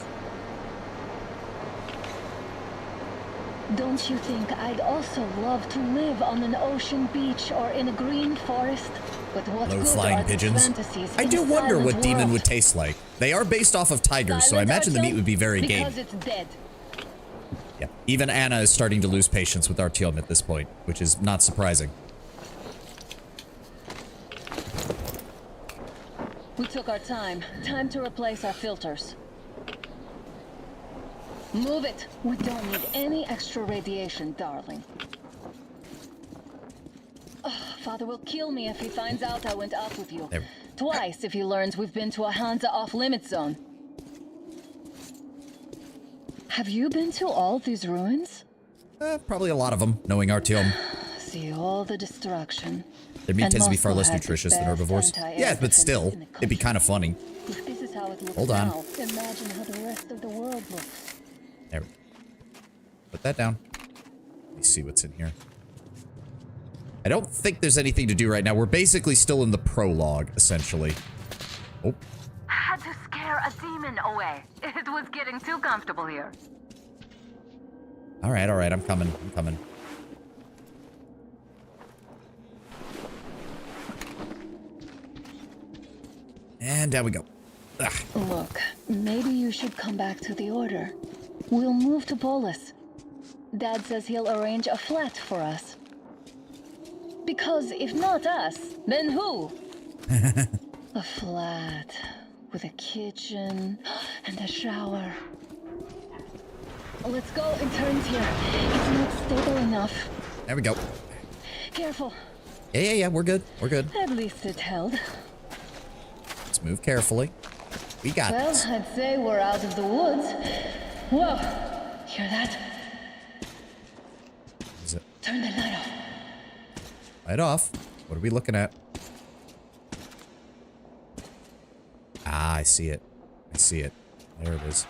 Don't you think I'd also love to live on an ocean beach or in a green forest? But what Low good flying are these pigeons. fantasies I in do a wonder silent what demon world? would taste like. They are based off of tigers, so I Silent, imagine the meat Artyom? would be very gamey. Because it's dead. Yeah. Even Anna is starting to lose patience with Artyom at this point, which is not surprising. We took our time. Time to replace our filters. Move it. We don't need any extra radiation, darling. Ugh, Father will kill me if he finds out I went out with you. There. Twice if he learns we've been to a Hansa off-limit zone. Have you been to all these ruins? Probably a lot of them, knowing Artyom. See all the destruction. Their meat And tends to be far Moscow less had the nutritious than best herbivores. anti-air Yeah, but defense still, in the it'd be kind of funny. If this is how it looks Hold on. now, imagine how the rest of the world looks. There we go. Put that down. Let me see what's in here. I don't think there's anything to do right now. We're basically still in the prologue, essentially. Oh. Had to scare a demon away. It was getting too comfortable here. All right, I'm coming. I'm coming. And down we go. Ugh. Look, maybe you should come back to the Order. We'll move to Polis. Dad says he'll arrange a flat for us. Because if not us, then who? A flat with a kitchen and a shower. Let's go, it turns here. It's not stable enough. There we go. Careful. Yeah, we're good. We're good. At least it held. Let's move carefully. We got Well, this. I'd say we're out of the woods. Whoa! Hear that? Is it Turn the light off. light off? What are we looking at? Ah, I see it. I see it. There it is.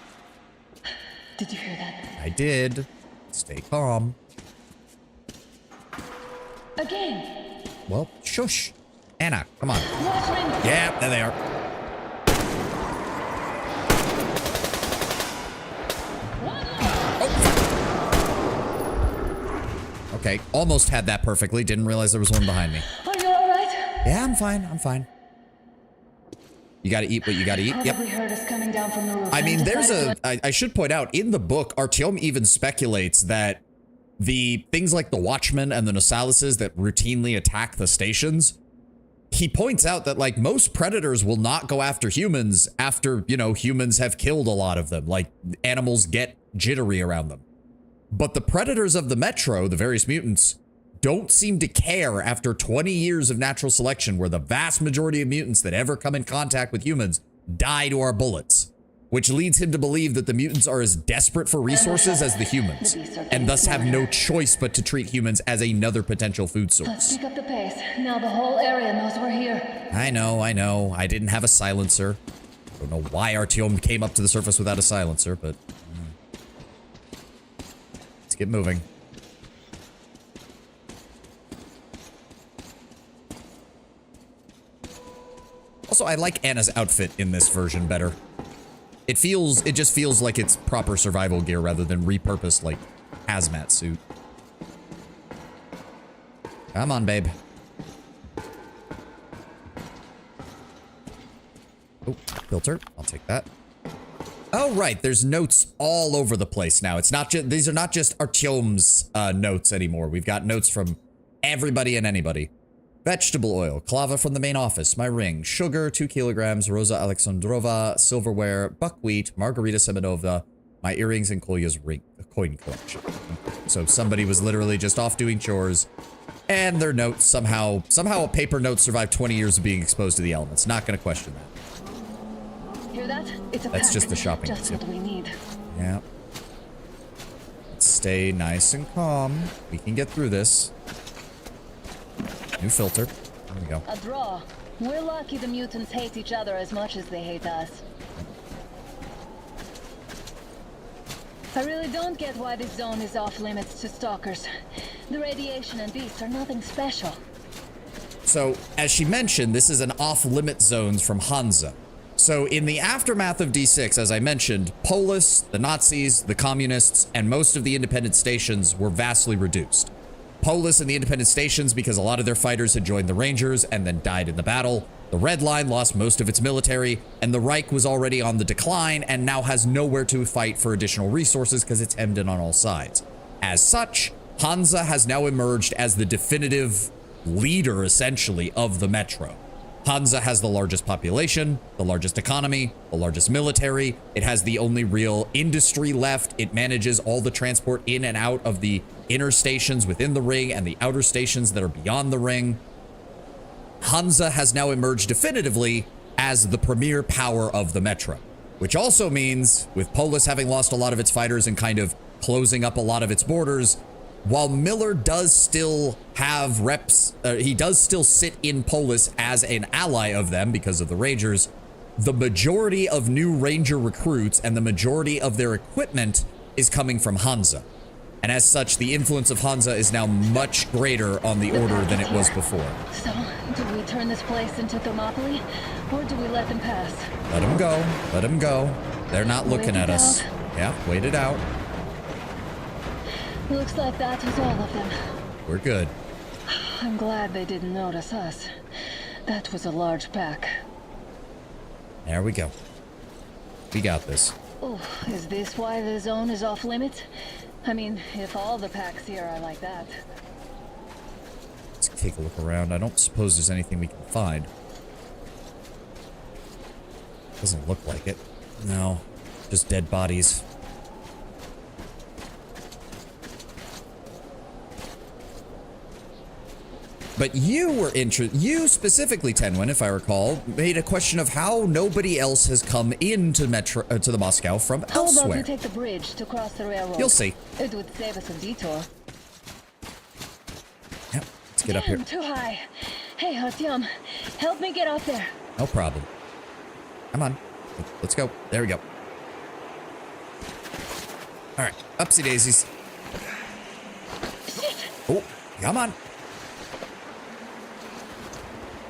Did you hear that? I did. Stay calm. Again! Well, shush. Anna, come on. Watchman! Yeah, there they are. Oh. Okay, almost had that perfectly. Didn't realize there was one behind me. Are you alright? Yeah, I'm fine. I'm fine. You gotta eat what you gotta eat. Yep. Probably heard us coming down from the roof. I mean, and there's decided a... I should point out, in the book, Artyom even speculates that the things like the Watchmen and the Nosalises that routinely attack the stations, he points out that, like, most predators will not go after humans after, you know, humans have killed a lot of them. Like, animals get jittery around them. But the predators of the Metro, the various mutants, don't seem to care after 20 years of natural selection, where the vast majority of mutants that ever come in contact with humans die to our bullets, which leads him to believe that the mutants are as desperate for resources as the humans, and thus have no choice but to treat humans as another potential food Let's source. pick up the pace. Now the whole area knows we're here. I know. I didn't have a silencer. Don't know why Artyom came up to the surface without a silencer, but... Let's get moving. Also, I like Anna's outfit in this version better. It just feels like it's proper survival gear rather than repurposed, like, hazmat suit. Come on, babe. Oh, filter. I'll take that. Oh, right. There's notes all over the place now. It's not just, these are not just Artyom's notes anymore. We've got notes from everybody and anybody. Vegetable oil, clava from the main office, my ring, sugar, 2 kilograms, Rosa Alexandrova, silverware, buckwheat, Margarita Semenova, my earrings, and Kolya's coin collection. So somebody was literally just off doing chores, and their notes somehow a paper note survived 20 years of being exposed to the elements. Not gonna question that. Hear that? It's a That's pack. just the shopping. Just what we need. Yeah. Let's stay nice and calm. We can get through this. New filter. There we go. A draw. We're lucky the mutants hate each other as much as they hate us. I really don't get why this zone is off limits to stalkers. The radiation and beasts are nothing special. So, as she mentioned, this is an off-limit zones from Hansa. So, in the aftermath of D6, as I mentioned, Polis, the Nazis, the communists, and most of the independent stations were vastly reduced. Polis and the independent stations because a lot of their fighters had joined the Rangers and then died in the battle. The Red Line lost most of its military, and the Reich was already on the decline and now has nowhere to fight for additional resources because it's hemmed in on all sides. As such, Hansa has now emerged as the definitive leader, essentially, of the Metro. Hansa has the largest population, the largest economy, the largest military. It has the only real industry left. It manages all the transport in and out of the inner stations within the ring and the outer stations that are beyond the ring. Hansa has now emerged definitively as the premier power of the Metro, which also means, with Polis having lost a lot of its fighters and kind of closing up a lot of its borders, while Miller does still have reps, he does still sit in Polis as an ally of them because of the Rangers, the majority of new Ranger recruits and the majority of their equipment is coming from Hansa. And as such, the influence of Hansa is now much greater on the Order than it was before. So, do we turn this place into Thermopylae, or do we let them pass? Let them go. Let them go. They're not looking at us. Yeah, wait it out. Looks like that was all of them. We're good. I'm glad they didn't notice us. That was a large pack. There we go. We got this. Oh, is this why the zone is off limits? I mean, if all the packs here are like that. Let's take a look around. I don't suppose there's anything we can find. Doesn't look like it. No, just dead bodies. But you specifically, Tenwin, if I recall, made a question of how nobody else has come into to the Moscow from elsewhere. How about we take the bridge to cross the railroad? You'll see. It would save us a detour. Yep, let's get up here. Too high. Hey, Artyom, help me get up there. No problem. Come on. Let's go. There we go. All right, upsy daisies. Shit. Oh, come on.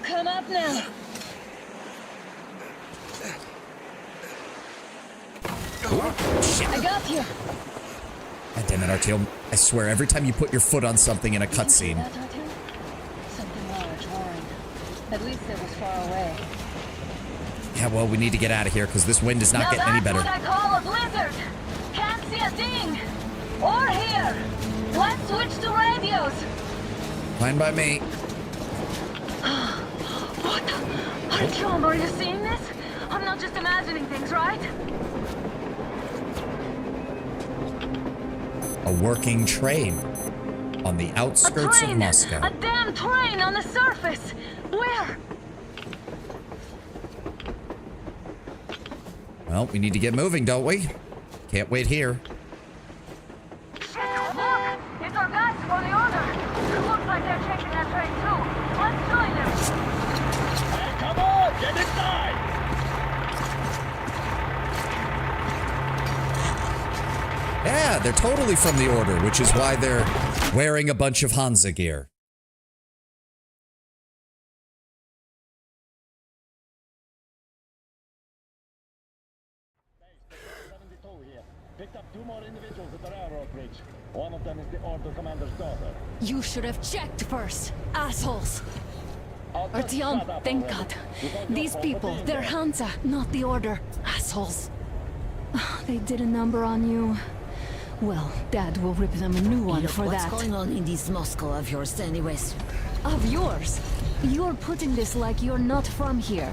Come up now. Oh, shit. I got you. God damn it, Artyom. I swear, every time you put your foot on something in a cutscene. Something large, roaring. At least it was far away. Yeah, well, we need to get out of here because this wind is not getting any better. That's what I call a blizzard. Can't see a thing. Or hear. Let's switch to radios. Fine by me. What? Artyom, are you seeing this? I'm not just imagining things, right? A working train on the outskirts of Moscow. A damn train on the surface. Where? Well, we need to get moving, don't we? Can't wait here. Look! It's our guys for the Order. It looks like they're chasing that train too. Let's join them. Hey, come on! Get inside! Yeah, they're totally from the Order, which is why they're wearing a bunch of Hansa gear. Picked up 2 more individuals at the railroad bridge. One of them is the Order commander's daughter. You should have checked first, assholes. Artyom, thank God. These people, they're Hansa, not the Order. Assholes. They did a number on you. Well, Dad will rip them a new one Look, for what's that. going on in this Moscow of yours anyways? Of yours? You're putting this like you're not from here.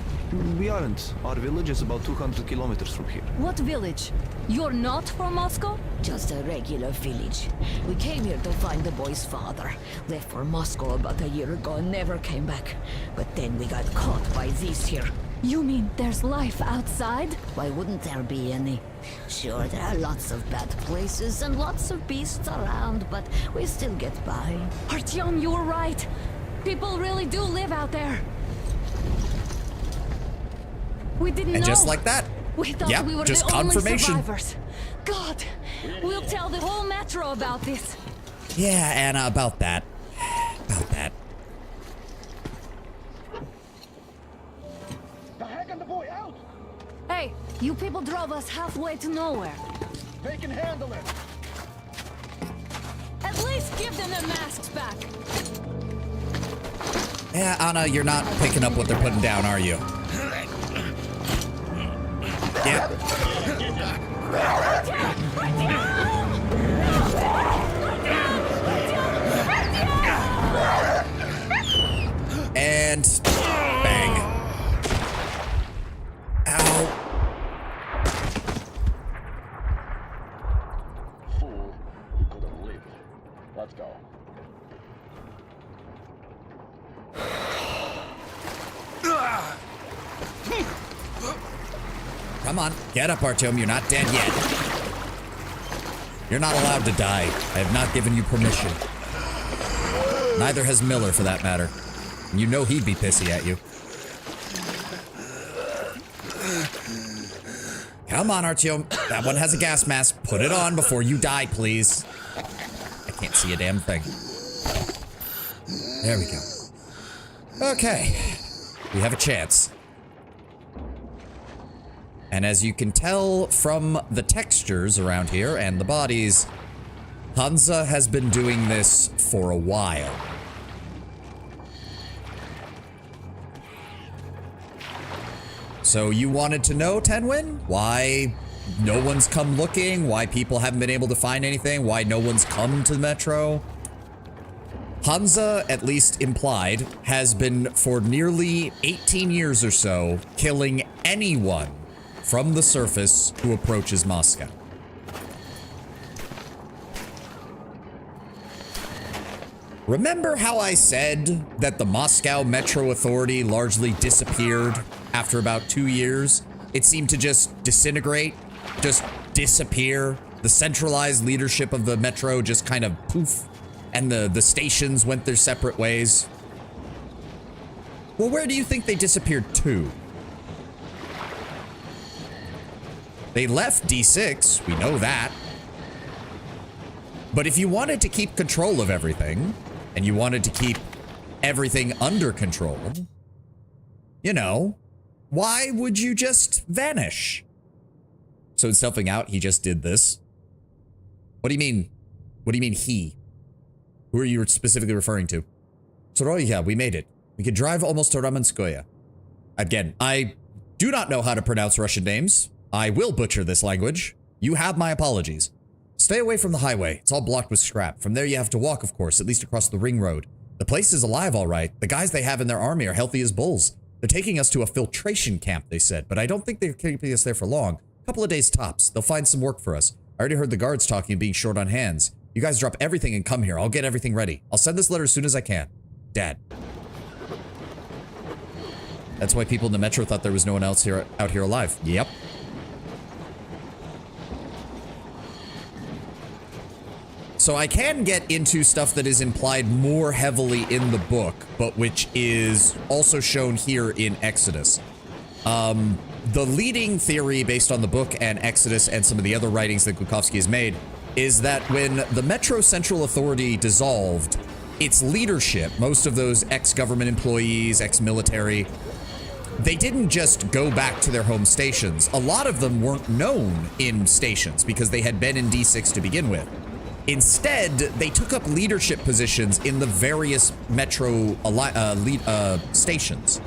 We aren't. Our village is about 200 kilometers from here. What village? You're not from Moscow? Just a regular village. We came here to find the boy's father. Left for Moscow about a year ago and never came back. But then we got caught by these here. You mean there's life outside? Why wouldn't there be any? Sure, there are lots of bad places and lots of beasts around, but we still get by. Artyom, you were right. People really do live out there. We didn't And know. just like that. We thought Yep, we were just the confirmation. only survivors. God, we'll tell the whole metro about this. Yeah, Anna, about that. About that. The heck and the boy out! Hey, you people drove us halfway to nowhere. They can handle it. At least give them their masks back. Yeah, Anna, you're not picking up what they're putting down, are you? Yeah. And bang. Ow. Fool, you couldn't live. Let's go. Come on, get up, Artyom. You're not dead yet. You're not allowed to die. I have not given you permission. Neither has Miller, for that matter. You know he'd be pissy at you. Come on, Artyom. That one has a gas mask. Put it on before you die, please. I can't see a damn thing. There we go. Okay. We have a chance. And as you can tell from the textures around here and the bodies, Hansa has been doing this for a while. So you wanted to know, Tenwin, why no one's come looking, why people haven't been able to find anything, why no one's come to the metro? Hansa, at least implied, has been for nearly 18 years or so killing anyone from the surface who approaches Moscow. Remember how I said that the Moscow Metro Authority largely disappeared after about 2 years? It seemed to just disintegrate, just disappear. The centralized leadership of the metro just kind of poof, and the stations went their separate ways. Well, where do you think they disappeared to? They left D6, we know that. But if you wanted to keep control of everything, and you wanted to keep everything under control, you know, why would you just vanish? So in selfing out, he just did this. What do you mean? What do you mean he? Who are you specifically referring to? Soroya, we made it. We could drive almost to Ramenskoye. Again, I do not know how to pronounce Russian names. I will butcher this language. You have my apologies. Stay away from the highway. It's all blocked with scrap. From there you have to walk, of course, at least across the ring road. The place is alive, all right. The guys they have in their army are healthy as bulls. They're taking us to a filtration camp, they said, but I don't think they're keeping us there for long. A couple of days tops. They'll find some work for us. I already heard the guards talking of being short on hands. You guys drop everything and come here. I'll get everything ready. I'll send this letter as soon as I can. Dad. That's why people in the metro thought there was no one else out here alive. Yep. So I can get into stuff that is implied more heavily in the book, but which is also shown here in Exodus. The leading theory based on the book and Exodus and some of the other writings that Glukhovsky has made is that when the Metro Central Authority dissolved, its leadership, most of those ex-government employees, ex-military, they didn't just go back to their home stations. A lot of them weren't known in stations because they had been in D6 to begin with. Instead, they took up leadership positions in the various metro stations,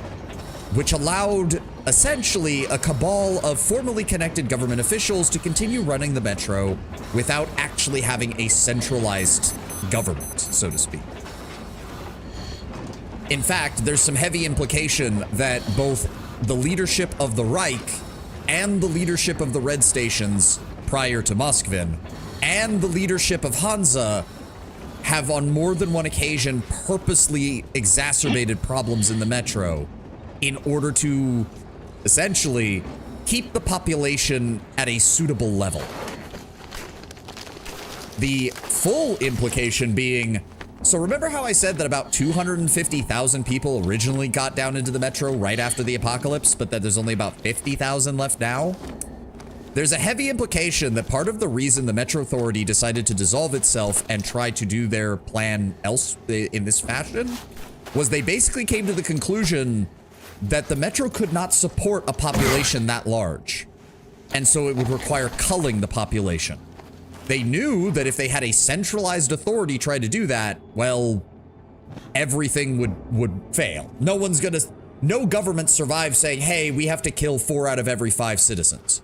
which allowed essentially a cabal of formally connected government officials to continue running the metro without actually having a centralized government, so to speak. In fact, there's some heavy implication that both the leadership of the Reich and the leadership of the Red Stations prior to Moskvin and the leadership of Hansa have on more than one occasion purposely exacerbated problems in the metro in order to essentially keep the population at a suitable level. The full implication being, so remember how I said that about 250,000 people originally got down into the metro right after the apocalypse, but that there's only about 50,000 left now? There's a heavy implication that part of the reason the Metro Authority decided to dissolve itself and try to do their plan else in this fashion was they basically came to the conclusion that the Metro could not support a population that large. And so it would require culling the population. They knew that if they had a centralized authority try to do that, well, everything would fail. No government survives saying, hey, we have to kill 4 out of every 5 citizens.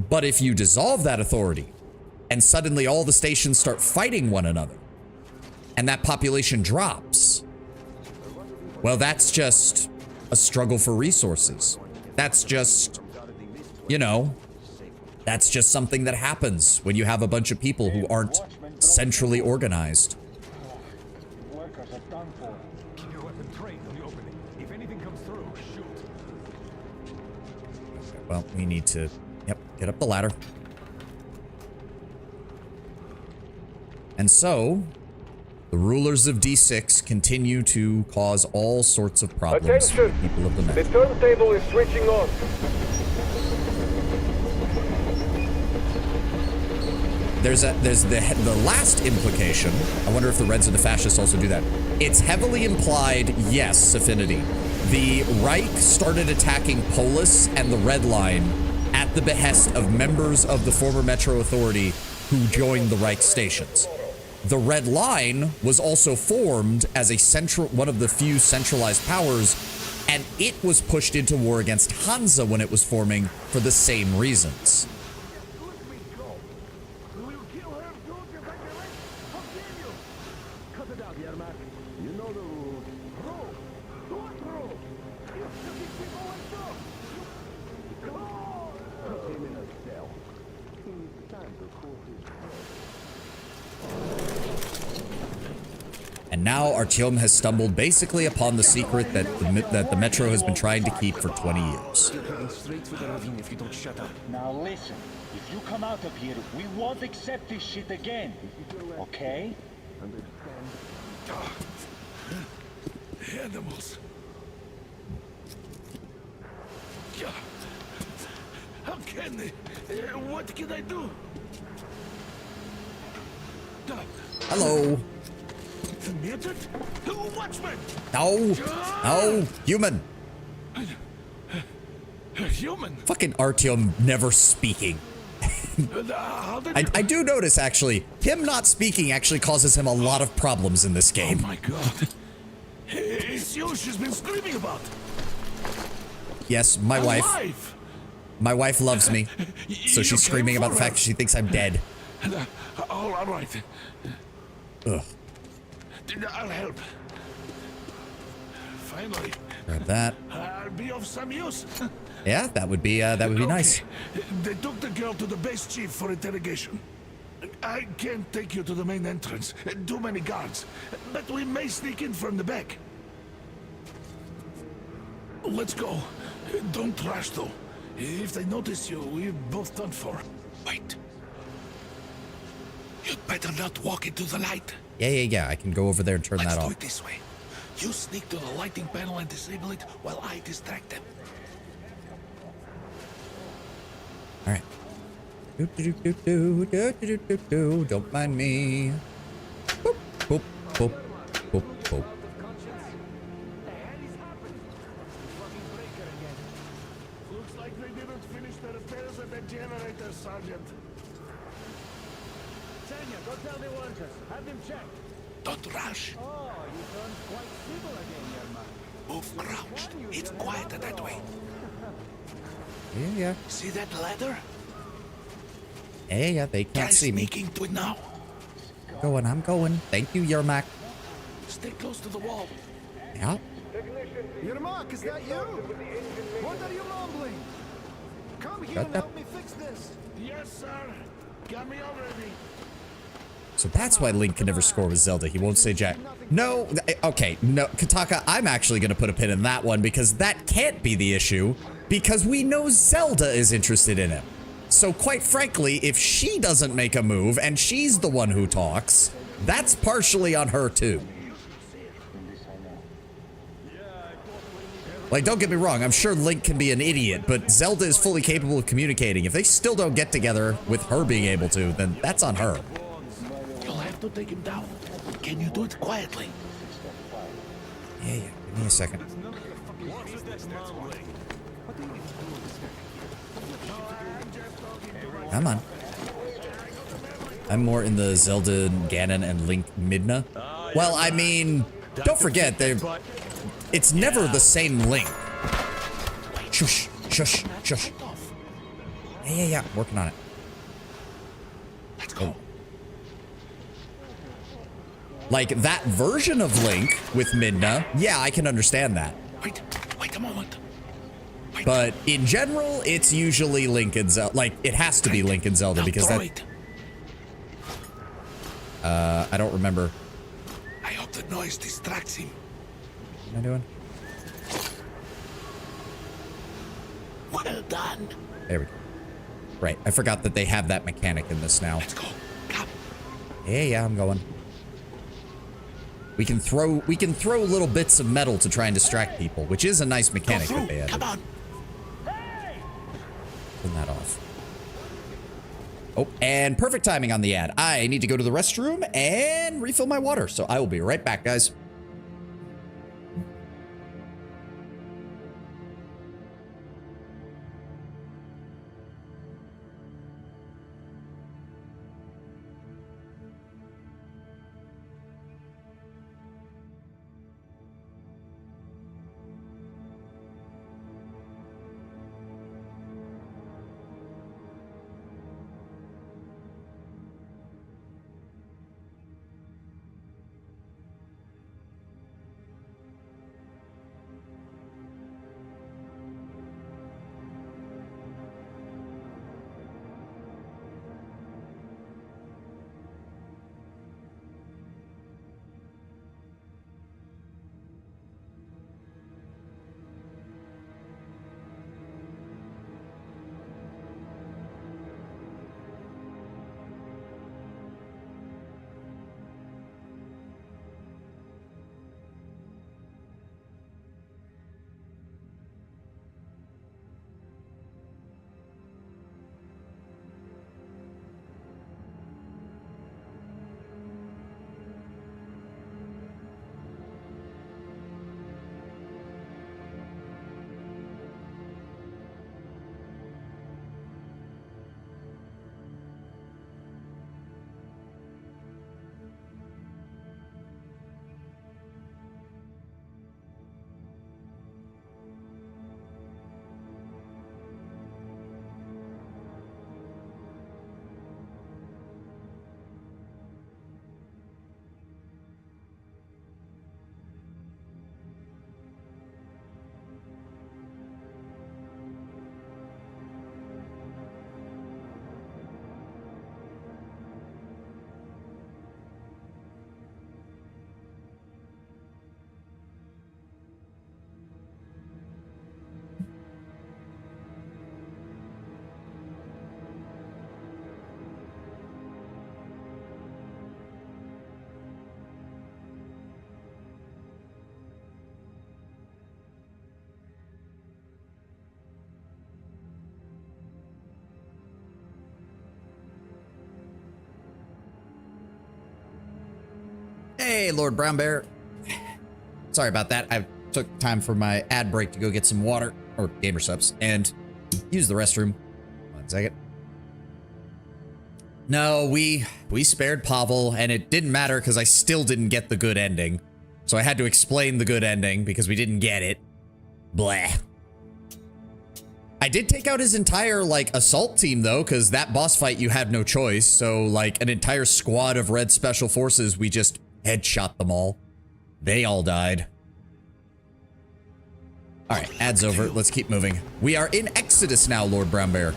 But if you dissolve that authority and suddenly all the stations start fighting one another and that population drops, well, that's just a struggle for resources. That's just, you know, that's just something that happens when you have a bunch of people who aren't centrally organized. Workers are done for. Keep your weapon trained on the opening. If anything comes through, shoot. Well, we need to, get up the ladder. And so, the rulers of D6 continue to cause all sorts of problems for the people of the metro. The turntable is switching on. There's the last implication. I wonder if the Reds or the Fascists also do that. It's heavily implied, yes, Affinity. The Reich started attacking Polis and the Red Line at the behest of members of the former Metro Authority who joined the Reich stations. The Red Line was also formed as one of the few centralized powers, and it was pushed into war against Hansa when it was forming for the same reasons. And now Artyom has stumbled basically upon the secret that the Metro has been trying to keep for 20 years. Now listen, if you come out of here, we won't accept this shit again. Okay? Animals. How can they? What can I do? Hello. Mutant? Watchman! No, human. Human? Fucking Artyom never speaking. I do notice, actually, him not speaking actually causes him a lot of problems in this game. Oh my god. It's you she's been screaming about. Yes, my wife. My wife loves me, so she's screaming about the fact that she thinks I'm dead. All right. Ugh. I'll help. Finally. Grab that. I'll be of some use. Yeah, that would be nice. They took the girl to the base chief for interrogation. I can't take you to the main entrance. Too many guards. But we may sneak in from the back. Let's go. Don't rush, though. If they notice you, we're both done for. Wait. You'd better not walk into the light. Yeah. I can go over there and turn that off. Let's do it this way. You sneak to the lighting panel and disable it while I distract them. All right. Don't mind me. Boop, boop, boop, boop, boop. Looks like they didn't finish the repairs at the generator, Sergeant. Tanya, go tell the workers. Have them checked. Don't rush. Oh, you turned quite civil again, young man. Move crouched. It's quieter that way. Yeah. See that ladder? Yeah, they can't see me. Sneaking to it now. I'm going. Thank you, Yermak. Stay close to the wall. Yeah. Yermak, is that you? What are you mumbling? Come here and help me fix this. Yes, sir. Got me already. So that's why Link can never score with Zelda. He won't say jack. No, okay, no, Kataka, I'm actually gonna put a pin in that one because that can't be the issue because we know Zelda is interested in him. So quite frankly, if she doesn't make a move and she's the one who talks, that's partially on her too. Like, don't get me wrong, I'm sure Link can be an idiot, but Zelda is fully capable of communicating. If they still don't get together with her being able to, then that's on her. You'll have to take him down. Can you do it quietly? Yeah, give me a second. Come on. I'm more in the Zelda, Ganon, and Link Midna. Well, I mean, don't forget, it's never the same Link. Shush, shush, shush. Yeah, working on it. Let's go. Like, that version of Link with Midna, yeah, I can understand that. Wait a moment. But in general, it's usually Link and Zelda. Like, it has to be Link and Zelda because that... I don't remember. I hope the noise distracts him. What am I doing? Well done. There we go. Right, I forgot that they have that mechanic in this now. Let's go. Come. Yeah, I'm going. We can throw little bits of metal to try and distract people, which is a nice mechanic that they added. Come on. Turn that off. Oh, and perfect timing on the ad. I need to go to the restroom and refill my water, so I will be right back, guys. Hey, Lord Brown Bear. Sorry about that. I took time for my ad break to go get some water, or gamer subs, and use the restroom. 1 second. No, we spared Pavel, and it didn't matter because I still didn't get the good ending. So I had to explain the good ending because we didn't get it. Blah. I did take out his entire, like, assault team, though, because that boss fight, you had no choice. So, like, an entire squad of Red Special Forces, we just headshot them all. They all died. All right, ad's over. Let's keep moving. We are in Exodus now, Lord Brown Bear.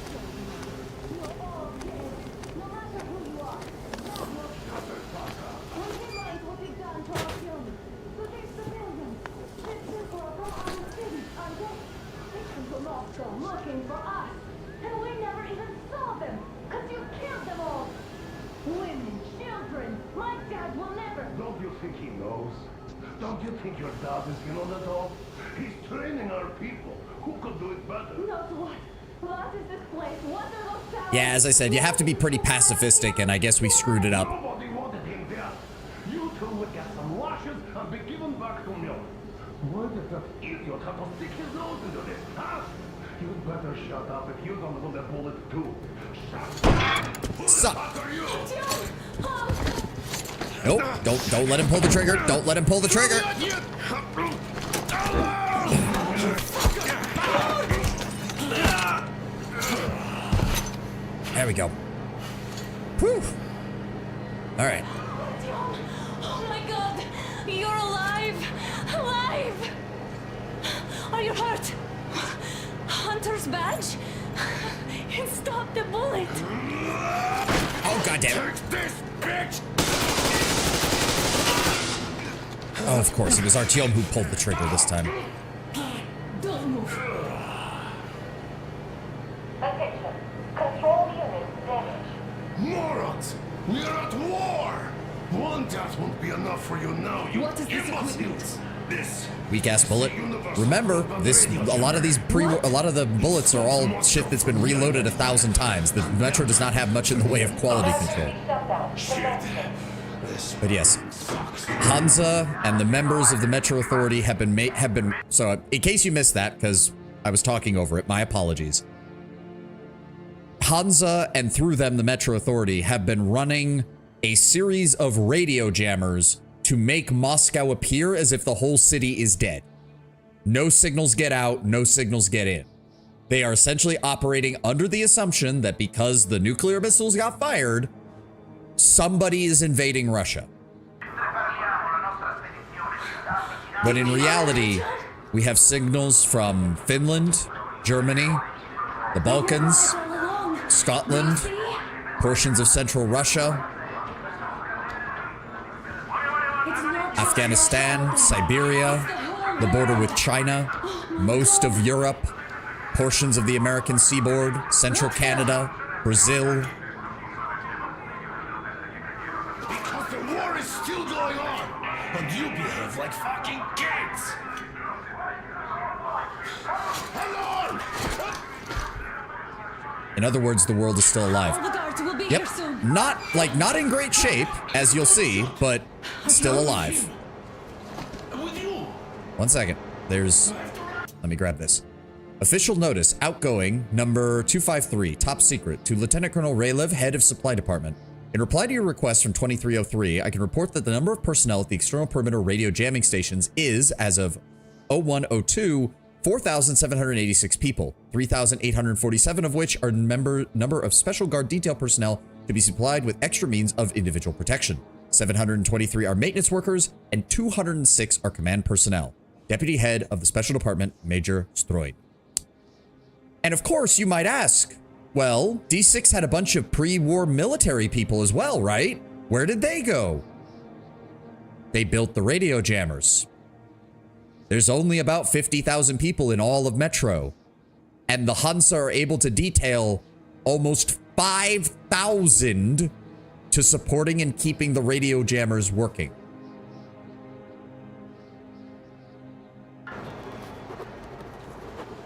Don't you think your dad is in on the top? He's training our people. Who could do it better? Not what? What is this place? What are those sounds? Yeah, as I said, you have to be pretty pacifistic, and I guess we screwed it up. Nobody wanted him there. You two would get some lashes and be given back to milk. Why did that idiot have to stick his nose into this, huh? You'd better shut up if you don't want a bullet too. Shut up! Who the fuck are you? Nope, don't let him pull the trigger. Don't let him pull the trigger. There we go. Whew. All right. Oh my god! You're alive! Alive! Are you hurt? Hunter's badge? It stopped the bullet! Oh, goddamn. Take this, bitch! Oh, of course, it was Artyom who pulled the trigger this time. Don't move. Attention. Control units damaged. Morons! We are at war! One death won't be enough for you now, you imbeciles! This Weak ass bullet. Remember, a lot of the bullets are all shit that's been reloaded 1,000 times. The Metro does not have much in the way of quality control. But yes, Hansa and the members of the Metro Authority have been so in case you missed that, because I was talking over it, my apologies. Hansa and through them the Metro Authority have been running a series of radio jammers to make Moscow appear as if the whole city is dead. No signals get out, no signals get in. They are essentially operating under the assumption that because the nuclear missiles got fired, somebody is invading Russia. But in reality, we have signals from Finland, Germany, the Balkans, Scotland, portions of central Russia, Afghanistan, Siberia, the border with China, most of Europe, portions of the American seaboard, central Canada, Brazil. because the war is still going on, and you behave like fucking kids! Hello! In other words, the world is still alive. All the guards will be Yep, here soon. not in great shape, as you'll see, but still alive. One second. Let me grab this. Official notice, outgoing, number 253, top secret, to Lieutenant Colonel Raylev, head of supply department. In reply to your request from 2303, I can report that the number of personnel at the external perimeter radio jamming stations is, as of 0102, 4,786 people, 3,847 of which are number of Special Guard detail personnel to be supplied with extra means of individual protection. 723 are maintenance workers, and 206 are command personnel. Deputy Head of the Special Department, Major Stroy. And of course, you might ask, well, D6 had a bunch of pre-war military people as well, right? Where did they go? They built the radio jammers. There's only about 50,000 people in all of Metro, and the Hansa are able to detail almost 5,000 to supporting and keeping the radio jammers working.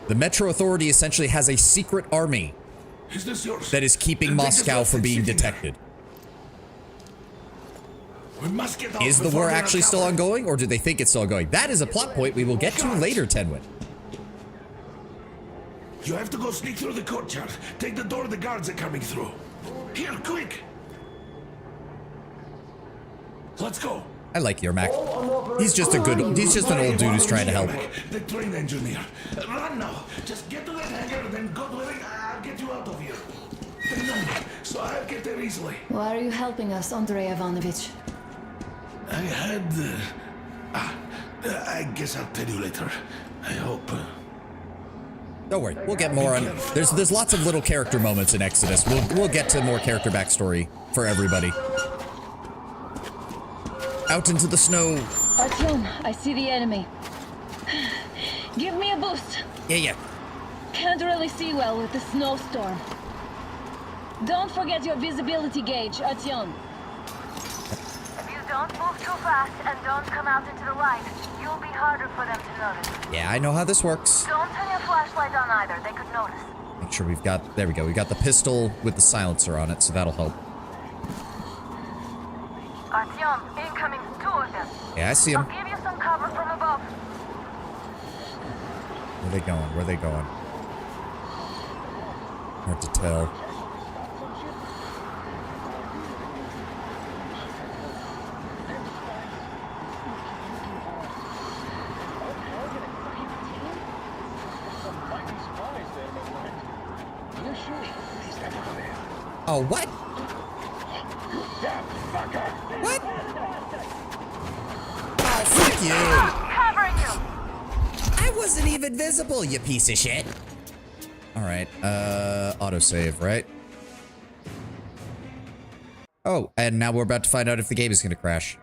The Metro Authority essentially has a secret army that is keeping Moscow from being detected. Is the war actually still ongoing, or do they think it's still ongoing? That is a plot point we will get to later, Tenwin. You have to go sneak through the courtyard. Take the door the guards are coming through. Here, quick! Let's go. I like Yermak. He's just an old dude who's trying to help. The train engineer. Run now. Just get to that hangar, then God willing, I'll get you out of here. The number, so I'll get there easily. Why are you helping us, Andrei Ivanovich? I had... I guess I'll tell you later. I hope. Don't worry, we'll get more on. There's lots of little character moments in Exodus. We'll get to more character backstory for everybody. Out into the snow. Artyom, I see the enemy. Give me a boost. Yeah. Can't really see well with the snowstorm. Don't forget your visibility gauge, Artyom. If you don't move too fast and don't come out into the light, you'll be harder for them to notice. Yeah, I know how this works. Don't turn your flashlight on either. They could notice. Make sure we've got, there we go. We got the pistol with the silencer on it, so that'll help. Artyom, incoming, 2 of them. Yeah, I see them. I'll give you some cover from above. Where are they going? Where are they going? Hard to tell. Oh, what? What? Oh, fuck you. Covering you. I wasn't even visible, you piece of shit. All right, autosave, right? Oh, and now we're about to find out if the game is gonna crash.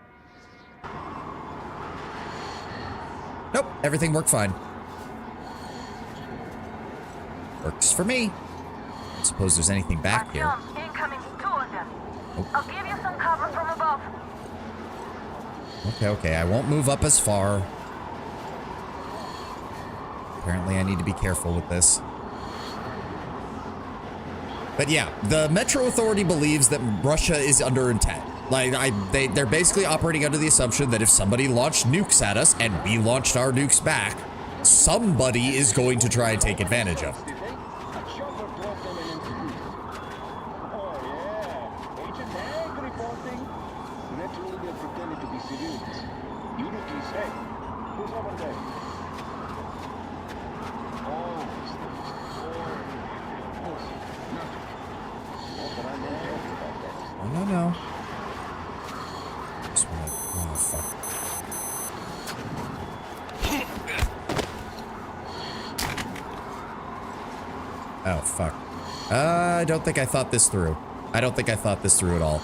Nope, everything worked fine. Works for me. I suppose there's anything back here. Incoming, 2 of them. Oh. I'll give you some cover from above. Okay, I won't move up as far. Apparently I need to be careful with this. But yeah, the Metro Authority believes that Russia is under attack. Like, they're basically operating under the assumption that if somebody launched nukes at us and we launched our nukes back, somebody is going to try and take advantage of it. No. Just wanna, oh, fuck. Oh, fuck. I don't think I thought this through. I don't think I thought this through at all.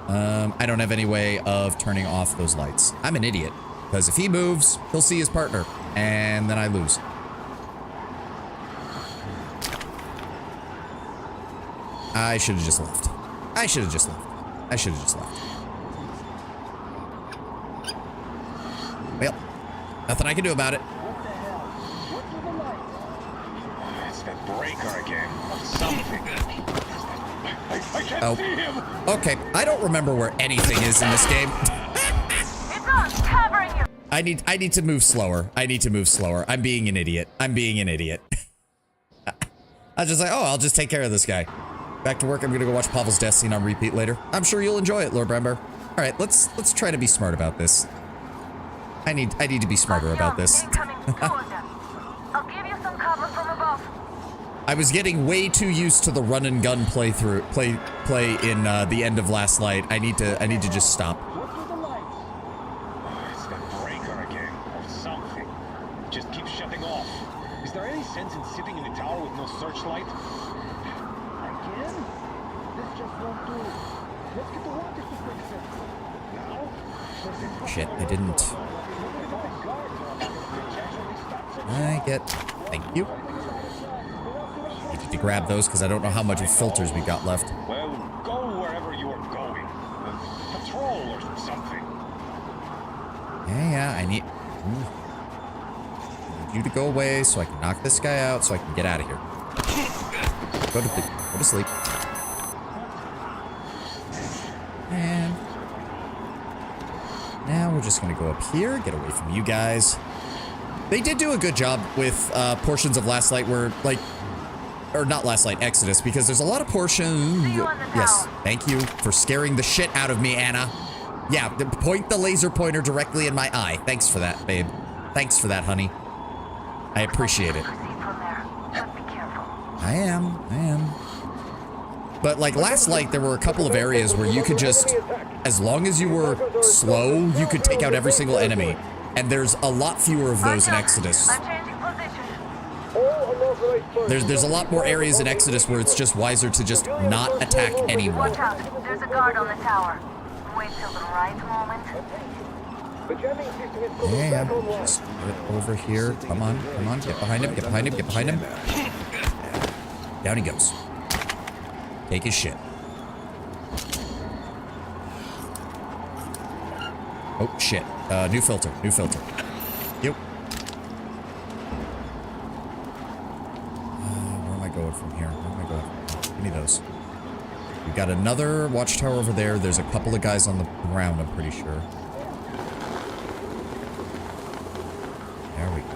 I don't have any way of turning off those lights. I'm an idiot. Because if he moves, he'll see his partner. And then I lose. I should have just left. I should have just left. Well, nothing I can do about it. It's the breaker again. Something. I can't see him. Okay. I don't remember where anything is in this game. It's on, covering you. I need to move slower. I'm being an idiot. I was just like, oh, I'll just take care of this guy. Back to work. I'm gonna go watch Pavel's death scene on repeat later. I'm sure you'll enjoy it, Lord Brember. All right, let's try to be smart about this. I need to be smarter about this. I'll give you some cover from above. I was getting way too used to the run and gun play in the end of Last Light. I need to just stop. It's the breaker again, or something. Just keep shutting off. Is there any sense in sitting in the tower with no searchlight? Shit, I didn't. Thank you. Need to grab those because I don't know how much of filters we got left. Well, go wherever you are going. Patrol or something. Yeah, I need you to go away so I can knock this guy out so I can get out of here. Go to sleep. And now we're just gonna go up here, get away from you guys. They did do a good job with portions of Last Light where, like, or not Last Light, Exodus, because there's a lot of portions. Yes, thank you for scaring the shit out of me, Anna. Yeah, point the laser pointer directly in my eye. Thanks for that, babe. Thanks for that, honey. I appreciate it. I am. But like last light, there were a couple of areas where you could just, as long as you were slow, you could take out every single enemy. And there's a lot fewer of those in Exodus. There's a lot more areas in Exodus where it's just wiser to just not attack anyone. Watch out. There's a guard on the tower. Wait till the right moment. Yeah, just get over here. Come on. Get behind him. Down he goes. Take his shit. Oh, shit. New filter. Yep. Where am I going from here? Give me those. We got another watchtower over there. There's a couple of guys on the ground, I'm pretty sure. There we go.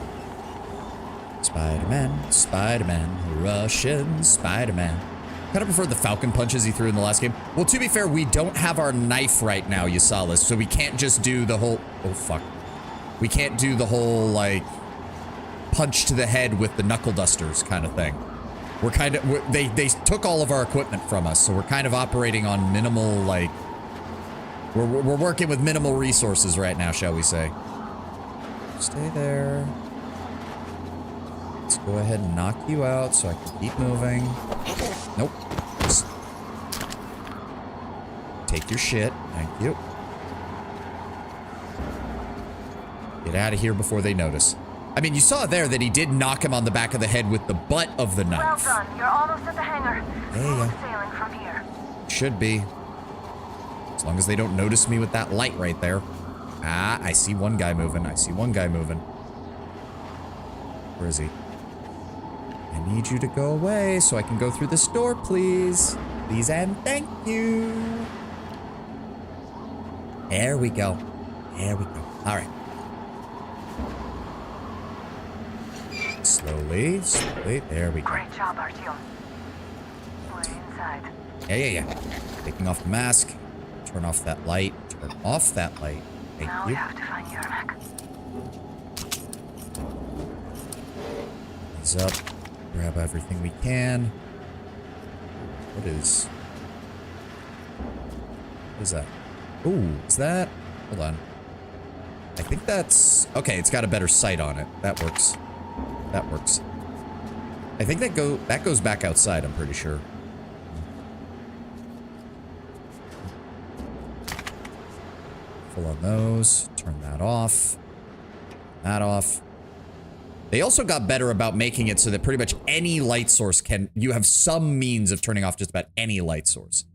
Spider-Man, Russian Spider-Man. Kind of prefer the falcon punches he threw in the last game. Well, to be fair, we don't have our knife right now, Yasalis, so we can't just do the whole... Oh, fuck. We can't do the whole, like, punch to the head with the knuckle dusters kind of thing. We're kind of... They took all of our equipment from us, so we're kind of operating on minimal, like... We're working with minimal resources right now, shall we say. Stay there. Let's go ahead and knock you out so I can keep moving. Nope. Just take your shit. Thank you. Get out of here before they notice. I mean, you saw there that he did knock him on the back of the head with the butt of the knife. Well done. You're almost at the hangar. Yeah. Sailing from here. Should be. As long as they don't notice me with that light right there. Ah, I see one guy moving. Where is he? I need you to go away so I can go through this door, please. Please and thank you. There we go. All right. Slowly. There we go. Great job, Artyom. We're inside. Yeah. Taking off the mask. Turn off that light. Thank Now you. we have to find Yermak. Ease up. Grab everything we can. What is that? Ooh, is that? Hold on. I think that's... Okay, it's got a better sight on it. That works. I think that goes back outside, I'm pretty sure. Full on those. Turn that off. They also got better about making it so that pretty much any light source you have some means of turning off just about any light source.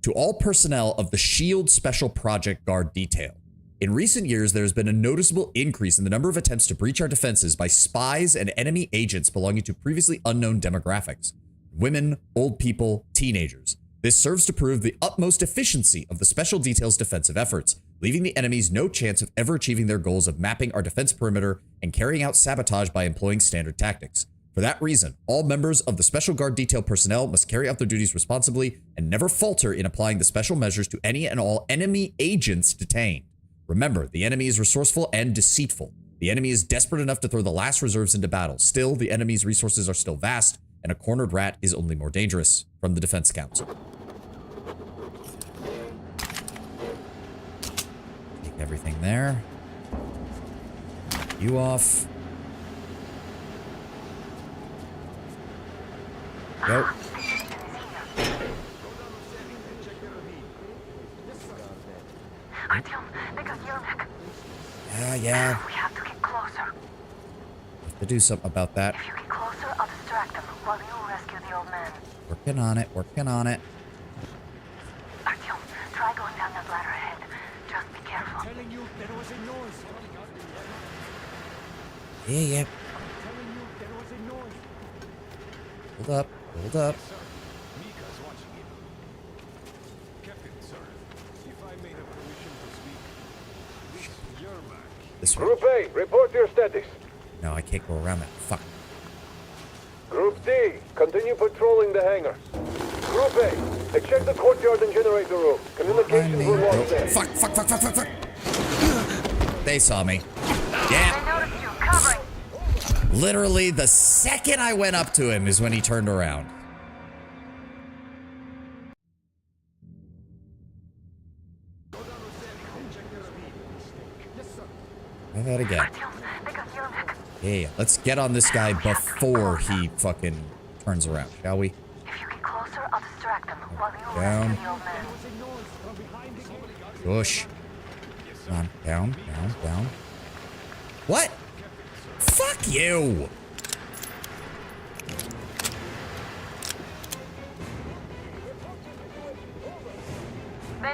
To all personnel of the SHIELD Special Project Guard Detail. In recent years, there has been a noticeable increase in the number of attempts to breach our defenses by spies and enemy agents belonging to previously unknown demographics. Women, old people, teenagers. This serves to prove the utmost efficiency of the Special Detail's defensive efforts, leaving the enemies no chance of ever achieving their goals of mapping our defense perimeter and carrying out sabotage by employing standard tactics. For that reason, all members of the Special Guard Detail personnel must carry out their duties responsibly and never falter in applying the special measures to any and all enemy agents detained. Remember, the enemy is resourceful and deceitful. The enemy is desperate enough to throw the last reserves into battle. Still, the enemy's resources are still vast, and a cornered rat is only more dangerous. From the Defense Council. Take everything there. You off. Go. Artyom, they got Yermak. Yeah. We have to get closer. Have to do something about that. If you get closer, I'll distract them while you rescue the old man. Working on it. Artyom, try going down that ladder ahead. Just be careful. I'm telling you, there was a noise. Yeah. I'm telling you, there was a noise. Hold up. Mika's watching you. Captain, sir, if I may have permission to speak, this is Yermak. This way. Group A, report your status. No, I can't go around that. Fuck. Group D, continue patrolling the hangar. Group A, I checked the courtyard and generator room. Communications were lost there. Fuck. They saw me. Yeah. Literally, the second I went up to him is when he turned around. Try that again. Yeah, let's get on this guy before he fucking turns around, shall we? If you get closer, I'll distract them while you Down. rescue the old man. Push. Come on, down. What? Fuck you!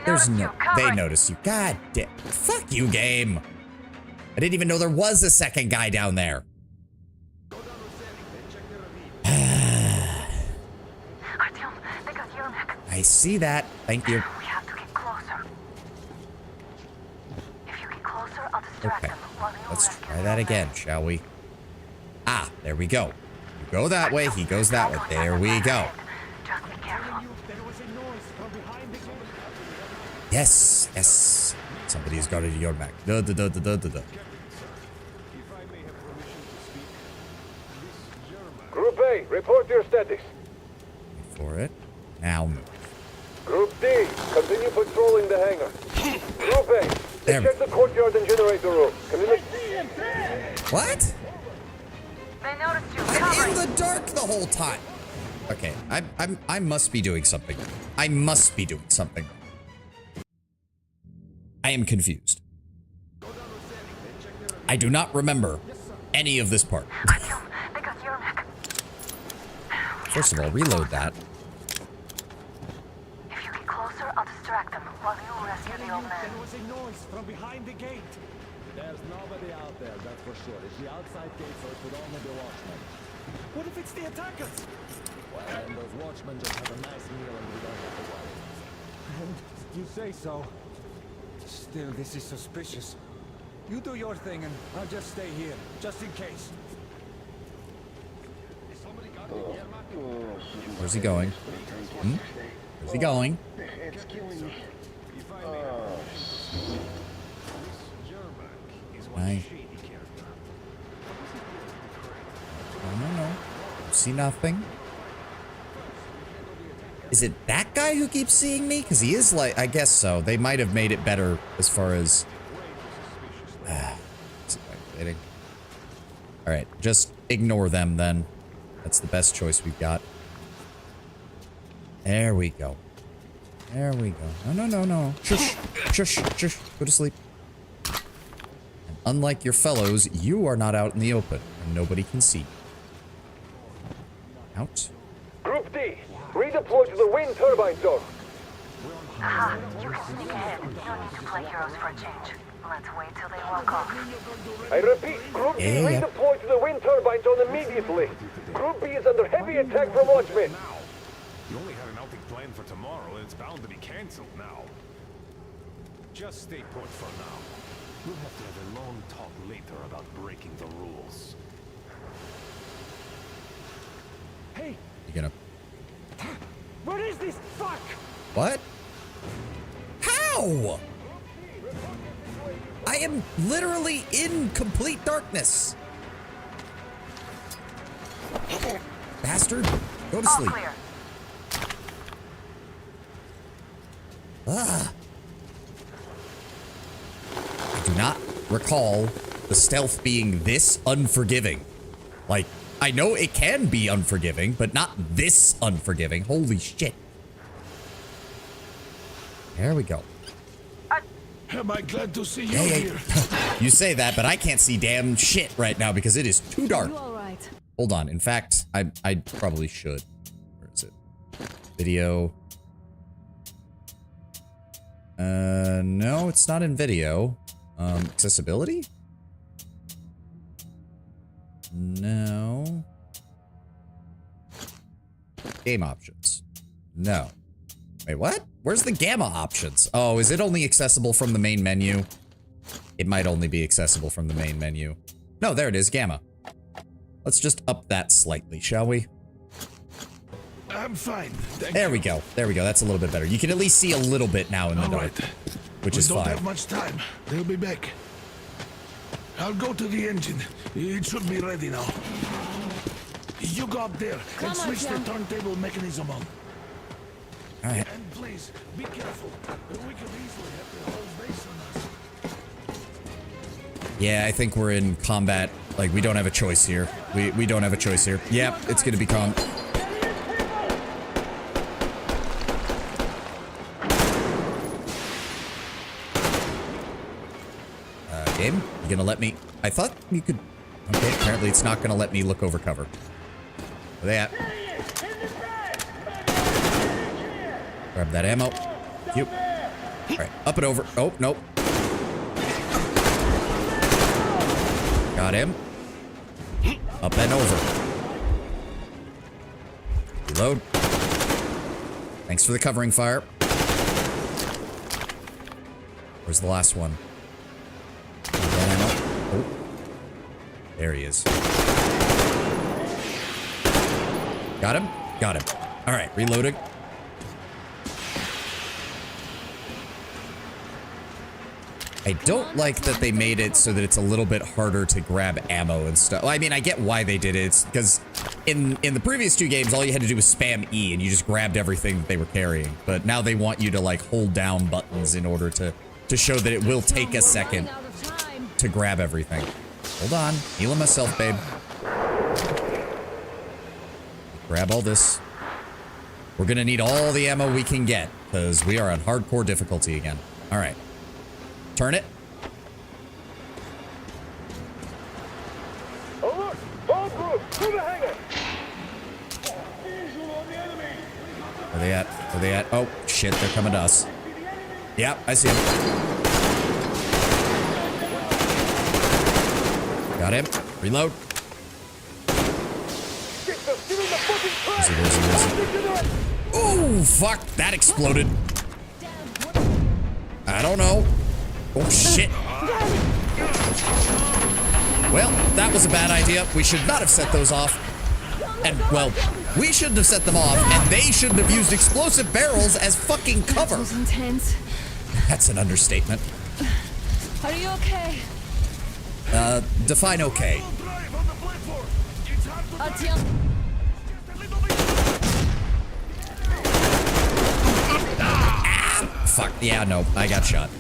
There's no. They noticed you. God damn. Fuck you, game. I didn't even know there was a second guy down there. I see that. Thank you. We have to get closer. If you get closer, I'll distract them while you Let's rescue try that again, shall we? Ah, there we go. You go that way, he goes that way. There we go. Just be careful. Yes. Somebody's got it your back. Duh. Group A, report your status. Wait for it. Now move. Group D, continue patrolling the hangar. Group A, check the courtyard and generator room. What? They noticed you. I'm in the dark the whole time. Okay, I must be doing something. I am confused. I do not remember any of this part. First of all, reload that. If you get closer, I'll distract them while you rescue the old man. There was a noise from behind the gate. There's nobody out there, that's for sure. It's the outside gate, so it could only be watchmen. What if it's the attackers? Well, and those watchmen just have a nice meal and we don't have to worry. And you say so. Still, this is suspicious. You do your thing and I'll just stay here, just in case. Where's he going? Where's he going? It's killing me. No. See nothing. Is it that guy who keeps seeing me? Because he is like, I guess so. They might have made it better as far as... Alright, just ignore them then. That's the best choice we've got. There we go. No. Shush. Go to sleep. And unlike your fellows, you are not out in the open, and nobody can see. Out. Group D, redeploy to the wind turbine zone. Aha, you can sneak ahead. No need to play heroes for a change. Let's wait till they walk off. I repeat, Group D, redeploy to the wind turbine zone immediately. Group B is under heavy attack from watchmen. You only had an outing planned for tomorrow, and it's bound to be cancelled now. Just stay put for now. We'll have to have a long talk later about breaking the rules. Hey! You gonna... What is this? Fuck! What? How? I am literally in complete darkness. Bastard, go to sleep. Clear. I do not recall the stealth being this unforgiving. Like, I know it can be unforgiving, but not this unforgiving. Holy shit. There we go. Am I glad to see you Hey. here? You say that, but I can't see damn shit right now because it is too dark. You all right? Hold on. In fact, I probably should. Where is it? Video. No, it's not in video. Accessibility? No. Game options. No. Wait, what? Where's the gamma options? Oh, is it only accessible from the main menu? It might only be accessible from the main menu. No, there it is, gamma. Let's just up that slightly, shall we? I'm fine. There we go. There we go. That's a little bit better. You can at least see a little bit now in the dark, which is fine. We don't have much time. They'll be back. I'll go to the engine. It should be ready now. You go up there and switch the turntable mechanism on. All right. And please, be careful. We could easily have the whole base on us. Yeah, I think we're in combat. Like, we don't have a choice here. We don't have a choice here. Yep, it's gonna be calm. Game, you gonna let me? I thought you could. Okay, apparently it's not gonna let me look over cover. Where they at? Grab that ammo. Cute. All right, up and over. Oh, nope. Got him. Up and over. Reload. Thanks for the covering fire. Where's the last one? Oh. There he is. Got him? Got him. All right, reloading. I don't like that they made it so that it's a little bit harder to grab ammo and stuff. Well, I mean, I get why they did it. It's because in the previous two games, all you had to do was spam E and you just grabbed everything that they were carrying. But now they want you to like hold down buttons in order to show that it will take a second to grab everything. Hold on. Healing myself, babe. Grab all this. We're gonna need all the ammo we can get because we are on hardcore difficulty again. All right. Turn it. Alert! All groups, to the hangar! Where they at? Where they at? Oh, shit, they're coming to us. Yep, I see him. Got him. Reload. Where's he? Ooh, fuck, that exploded. I don't know. Oh, shit. Well, that was a bad idea. We should not have set those off. And, well, we shouldn't have set them off, and they shouldn't have used explosive barrels as fucking cover. That was intense. That's an understatement. Are you okay? Define okay. Fuck, yeah, no, I got shot.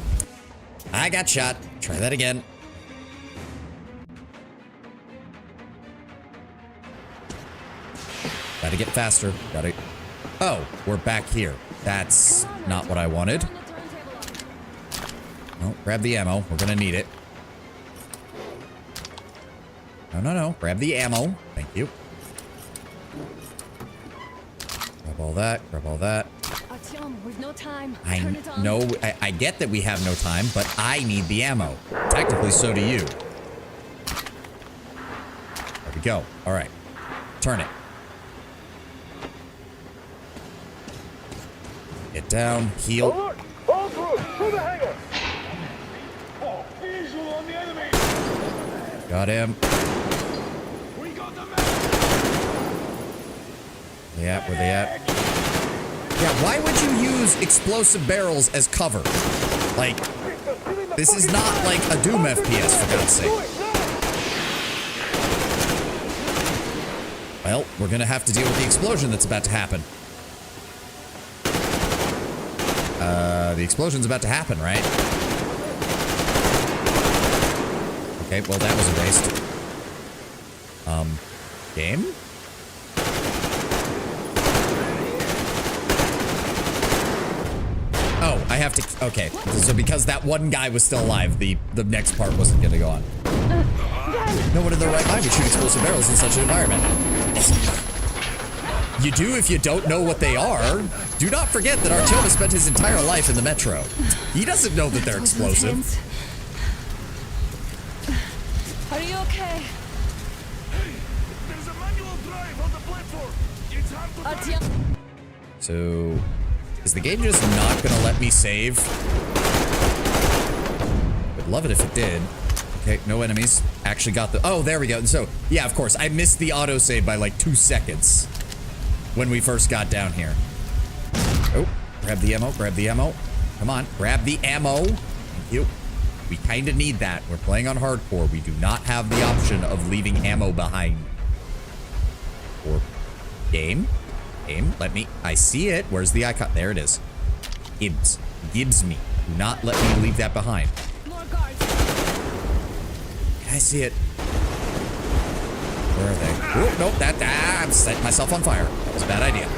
I got shot. Try that again. Gotta get faster. Gotta... Oh, we're back here. That's not what I wanted. No, grab the ammo. We're gonna need it. No, no, no. Grab the ammo. Thank you. Grab all that. Grab all that. We've no time. I know. I get that we have no time, but I need the ammo. Technically, so do you. There we go. All right. Turn it. Get down. Heal. Alert! All groups, to the hangar! Visual on the enemy! Got him. We got the man! Yeah, where they at? Yeah, why would you use explosive barrels as cover? Like, this is not like a Doom FPS, for God's sake. Well, we're gonna have to deal with the explosion that's about to happen. The explosion's about to happen, right? Okay, well, that was a waste. Game? Oh, I have to... Okay, so because that one guy was still alive, the next part wasn't gonna go on. No one in their right mind would shoot explosive barrels in such an environment. You do if you don't know what they are. Do not forget that Artyom has spent his entire life in the metro. He doesn't know that they're explosive. Are you okay? Hey, there's a manual drive on the platform. It's hard to drive. So, is the game just not gonna let me save? Would love it if it did. Okay, no enemies. Actually got the... Oh, there we go. So, yeah, of course, I missed the autosave by like 2 seconds. when we first got down here. Oh, grab the ammo, grab the ammo. Come on, grab the ammo. Thank you. We kind of need that. We're playing on hardcore. We do not have the option of leaving ammo behind. Or game. Game, let me, I see it. Where's the icon? There it is. Gibbs. Gibbs me. Do not let me leave that behind. More guards. I see it. Where are they? Oh, nope, I'm setting myself on fire. That was a bad idea.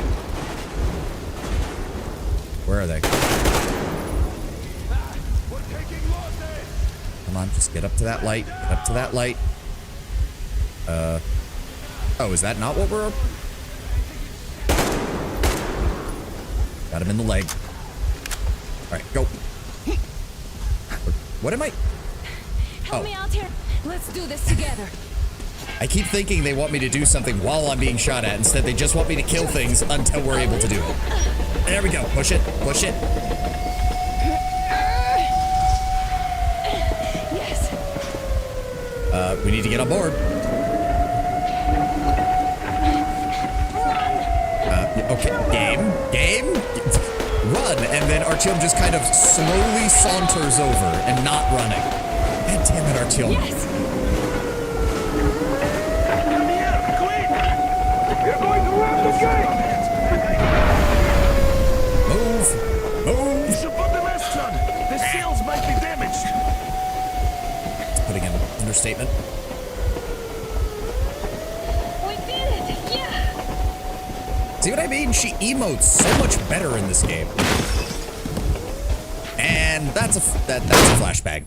Where are they? Come on, just get up to that light. Get up to that light. Oh, is that not what we're... Got him in the leg. All right, go. What am I... Help me out here. Let's do this together. I keep thinking they want me to do something while I'm being shot at. Instead, they just want me to kill things until we're able to do it. There we go. Push it. Push it. Yes. We need to get on board. Okay. Game. Run. And then Artyom just kind of slowly saunters over and not running. God damn it, Artyom. Yes. Move! You should put the mast on. The sails might be damaged. Putting an understatement. We did it! Yeah! See what I mean? She emotes so much better in this game. And that's a flashbang.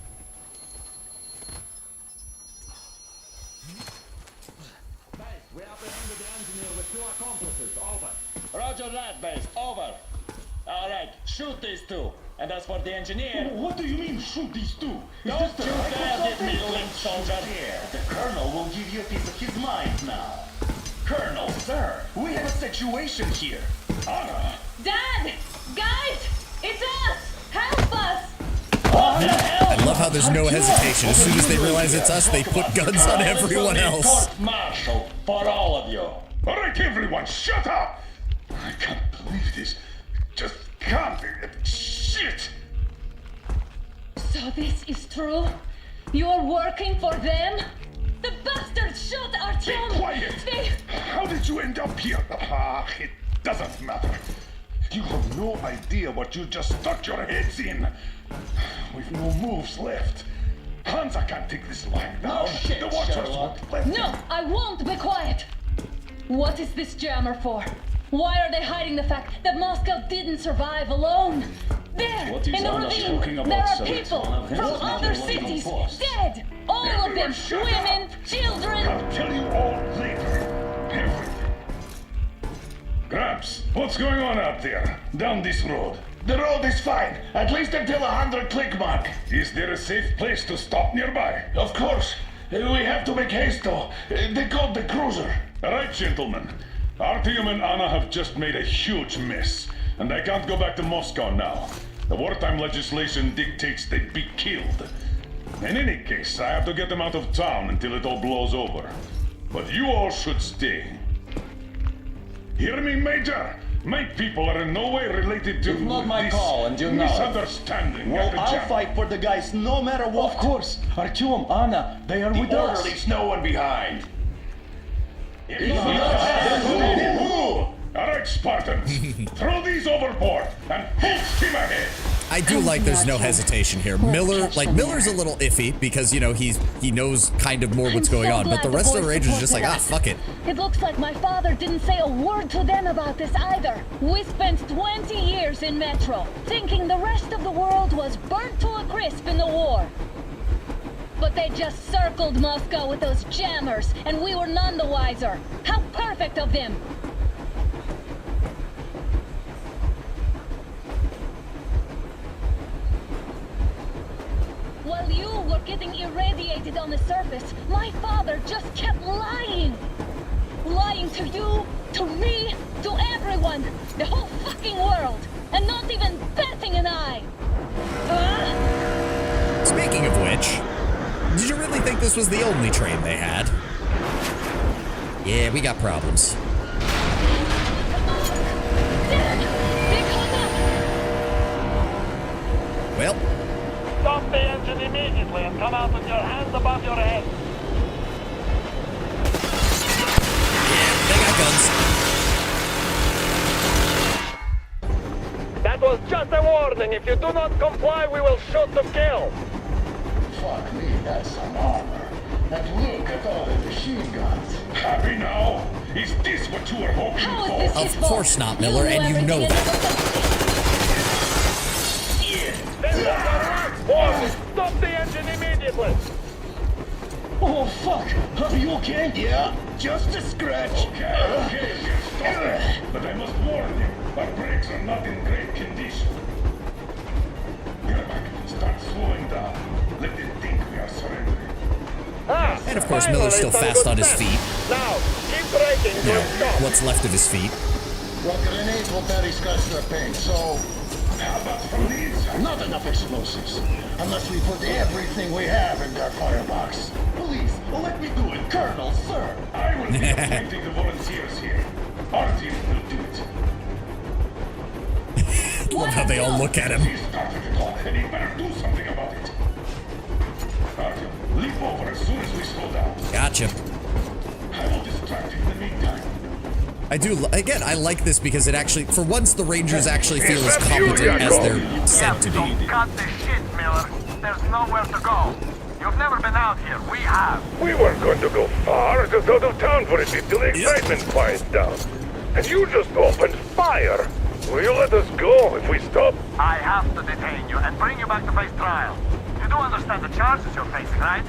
Roger that, base. Over. All right, shoot these two. And as for the engineer... What do you mean, shoot these two? Don't you dare get me linked, soldier. Here, the Colonel will give you a piece of his mind now. Colonel, sir, we have a situation here. Anna. Dad! Guys! It's us! Help us! What the hell? I love how there's no hesitation. As soon as they realize it's us, they put guns on everyone else. Court-martial for all of you. All right, everyone, shut up! I can't believe this. Just can't. Shit! So this is true? You're working for them? The bastards shot Artyom! Be quiet! How did you end up here? It doesn't matter. You have no idea what you just stuck your heads in. We've no moves left. Hansa can't take this line now. shit, The Watchers Sherlock. won't let No, I won't be quiet! What is this jammer for? Why are they hiding the fact that Moscow didn't survive alone? There, What is in the Anna ravine, talking about, there are sir? people It's one of his from little other little cities, posts. dead! All of them, Everyone shut women, children! I'll tell you all later. Everything. Gramps, what's going on out there? Down this road? The road is fine, at least until 100 click mark. Is there a safe place to stop nearby? Of course. We have to make haste though. They called the cruiser. All right, gentlemen. Artyom and Anna have just made a huge mess, and they can't go back to Moscow now. The wartime legislation dictates they be killed. In any case, I have to get them out of town until it all blows over. But you all should stay. Hear me, Major? My people are in no way related to It's not my this call, and you know it. misunderstanding. Well, at the I'll jam. fight for the guys no matter what. Of course. Artyom, Anna, they are with us. Orderlies, no one behind. All right, Spartans, throw these overboard and full steam ahead. I do like there's no hesitation here. Miller's a little iffy because, you know, he knows kind of more what's going on, but the rest of the Rangers are just like, fuck it. It looks like my father didn't say a word to them about this either. We spent 20 years in Metro, thinking the rest of the world was burnt to a crisp in the war. But they just circled Moscow with those jammers, and we were none the wiser. How perfect of them! While you were getting irradiated on the surface, my father just kept lying. Lying to you, to me, to everyone, the whole fucking world, and not even batting an eye. Speaking of which, did you really think this was the only train they had? Yeah, we got problems. Come Well. Stop the engine immediately and come out with your hands above your head. Yeah, they got guns. That was just a warning. If you do not comply, we will shoot to kill. Fuck me, that's some armor. And look at all the machine guns. Happy now? Is this what you were hoping for? Of course not, Miller, and you know that. Stop the engine immediately! Oh, fuck! Are you okay? Yeah, just a scratch. Okay, stop it. But I must warn you, our brakes are not in great condition. Yermak, start slowing down. Let them think we are surrendering. And of course, Miller's still fast on his feet. Now, keep braking. You know, what's left of his feet. Well, grenades will barely scratch their paint, so... How about from the inside? Not enough explosives. Unless we put everything we have in their firebox. Please, let me do it, Colonel, sir. I will be appointing the volunteers here. Our team will do it. Love how they all look at him. He started it all, and he better do something about it. Artyom, leap over as soon as we slow down. Gotcha. I will distract you in the meantime. I do, again, I like this because it actually, for once, the Rangers actually feel as competent as they're said to be. Cut the shit, Miller. There's nowhere to go. You've never been out here. We have. We weren't going to go far, just out of town for a bit till the excitement quiets down. And you just opened fire. Will you let us go if we stop? I have to detain you and bring you back to face trial. You do understand the charges you're facing, right?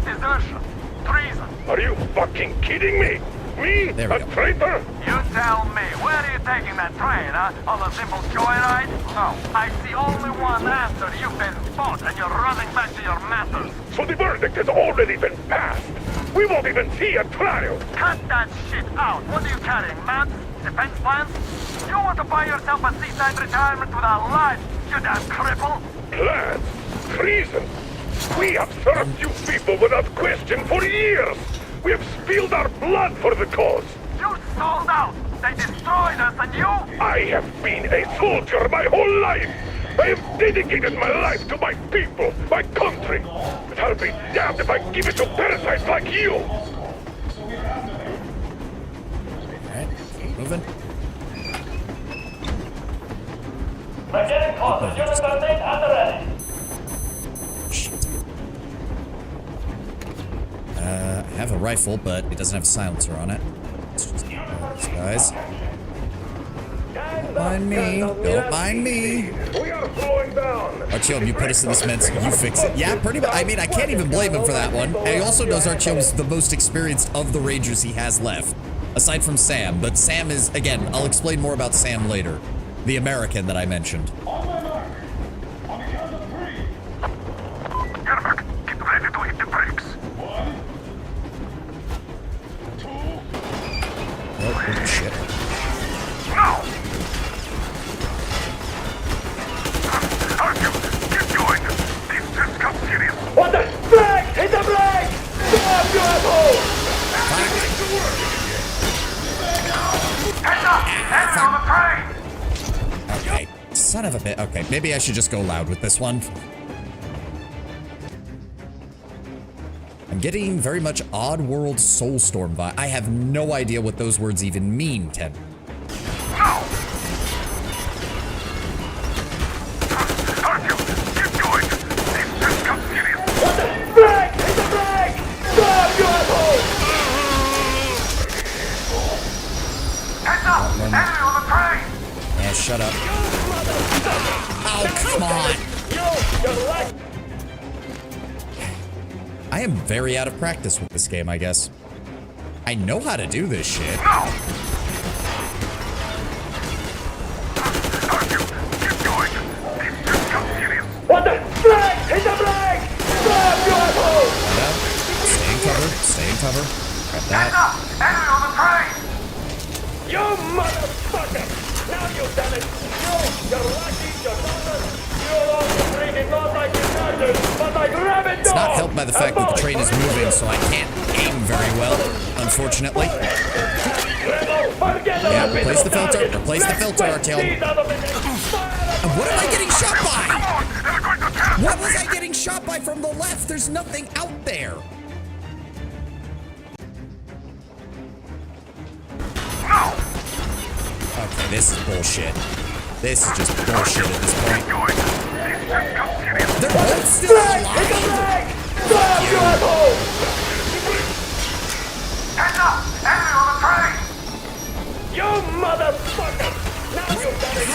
Desertion. Treason. Are you fucking kidding me? Me? A traitor? You tell me, where are you taking that train, huh? On a simple joyride? No, I see only one answer. You've been fought and you're running back to your masters. So the verdict has already been passed. We won't even see a trial. Cut that shit out. What are you carrying, maps? Defense plans? You want to buy yourself a seaside retirement without life, you damn cripple? Plans? Treason? We have served you people without question for years. We have spilled our blood for the cause. You sold out. They destroyed us and you? I have been a soldier my whole life. I have dedicated my life to my people, my country. But I'll be damned if I give it to parasites like you. Alright, keep moving. We're getting closer. Unit 13 at the ready. Shit. I have a rifle, but it doesn't have a silencer on it. Let's just these guys. Don't mind me. Don't mind me. We are slowing down. Artyom, you put us in this mess. You fix it. Yeah, pretty much. I mean, I can't even blame him for that one. And he also knows Artyom's the most experienced of the Rangers he has left. Aside from Sam. But Sam is, again, I'll explain more about Sam later. The American that I mentioned. On my mark. On the count of 3. Yermak, get ready to hit the brakes. 1, 2. Oh, shit. No! Artyom, get going. This just got serious. What the brake! Hit the brake! Stop, you asshole! Heads up! Heads on the train! Okay. Son of a bit. Okay, maybe I should just go loud with this one. I'm getting very much Oddworld Soulstorm vibe. I have no idea what those words even mean, Ted. No! Artyom, get going. This just got serious. What the brake! Hit the brake! Stop, you asshole! Heads up! Enemy on the train! Yeah, shut up. Oh, come on! You're right! I am very out of practice with this game, I guess. I know how to do this shit. No! Artyom, get going. This just got serious. What the brake! Hit the brake! Stop, you asshole! Hold up. Stay in cover. Stay in cover. Grab Heads that. up! Enemy on the train! You motherfucker! Now you've done it! You're lucky, your daughter! You also treated not like you deserved, but like rabbit dog! It's not helped by the fact that the train is moving, so I can't aim very well, unfortunately. Yeah, replace the filter. Replace the filter, Artyom. What am I getting shot by? They're going to What was I getting shot by from the left? There's nothing out there. Okay, this is bullshit. This is just bullshit at this point. They're both still alive. Heads up! Enemy on the train! You motherfucker! Now you've done it!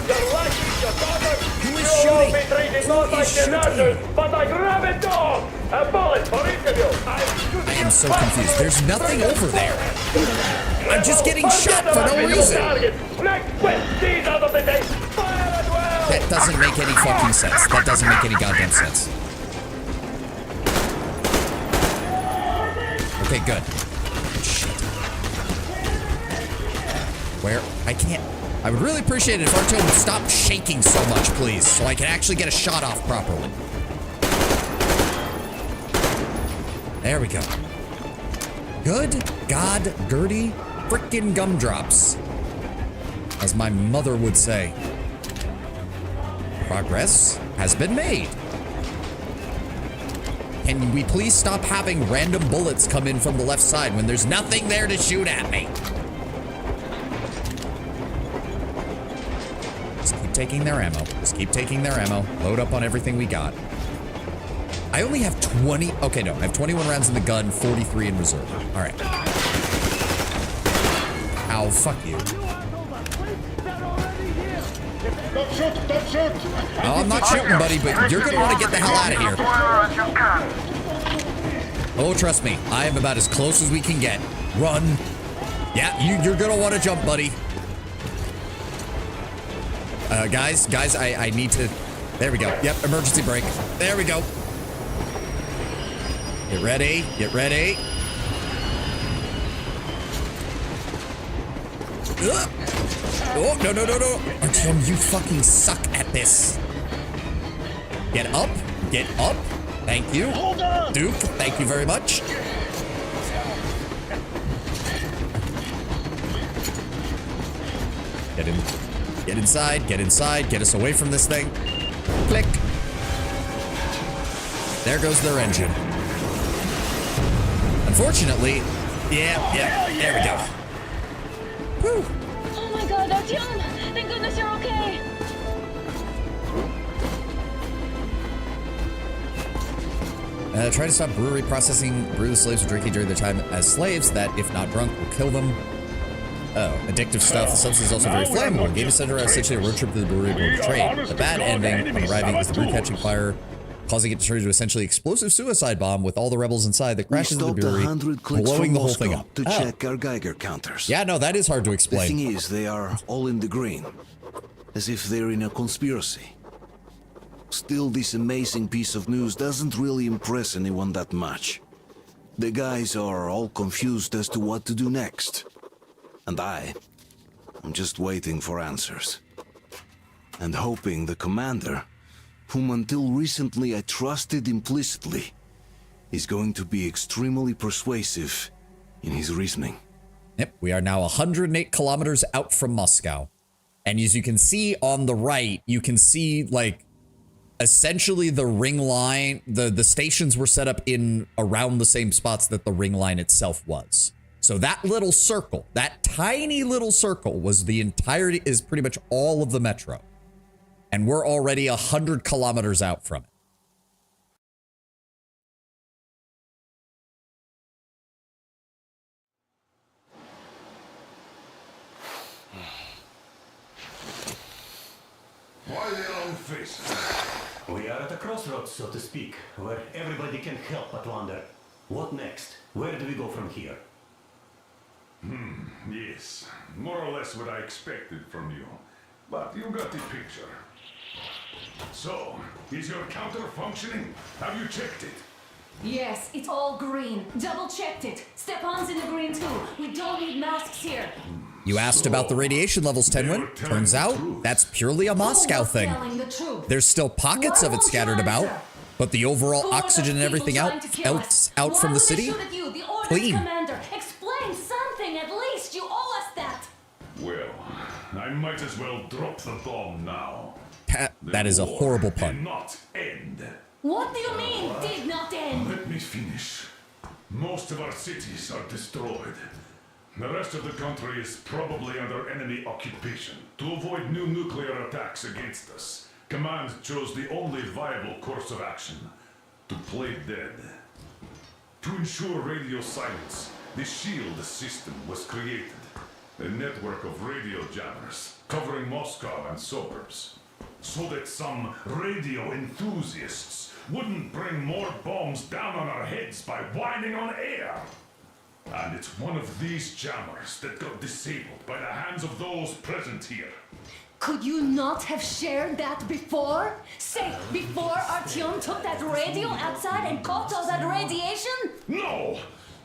You're lucky, your daughter! You all be treated not like the nurses, but like rabid dogs! A bullet for each of you! I am so confused. There's nothing over there. I'm just getting shot for no reason. That doesn't make any fucking sense. That doesn't make any goddamn sense. Okay, good. Shit. Where? I can't. I would really appreciate it if Artyom would stop shaking so much, please, so I can actually get a shot off properly. There we go. Good God, Gertie, frickin' gumdrops. As my mother would say. Progress has been made. Can we please stop having random bullets come in from the left side when there's nothing there to shoot at me? Just keep taking their ammo. Just keep taking their ammo. Load up on everything we got. I only have 20. Okay, no, I have 21 rounds in the gun, 43 in reserve. All right. Ow, fuck you. Don't shoot! Don't shoot! No, I'm not shooting, buddy, but you're gonna want to get the hell out of here. Oh, trust me, I am about as close as we can get. Run. Yeah, you're gonna want to jump, buddy. Guys, I need to... There we go. Yep, emergency brake. There we go. Get ready. Get ready. Ugh. Oh, no. Artyom, you fucking suck at this. Get up. Get up. Thank you. Hold on. Duke, thank you very much. Get in. Get inside. Get inside. Get us away from this thing. Click. There goes their engine. Unfortunately, yeah, there we go. Whew. Oh my god, Artyom! Thank goodness you're okay! Try to stop brewery processing. Brew the slaves are drinking during their time as slaves that, if not drunk, will kill them. Oh, addictive stuff. The substance is also very flammable. Game center essentially a road trip to the brewery aboard the train. The bad ending on arriving is the brew catching fire, causing it to turn into essentially explosive suicide bomb with all the rebels inside that crashes into the brewery, blowing the whole thing up. To check our Geiger counters. Yeah, no, that is hard to explain. The thing is, they are all in the green, as if they're in a conspiracy. Still, this amazing piece of news doesn't really impress anyone that much. The guys are all confused as to what to do next. And I'm just waiting for answers. And hoping the commander, whom until recently I trusted implicitly, is going to be extremely persuasive in his reasoning. Yep, we are now 108 kilometers out from Moscow. And as you can see on the right, you can see, like, essentially the ring line, the stations were set up in around the same spots that the ring line itself was. So that little circle, that tiny little circle was the entirety, is pretty much all of the metro. And we're already 100 kilometers out from it. Why the long face? We are at a crossroads, so to speak, where everybody can help but wonder. What next? Where do we go from here? Yes, more or less what I expected from you. But you got the picture. So, is your counter functioning? Have you checked it? Yes, it's all green. Double checked it. Stepan's in the green too. We don't need masks here. You asked about the radiation levels, Tenwin. Turns out that's purely a Moscow thing. There's still pockets of it scattered about, but the overall oxygen and everything out from the city, clean. Explain something at least. You owe us that. Well, I might as well drop the bomb now. That is a horrible pun. Not end. What do you mean, did not end? Let me finish. Most of our cities are destroyed. The rest of the country is probably under enemy occupation. To avoid new nuclear attacks against us, Command chose the only viable course of action: to play dead. To ensure radio silence, the SHIELD system was created. A network of radio jammers covering Moscow and suburbs, so that some radio enthusiasts wouldn't bring more bombs down on our heads by whining on air. And it's one of these jammers that got disabled by the hands of those present here. Could you not have shared that before? Say, before Artyom took that radio outside and caught all that radiation? No!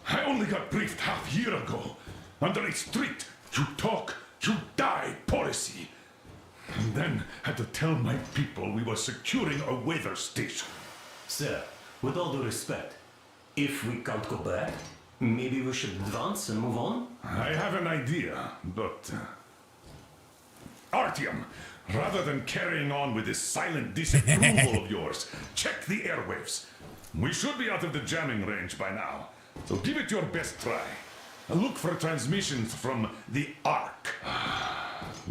I only got briefed half year ago. Under a strict, you talk, you die policy. And then had to tell my people we were securing a weather station. Sir, with all due respect, if we can't go back, maybe we should advance and move on? I have an idea, but... Artyom, rather than carrying on with this silent disapproval of yours, check the airwaves. We should be out of the jamming range by now, so give it your best try. Look for transmissions from the Ark.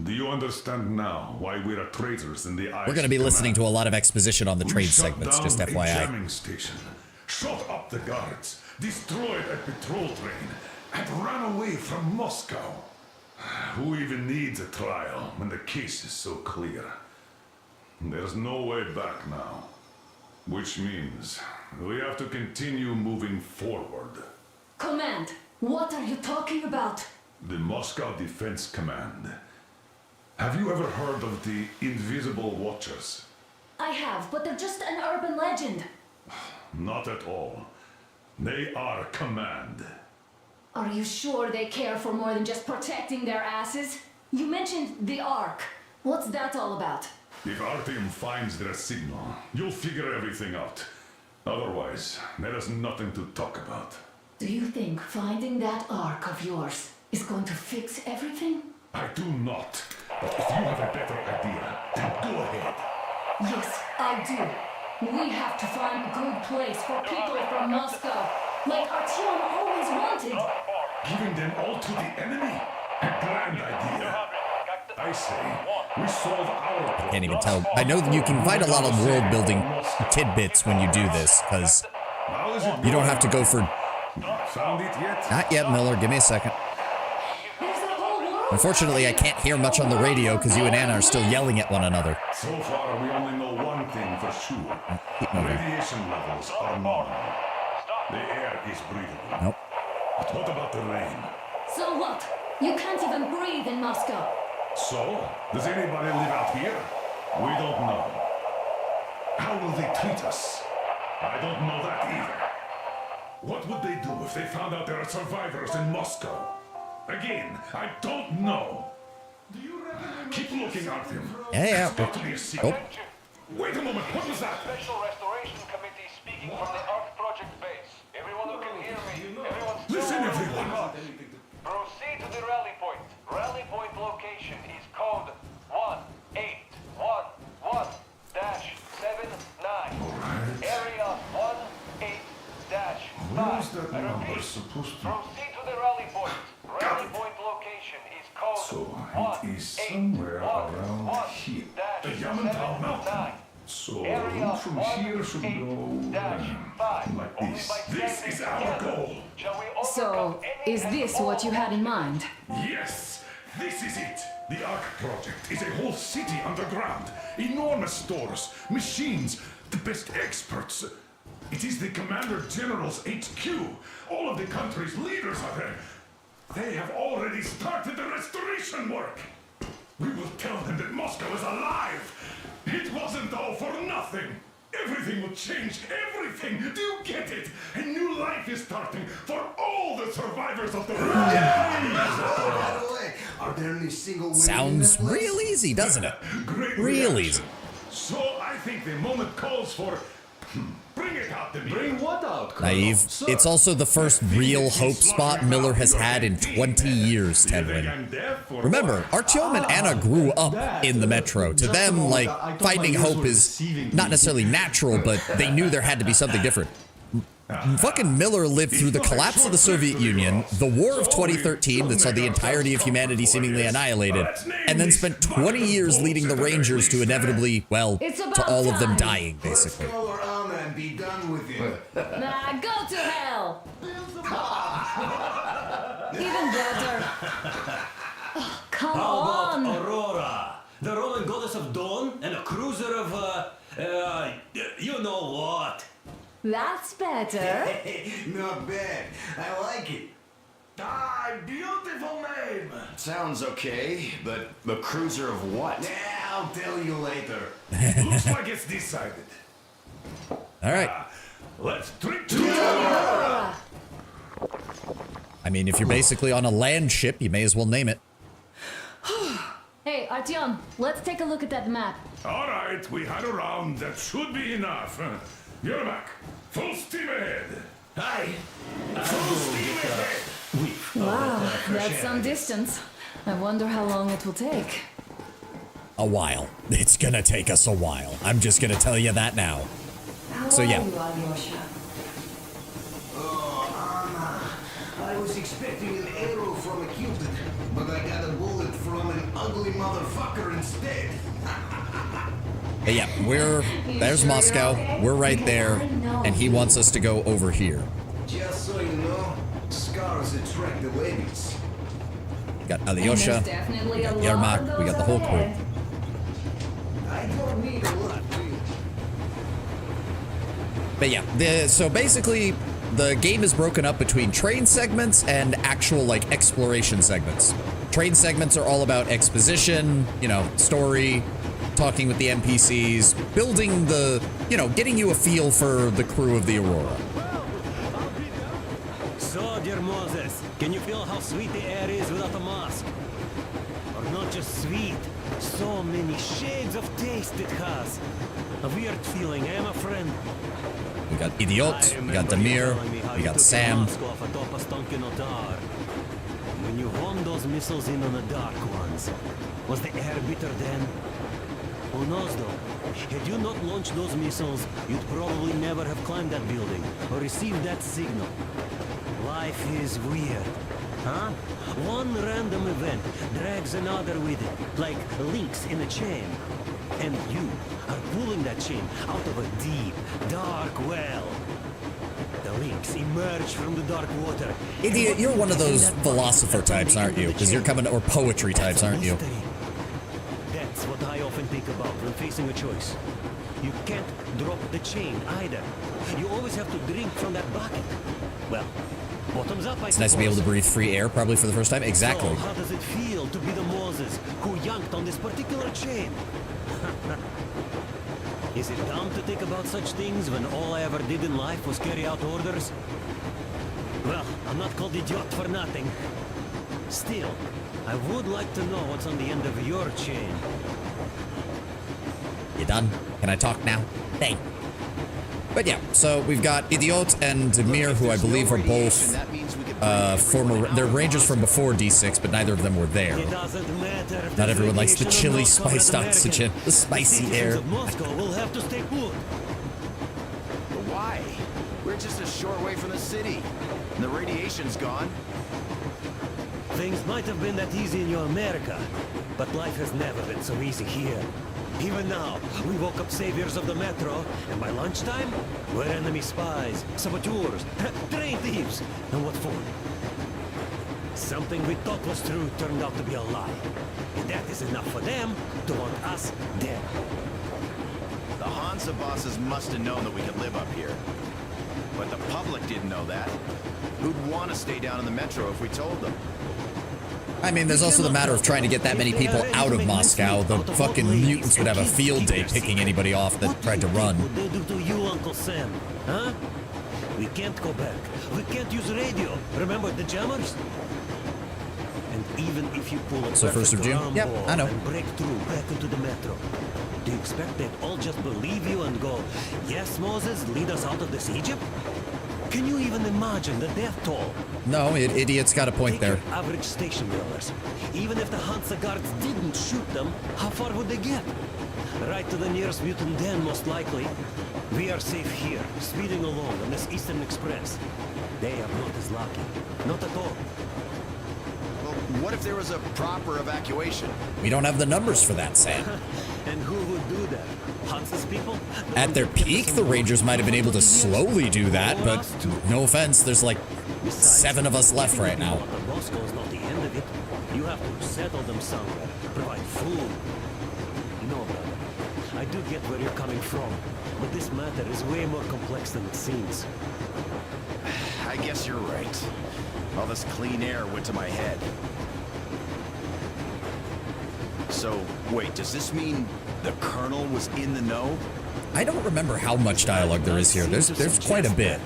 Do you understand now why we're traitors in the eyes? We're going to be listening to a lot of exposition on the trade segments, just A FYI. jamming station, shot up the guards, destroyed a patrol train, and ran away from Moscow. Who even needs a trial when the case is so clear? There's no way back now. Which means we have to continue moving forward. Command, what are you talking about? The Moscow Defense Command. Have you ever heard of the Invisible Watchers? I have, but they're just an urban legend. Not at all. They are command. Are you sure they care for more than just protecting their asses? You mentioned the Ark. What's that all about? If Artyom finds their signal, you'll figure everything out. Otherwise, there is nothing to talk about. Do you think finding that Ark of yours is going to fix everything? I do not. But if you have a better idea, then go ahead. Yes, I do. We have to find a good place for people from Moscow, like Artyom always wanted. Giving them all to the enemy? A grand idea. I say, we solve our I can't even tell. I know that you can find a lot of world building tidbits when you do this, because you don't have to go for... Found it yet? Not yet, Miller. Give me a second. Unfortunately, I can't hear much on the radio because you and Anna are still yelling at one another. So far, we only know one thing for sure. Radiation levels are normal. The air is breathable. Nope. But what about the rain? So what? You can't even breathe in Moscow. So, does anybody live out here? We don't know. How will they treat us? I don't know that either. What would they do if they found out there are survivors in Moscow? Again, I don't know. Keep looking, Artyom. Yeah. It's got to be a secret. Wait a moment, what was that? Special Restoration Committee speaking from the Ark Project base. Everyone who can hear me, everyone Listen, everyone. Proceed to the rally point. Rally point location is code 1811-79. Area 18-5. Where is that I number repeat, supposed to... proceed to the rally point. Rally point location is code So, it is somewhere around here. The Yamantau Mountain. So, the route from here should go... like this. This is our goal. So, is this what you had in mind? Yes, this is it. The Ark Project is a whole city underground. Enormous stores, machines, the best experts. It is the Commander General's HQ. All of the country's leaders are there. They have already started the restoration work. We will tell them that Moscow is alive. It wasn't all for nothing. Everything will change. Everything. Do you get it? A new life is starting for all the survivors of the By the way, are there any single women Sounds in that place? real easy, doesn't it? Great Real reaction. easy. So I think the moment calls for Bring it out to me. Bring what out, Colonel? Naive. Sir. It's also the first real hope spot Miller has had in 20 years, Tedwin. Remember, Artyom and Anna grew up in the Metro. To them, like, finding hope is not necessarily natural, but they knew there had to be something different. Fucking Miller lived through the collapse of the Soviet Union, the War of 2013 that saw the entirety of humanity seemingly annihilated, and then spent 20 years leading the Rangers to inevitably, well, to all of them dying, basically. And be done with it. Nah, go to hell! Even better. Oh, come How on! about Aurora, the Roman goddess of dawn, and a cruiser of, you know what? That's better. Not bad. I like it. Ah, beautiful name. Sounds okay, but the cruiser of what? Yeah, I'll tell you later. Looks like it's decided. All right. Let's drink to Aurora. I mean, if you're basically on a land ship, you may as well name it. Hey, Artyom, let's take a look at that map. All right, we had a round. That should be enough. You're back. Full steam ahead. Aye. Full steam ahead. Wow, that's some distance. I wonder how long it will take. A while. It's gonna take us a while. I'm just gonna tell you that now. So yeah. Oh, Anna. I was expecting an arrow from a Cupid, but I got a bullet from an ugly motherfucker instead. But yeah, there's Moscow. We're right there, and he wants us to go over here. Just so you know, scars attract the ladies. We got Alyosha, we got Yermak, we got the whole crew. I don't need a lot, really. But yeah, so basically, the game is broken up between train segments and actual, like, exploration segments. Train segments are all about exposition, you know, story, talking with the NPCs, building the, you know, getting you a feel for the crew of the Aurora. So, dear Moses, can you feel how sweet the air is without a mask? Or not just sweet, so many shades of taste it has. A weird feeling, eh, my friend? We got Idiot, we got Damir, we got Sam. When you honed those missiles in on the dark ones, was the air bitter then? Who knows though? Had you not launched those missiles, you'd probably never have climbed that building or received that signal. Life is weird, huh? One random event drags another with it, like links in a chain. And you are pulling that chain out of a deep, dark well. The links emerge from the dark water. Idiot, you're one of those philosopher types, aren't you? Because you're coming, or poetry types, aren't you? That's what I often think about when facing a choice. You can't drop the chain either. You always have to drink from that bucket. Well, bottoms up, I It's nice to be able to breathe free air, probably for the first time. Exactly. So, how does it feel to be the Moses who yanked on this particular chain? Is it dumb to think about such things when all I ever did in life was carry out orders? Well, I'm not called idiot for nothing. Still, I would like to know what's on the end of your chain. You done? Can I talk now? Thank. But yeah, so we've got Idiot and Damir, who I believe are both they're rangers from before D6, but neither of them were there. Not everyone likes the chili spiced oxygen, the spicy air. Moscow will have to stay put. But why? We're just a short way from the city. And the radiation's gone. Things might have been that easy in your America, but life has never been so easy here. Even now, we woke up saviors of the Metro, and by lunchtime, we're enemy spies, saboteurs, train thieves. And what for? Something we thought was true turned out to be a lie. And that is enough for them to want us dead. The Hansa bosses must have known that we could live up here. But the public didn't know that. Who'd want to stay down in the Metro if we told them? I mean, there's also the matter of trying to get that many people out of Moscow. The fucking mutants would have a field day picking anybody off that tried to run. What did they do to you, Uncle Sam? Huh? We can't go back. We can't use radio. Remember the jammers? And even if you pull a So first of June? perfect Yep, round I know. and break through back into the Metro, Do you expect they'd all just believe you and go, yes, Moses, lead us out of this Egypt? Can you even imagine the death toll? No, idiot's got a point there. Average station dwellers. Even if the Hansa guards didn't shoot them, how far would they get? Right to the nearest mutant den, most likely. We are safe here, speeding along on this Eastern Express. They are not as lucky. Not at all. Well, what if there was a proper evacuation? We don't have the numbers for that, Sam. And who would do that? Hansa's people? At their peak, the Rangers might have been able to slowly do that, but no offense, there's like 7 of us left right now. Moscow's not the end of it. You have to settle them somewhere, provide food. No, brother. I do get where you're coming from, but this matter is way more complex than it seems. I guess you're right. All this clean air went to my head. So, wait, does this mean the Colonel was in the know? I don't remember how much dialogue there is here. There's quite a bit.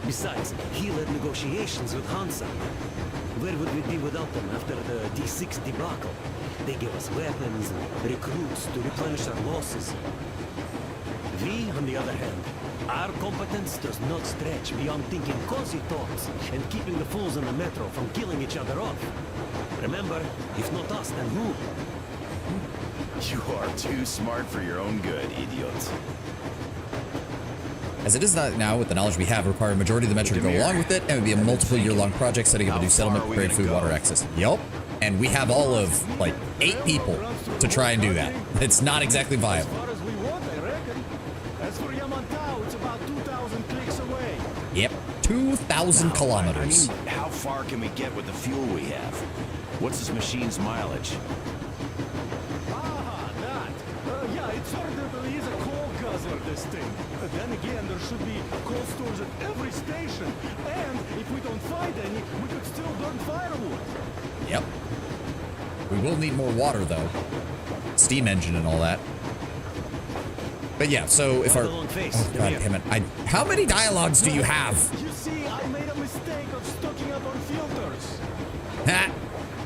Besides, he led negotiations with Hansa. Where would we be without them after the D6 debacle? They gave us weapons and recruits to replenish our losses. We, on the other hand, our competence does not stretch beyond thinking cozy thoughts and keeping the fools in the metro from killing each other off. Remember, if not us, then who? You are too smart for your own good, idiot. As it is not now, with the knowledge we have, require a majority of the metro to go along with it, and it would be a multiple year-long project setting up a new settlement, preparing food, water access. Yup. And we have all of, like, 8 people to try and do that. It's not exactly viable. As for Yamantau, it's about 2,000 clicks away. Yep. 2,000 kilometers. I mean, how far can we get with the fuel we have? What's this machine's mileage? Yeah, it certainly is a coal guzzler, this thing. But then again, there should be coal stores at every station. And if we don't find any, we could still burn firewood. Yep. We will need more water, though. Steam engine and all that. But yeah, so if our... Oh, God damn it. How many dialogues do you have? You see, I made a mistake of stocking up on filters. Ha!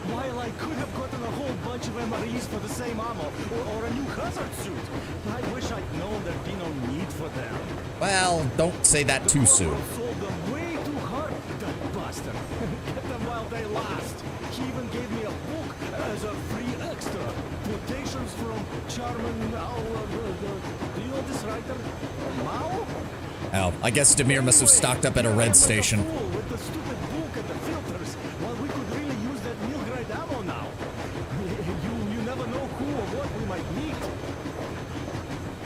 While I could have gotten a whole bunch of MREs for the same ammo, or a new hazard suit. I wish I'd known there'd be no need for them. Well, don't say that too soon. Sold them way too hard, that bastard. Get them while they last. He even gave me a book as a free extra. Quotations from Charmin Mao. Do you know this writer? Mao? Oh, I guess Demir must have stocked up at a red station. With the stupid book and the filters, well, we could really use that meal-grade ammo now. You never know who or what we might meet.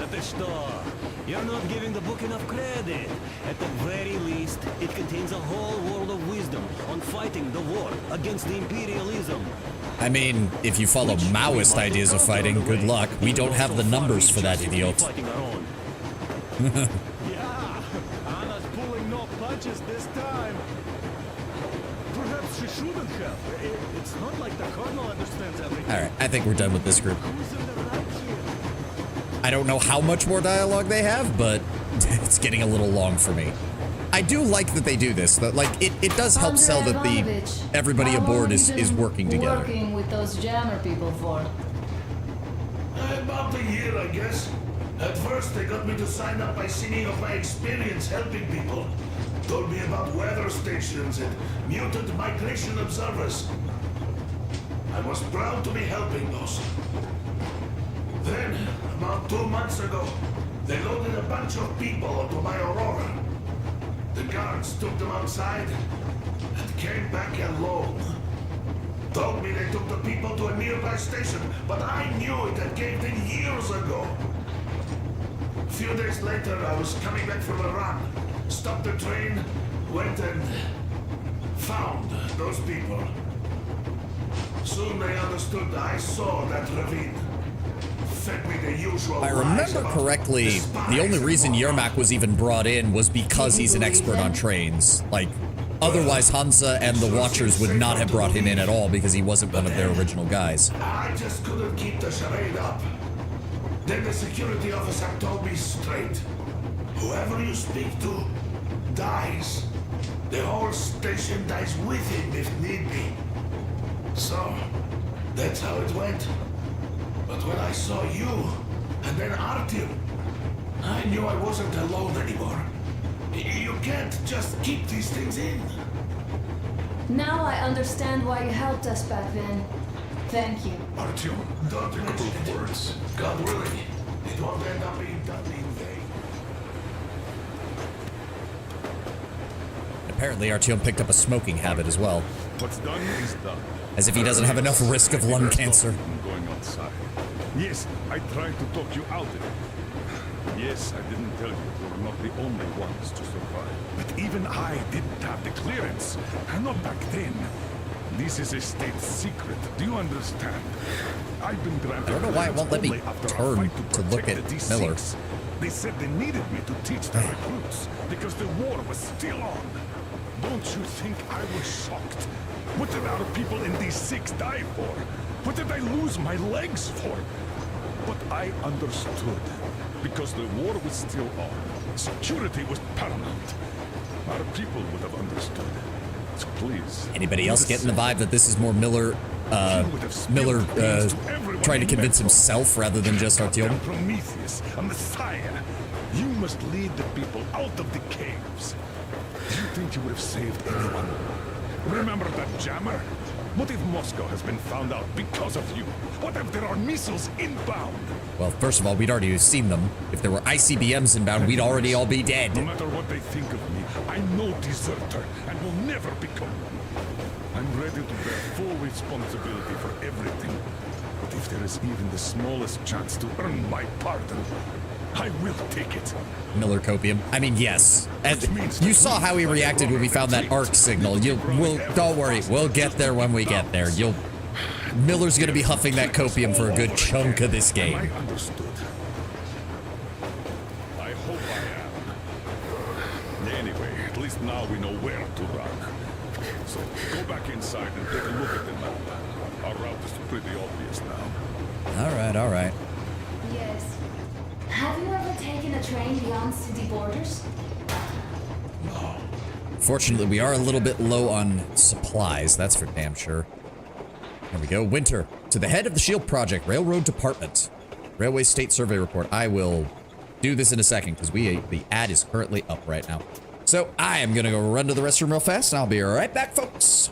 At the store. You're not giving the book enough credit. At the very least, it contains a whole world of wisdom on fighting the war against the imperialism. I mean, if you follow Maoist ideas of fighting, good luck. We don't have the numbers for that, idiot. Yeah, Anna's pulling no punches this time. Perhaps she shouldn't have. It's not like the Colonel understands everything. Alright, I think we're done with this group. I don't know how much more dialogue they have, but it's getting a little long for me. I do like that they do this. That, like, it does help sell that everybody aboard is working together. Working with those jammer people for? About a year, I guess. At first, they got me to sign up by singing of my experience helping people. Told me about weather stations and mutant migration observers. I was proud to be helping those. Then, about 2 months ago, they loaded a bunch of people onto my Aurora. The guards took them outside and came back alone. Told me they took the people to a nearby station, but I knew it had caved in years ago. A few days later, I was coming back from a run. Stopped the train, went and found those people. Soon they understood I saw that ravine. Fed me the usual If I remember correctly, the only reason Yermak was even brought in was because he's an expert on trains. Like, otherwise Hansa and the Watchers would not have brought him in at all because he wasn't one of their original guys. I just couldn't keep the charade up. Then the security officer told me straight, whoever you speak to dies. The whole station dies with him if need be. So, that's how it went. But when I saw you, And then Artyom. I knew I wasn't alone anymore. You can't just keep these things in. Now I understand why you helped us back then. Thank you. Artyom, don't mention it. Words. God willing, it won't end up being done in vain. Apparently, Artyom picked up a smoking habit as well. What's done is done. As if he doesn't have enough risk of lung cancer. Going outside. Yes, I tried to talk you out of it. Yes, I didn't tell you we're not the only ones to survive. But even I didn't have the clearance. And not back then. This is a state secret. Do you understand? I've been granted. I don't know why it won't let me turn to look at Miller. They said they needed me to teach the recruits because the war was still on. Don't you think I was shocked? What did our people in D6 die for? What did I lose my legs for? But I understood. Because the war was still on. Security was paramount. Our people would have understood. So please. Anybody else getting the vibe that this is more Miller trying to convince himself rather than just Artyom? Prometheus, a messiah. You must lead the people out of the caves. Do you think you would have saved anyone? Remember that jammer? What if Moscow has been found out because of you? What if there are missiles inbound? Well, first of all, we'd already seen them. If there were ICBMs inbound, we'd already all be dead. No matter what they think of me, I'm no deserter and will never become one. I'm ready to bear full responsibility for everything. But if there is even the smallest chance to earn my pardon, I will take it. Miller copium. I mean, yes. And you saw how he reacted when we found that arc signal. Don't worry, we'll get there when we get there. Miller's gonna be huffing that copium for a good chunk of this game. I understood. I hope I am. Anyway, at least now we know where to run. So go back inside and take a look at the map. Our route is pretty obvious now. All right. Yes. Have you ever taken a train beyond city borders? Fortunately, we are a little bit low on supplies, that's for damn sure. There we go. Winter. To the head of the SHIELD project, Railroad Department. Railway State Survey Report. I will do this in a second because the ad is currently up right now. So I am going to go run to the restroom real fast and I'll be right back, folks.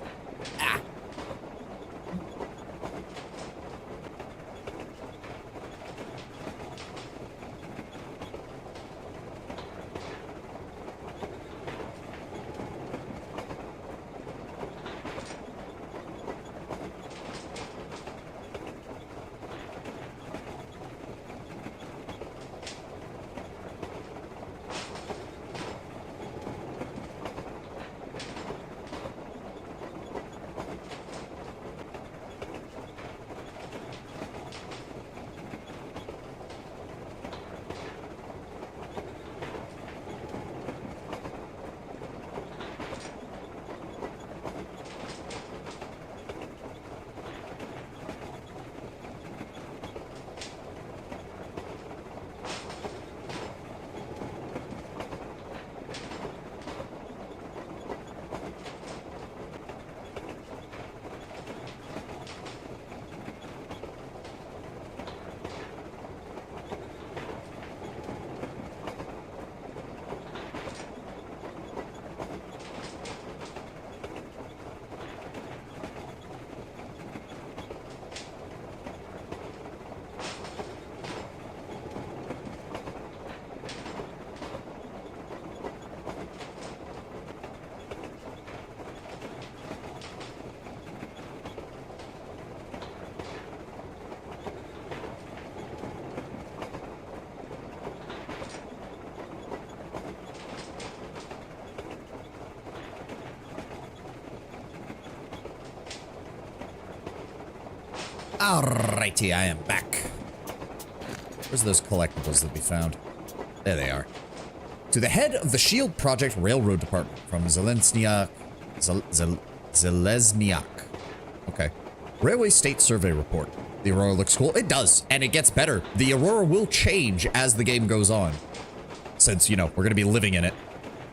Alrighty, I am back. Where's those collectibles that we found? There they are. To the head of the SHIELD Project Railroad Department from Zelensniak. Zelesniak. Okay. Railway State Survey Report. The Aurora looks cool. It does, and it gets better. The Aurora will change as the game goes on. Since, we're going to be living in it.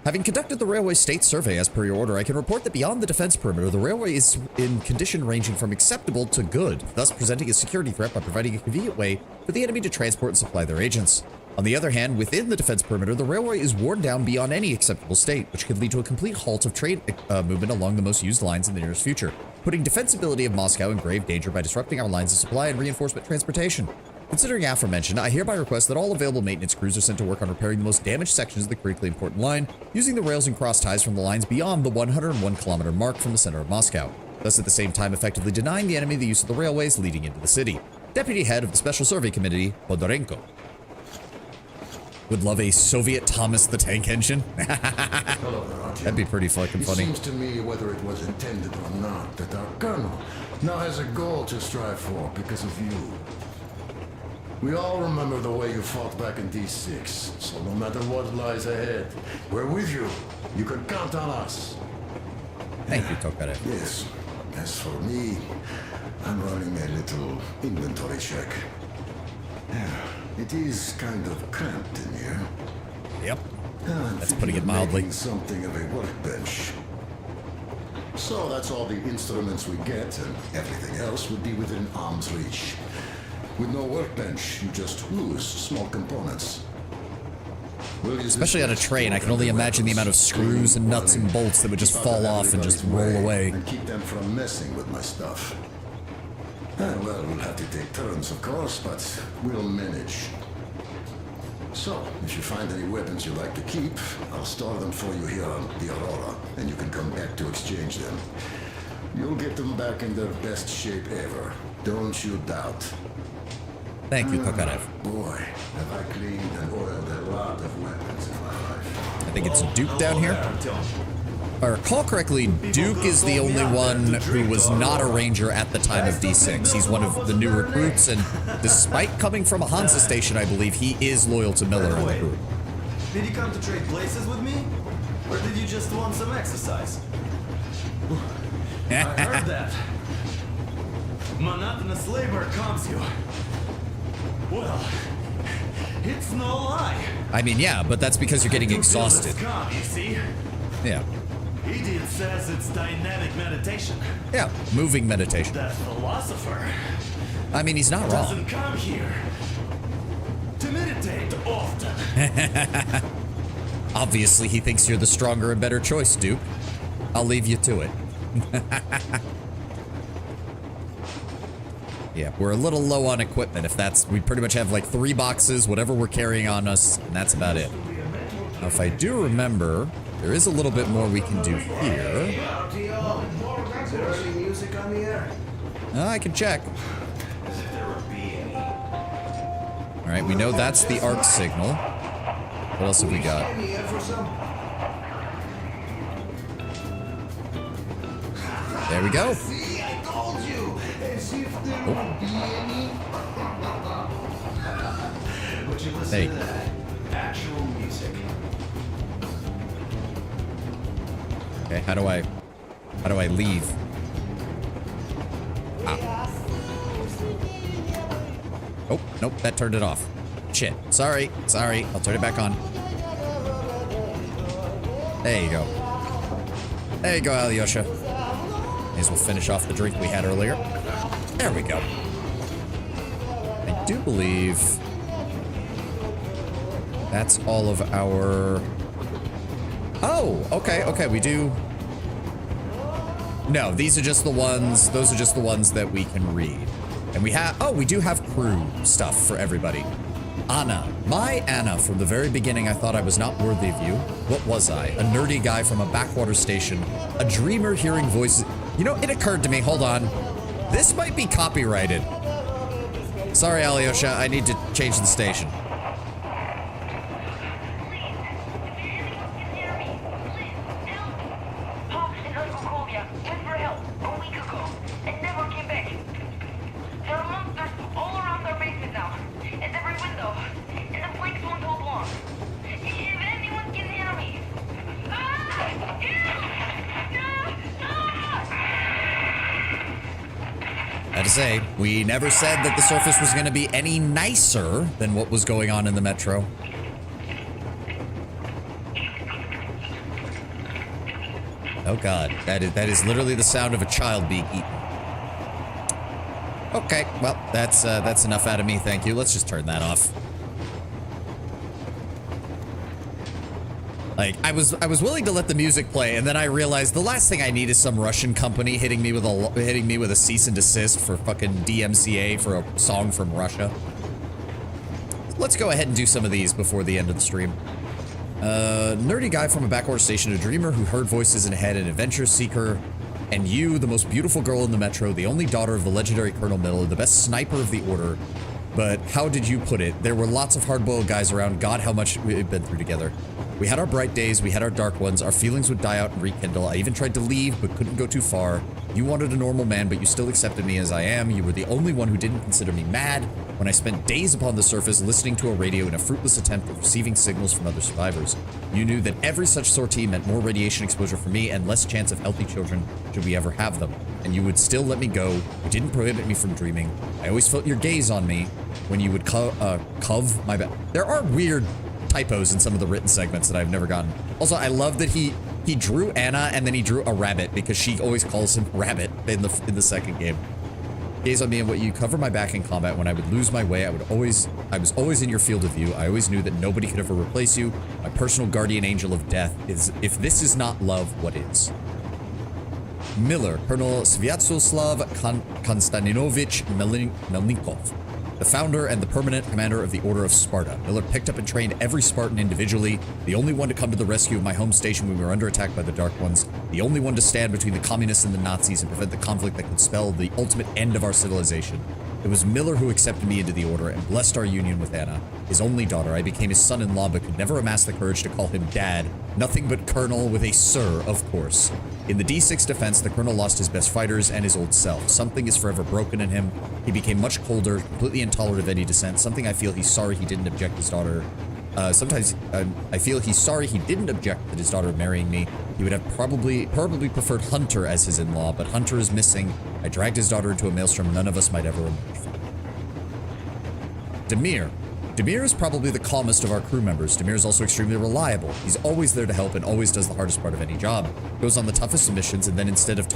Having conducted the Railway State Survey as per your order, I can report that beyond the defense perimeter, the railway is in condition ranging from acceptable to good, thus presenting a security threat by providing a convenient way for the enemy to transport and supply their agents. On the other hand, within the defense perimeter, the railway is worn down beyond any acceptable state, which could lead to a complete halt of train movement along the most used lines in the nearest future, putting defensibility of Moscow in grave danger by disrupting our lines of supply and reinforcement transportation. Considering aforementioned, I hereby request that all available maintenance crews are sent to work on repairing the most damaged sections of the critically important line, using the rails and cross ties from the lines beyond the 101-kilometer mark from the center of Moscow, thus at the same time effectively denying the enemy the use of the railways leading into the city. Deputy Head of the Special Survey Committee, Podorenko. Would love a Soviet Thomas the Tank Engine. That'd be pretty fucking funny. It seems to me, whether it was intended or not, that our colonel now has a goal to strive for because of you. We all remember the way you fought back in D6, so no matter what lies ahead, we're with you. You can count on us. Thank you, Tokarev. Yes. As for me, I'm running a little inventory check. It is kind of cramped in here. Yep. I'm That's putting it mildly. making something of a workbench. So that's all the instruments we get, and everything else would be within arm's reach. With no workbench, you just lose small components. Especially on a train, I can only imagine the amount of screws and nuts and bolts that would just fall off and just roll away. And keep them from messing with my stuff. Well, we'll have to take turns, of course, but we'll manage. So, if you find any weapons you'd like to keep, I'll store them for you here on the Aurora, and you can come back to exchange them. You'll get them back in their best shape ever. Don't you doubt. Thank you, Tokarev. Boy, have I cleaned and oiled a lot of weapons in my life. I think it's Duke down here. If I recall correctly, Duke is the only one who was not a ranger at the time of D6. He's one of the new recruits, and despite coming from a Hansa station, I believe he is loyal to Miller and the group. Did you come to trade places with me? Or did you just want some exercise? I heard that. Monotonous labor calms you. Well, it's no lie. I mean, yeah, but that's because you're getting exhausted. Calm, you see? Yeah. Idiot says it's dynamic meditation. Yeah, moving meditation. That philosopher. I mean, he's not wrong. Doesn't come here to meditate often. Obviously, he thinks you're the stronger and better choice, Duke. I'll leave you to it. Yeah, we're a little low on equipment. If that's, we pretty much have like 3 boxes, whatever we're carrying on us, and that's about it. Now, if I do remember, there is a little bit more we can do here. I can check. All right, we know that's the arc signal. What else have we got? There we go. Hey. Actual music. Okay, how do I leave? Ah. Oh, nope, that turned it off. Shit. Sorry. I'll turn it back on. There you go. There you go, Alyosha. May as well finish off the drink we had earlier. There we go. I do believe that's all of our... Oh, okay, we do... No, these are just the ones, those are just the ones that we can read. And we have, oh, we do have crew stuff for everybody. Anna. My Anna, from the very beginning, I thought I was not worthy of you. What was I? A nerdy guy from a backwater station. A dreamer hearing voices. You know, it occurred to me, hold on. This might be copyrighted. Sorry, Alyosha, I need to change the station. To say, we never said that the surface was going to be any nicer than what was going on in the metro. Oh god, that is literally the sound of a child being eaten. Okay, well, that's enough out of me, thank you. Let's just turn that off. Like, I was willing to let the music play, and then I realized the last thing I need is some Russian company hitting me with a cease and desist for fucking DMCA for a song from Russia. Let's go ahead and do some of these before the end of the stream. Nerdy guy from a backward station, a dreamer who heard voices in a head, an adventure seeker, and you, the most beautiful girl in the metro, the only daughter of the legendary Colonel Miller, the best sniper of the Order. But how did you put it? There were lots of hard-boiled guys around. God, how much we've been through together. We had our bright days, we had our dark ones, our feelings would die out and rekindle. I even tried to leave, but couldn't go too far. You wanted a normal man, but you still accepted me as I am. You were the only one who didn't consider me mad when I spent days upon the surface listening to a radio in a fruitless attempt at receiving signals from other survivors. You knew that every such sortie meant more radiation exposure for me and less chance of healthy children should we ever have them. And you would still let me go. You didn't prohibit me from dreaming. I always felt your gaze on me when you would cove my back. There are weird typos in some of the written segments that I've never gotten. Also, I love that he drew Anna and then he drew a rabbit because she always calls him Rabbit in the second game. Gaze on me and what you cover my back in combat. When I would lose my way, I was always in your field of view. I always knew that nobody could ever replace you. My personal guardian angel of death is, if this is not love, what is? Miller, Colonel Sviatoslav Konstantinovich Melnikov, the founder and the permanent commander of the Order of Sparta. Miller picked up and trained every Spartan individually, the only one to come to the rescue of my home station when we were under attack by the Dark Ones, the only one to stand between the communists and the Nazis and prevent the conflict that could spell the ultimate end of our civilization. It was Miller who accepted me into the Order and blessed our union with Anna, his only daughter. I became his son-in-law but could never amass the courage to call him Dad. Nothing but Colonel with a Sir, of course. In the D6 defense, the Colonel lost his best fighters and his old self. Something is forever broken in him. He became much colder, completely intolerant of any dissent. Something I feel he's sorry he didn't object his daughter. Sometimes I feel he's sorry he didn't object to his daughter marrying me. He would have probably preferred Hunter as his in-law, but Hunter is missing. I dragged his daughter into a maelstrom none of us might ever emerge from. Demir. Demir is probably the calmest of our crew members. Demir is also extremely reliable. He's always there to help and always does the hardest part of any job. Goes on the toughest of missions, and then instead of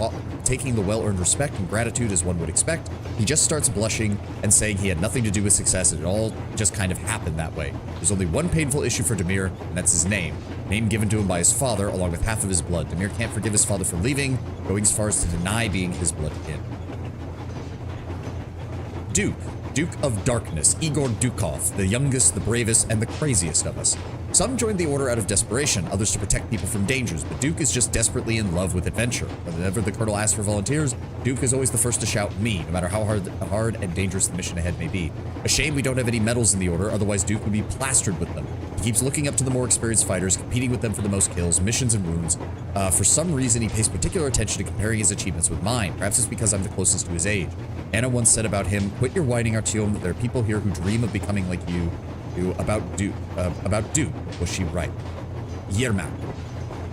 taking the well-earned respect and gratitude as one would expect, he just starts blushing and saying he had nothing to do with success and it all just kind of happened that way. There's only one painful issue for Demir, and that's his name. Name given to him by his father, along with half of his blood. Demir can't forgive his father for leaving, going as far as to deny being his blood kin. Duke of Darkness, Igor Dukov, the youngest, the bravest, and the craziest of us. Some joined the Order out of desperation, others to protect people from dangers, but Duke is just desperately in love with adventure. Whenever the Colonel asks for volunteers, Duke is always the first to shout me, no matter how hard and dangerous the mission ahead may be. A shame we don't have any medals in the Order, otherwise Duke would be plastered with them. He keeps looking up to the more experienced fighters, competing with them for the most kills, missions, and wounds. For some reason, he pays particular attention to comparing his achievements with mine. Perhaps it's because I'm the closest to his age. Anna once said about him, "Quit your whining, Artyom. There are people here who dream of becoming like you." About Duke, was she right? Yermak.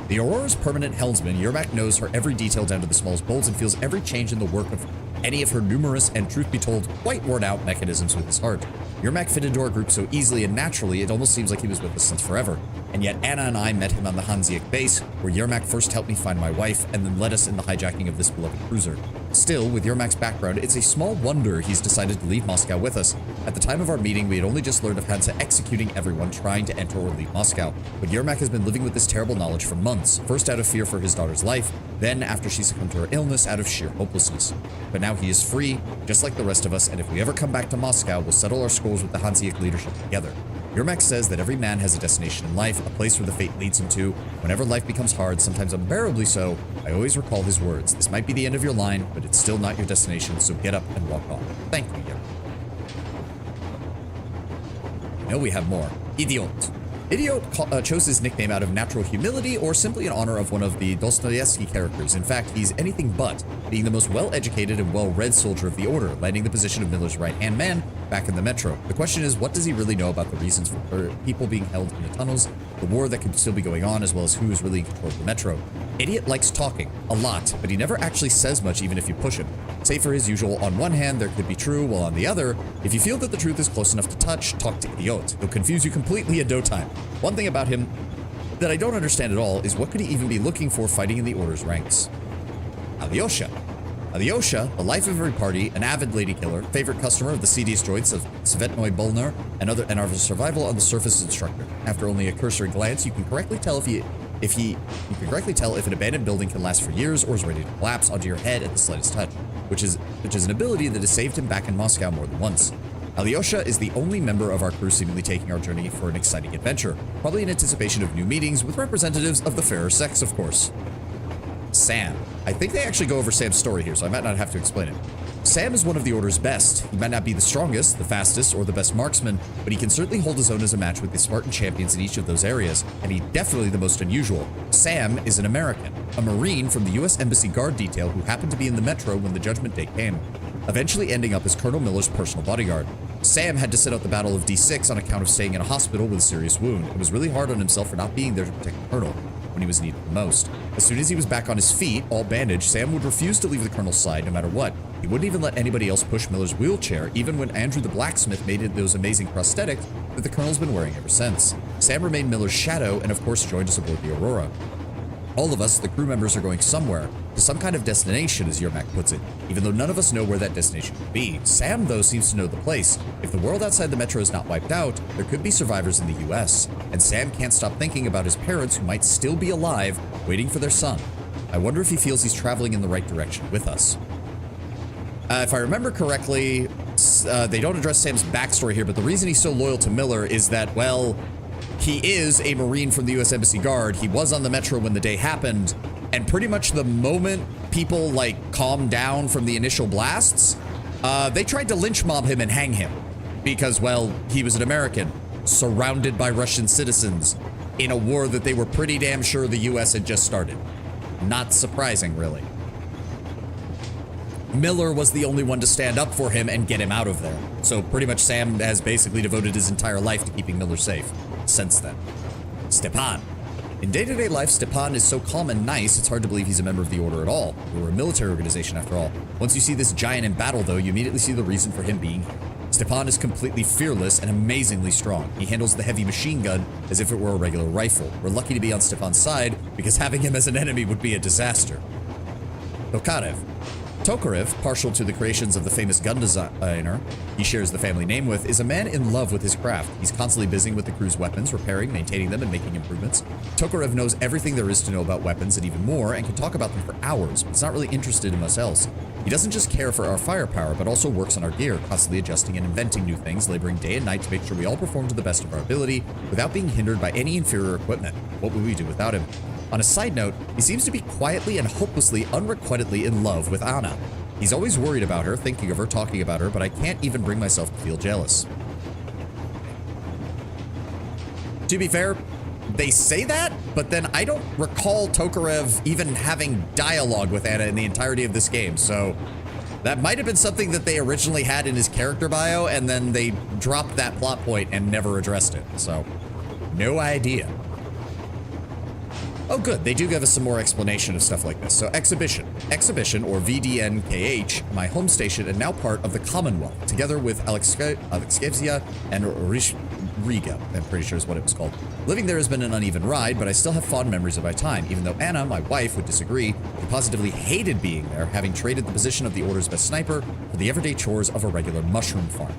The Aurora's permanent helmsman, Yermak knows her every detail down to the smallest bolts and feels every change in the work of any of her numerous and, truth be told, quite worn-out mechanisms with his heart. Yermak fit into our group so easily and naturally, it almost seems like he was with us since forever. And yet Anna and I met him on the Hansiak base, where Yermak first helped me find my wife and then led us in the hijacking of this beloved cruiser. Still, with Yermak's background, it's a small wonder he's decided to leave Moscow with us. At the time of our meeting, we had only just learned of Hansa executing everyone trying to enter or leave Moscow. But Yermak has been living with this terrible knowledge for months, first out of fear for his daughter's life, then after she succumbed to her illness out of sheer hopelessness. But now he is free, just like the rest of us, and if we ever come back to Moscow, we'll settle our scores with the Hansiak leadership together. Yermak says that every man has a destination in life, a place where the fate leads him to. Whenever life becomes hard, sometimes unbearably so, I always recall his words. This might be the end of your line, but it's still not your destination, so get up and walk on. Thank you, Yermak. No, we have more. Idiot. Idiot chose his nickname out of natural humility or simply in honor of one of the Dostoevsky characters. In fact, he's anything but, being the most well-educated and well-read soldier of the Order, landing the position of Miller's right-hand man back in the Metro. The question is, what does he really know about the reasons for people being held in the tunnels, the war that could still be going on, as well as who is really in control of the Metro? Idiot likes talking, a lot, but he never actually says much even if you push him. Say for his usual, on one hand, there could be true, while on the other, if you feel that the truth is close enough to touch, talk to Idiot. He'll confuse you completely in no time. One thing about him that I don't understand at all is what could he even be looking for fighting in the Order's ranks? Alyosha. Alyosha, the life of every party, an avid lady killer, favorite customer of the seediest joints of Svetnoy Bolner, and our survival on the surface instructor. After only a cursory glance, you can correctly tell if an abandoned building can last for years or is ready to collapse onto your head at the slightest touch, which is an ability that has saved him back in Moscow more than once. Alyosha is the only member of our crew seemingly taking our journey for an exciting adventure, probably in anticipation of new meetings with representatives of the fairer sex, of course. Sam. I think they actually go over Sam's story here, so I might not have to explain it. Sam is one of the Order's best. He might not be the strongest, the fastest, or the best marksman, but he can certainly hold his own as a match with the Spartan champions in each of those areas, and he's definitely the most unusual. Sam is an American, a Marine from the U.S. Embassy Guard detail who happened to be in the Metro when the Judgment Day came, eventually ending up as Colonel Miller's personal bodyguard. Sam had to sit out the Battle of D6 on account of staying in a hospital with a serious wound. It was really hard on himself for not being there to protect the Colonel when he was needed the most. As soon as he was back on his feet, all bandaged, Sam would refuse to leave the Colonel's side no matter what. He wouldn't even let anybody else push Miller's wheelchair, even when Andrew the blacksmith made it those amazing prosthetics that the Colonel's been wearing ever since. Sam remained Miller's shadow and of course joined us aboard the Aurora. All of us, the crew members, are going somewhere, to some kind of destination, as Yermak puts it, even though none of us know where that destination could be. Sam, though, seems to know the place. If the world outside the Metro is not wiped out, there could be survivors in the US, and Sam can't stop thinking about his parents who might still be alive, waiting for their son. I wonder if he feels he's traveling in the right direction with us. If I remember correctly, they don't address Sam's backstory here, but the reason he's so loyal to Miller is that, well, he is a Marine from the U.S. Embassy Guard. He was on the Metro when the day happened, and pretty much the moment people, like, calmed down from the initial blasts, they tried to lynch mob him and hang him because, well, he was an American, surrounded by Russian citizens in a war that they were pretty damn sure the U.S. had just started. Not surprising, really. Miller was the only one to stand up for him and get him out of there. So pretty much Sam has basically devoted his entire life to keeping Miller safe since then. Stepan. In day-to-day life, Stepan is so calm and nice, it's hard to believe he's a member of the Order at all. We're a military organization after all. Once you see this giant in battle, though, you immediately see the reason for him being here. Stepan is completely fearless and amazingly strong. He handles the heavy machine gun as if it were a regular rifle. We're lucky to be on Stepan's side, because having him as an enemy would be a disaster. Tokarev. Tokarev, partial to the creations of the famous gun designer he shares the family name with, is a man in love with his craft. He's constantly busy with the crew's weapons, repairing, maintaining them, and making improvements. Tokarev knows everything there is to know about weapons and even more, and can talk about them for hours, but is not really interested in much else. He doesn't just care for our firepower, but also works on our gear, constantly adjusting and inventing new things, laboring day and night to make sure we all perform to the best of our ability, without being hindered by any inferior equipment. What would we do without him? On a side note, he seems to be quietly and hopelessly, unrequitedly in love with Anna. He's always worried about her, thinking of her, talking about her, but I can't even bring myself to feel jealous. To be fair, they say that, but then I don't recall Tokarev even having dialogue with Anna in the entirety of this game, so that might have been something that they originally had in his character bio, and then they dropped that plot point and never addressed it, so no idea. Oh good, they do give us some more explanation of stuff like this. So Exhibition, or VDNKH, my home station and now part of the Commonwealth, together with Alexeyevia and Riga, I'm pretty sure is what it was called. Living there has been an uneven ride, but I still have fond memories of my time, even though Anna, my wife, would disagree. She positively hated being there, having traded the position of the Order's best sniper for the everyday chores of a regular mushroom farm.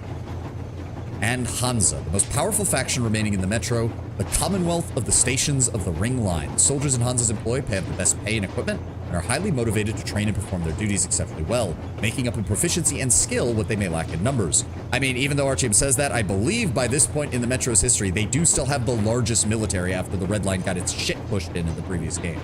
And Hansa, the most powerful faction remaining in the Metro, the Commonwealth of the Stations of the Ring Line. The soldiers in Hansa's employ have the best pay and equipment, and are highly motivated to train and perform their duties exceptionally well, making up in proficiency and skill what they may lack in numbers. I mean, even though Archie says that, I believe by this point in the Metro's history, they do still have the largest military after the Red Line got its shit pushed in the previous game.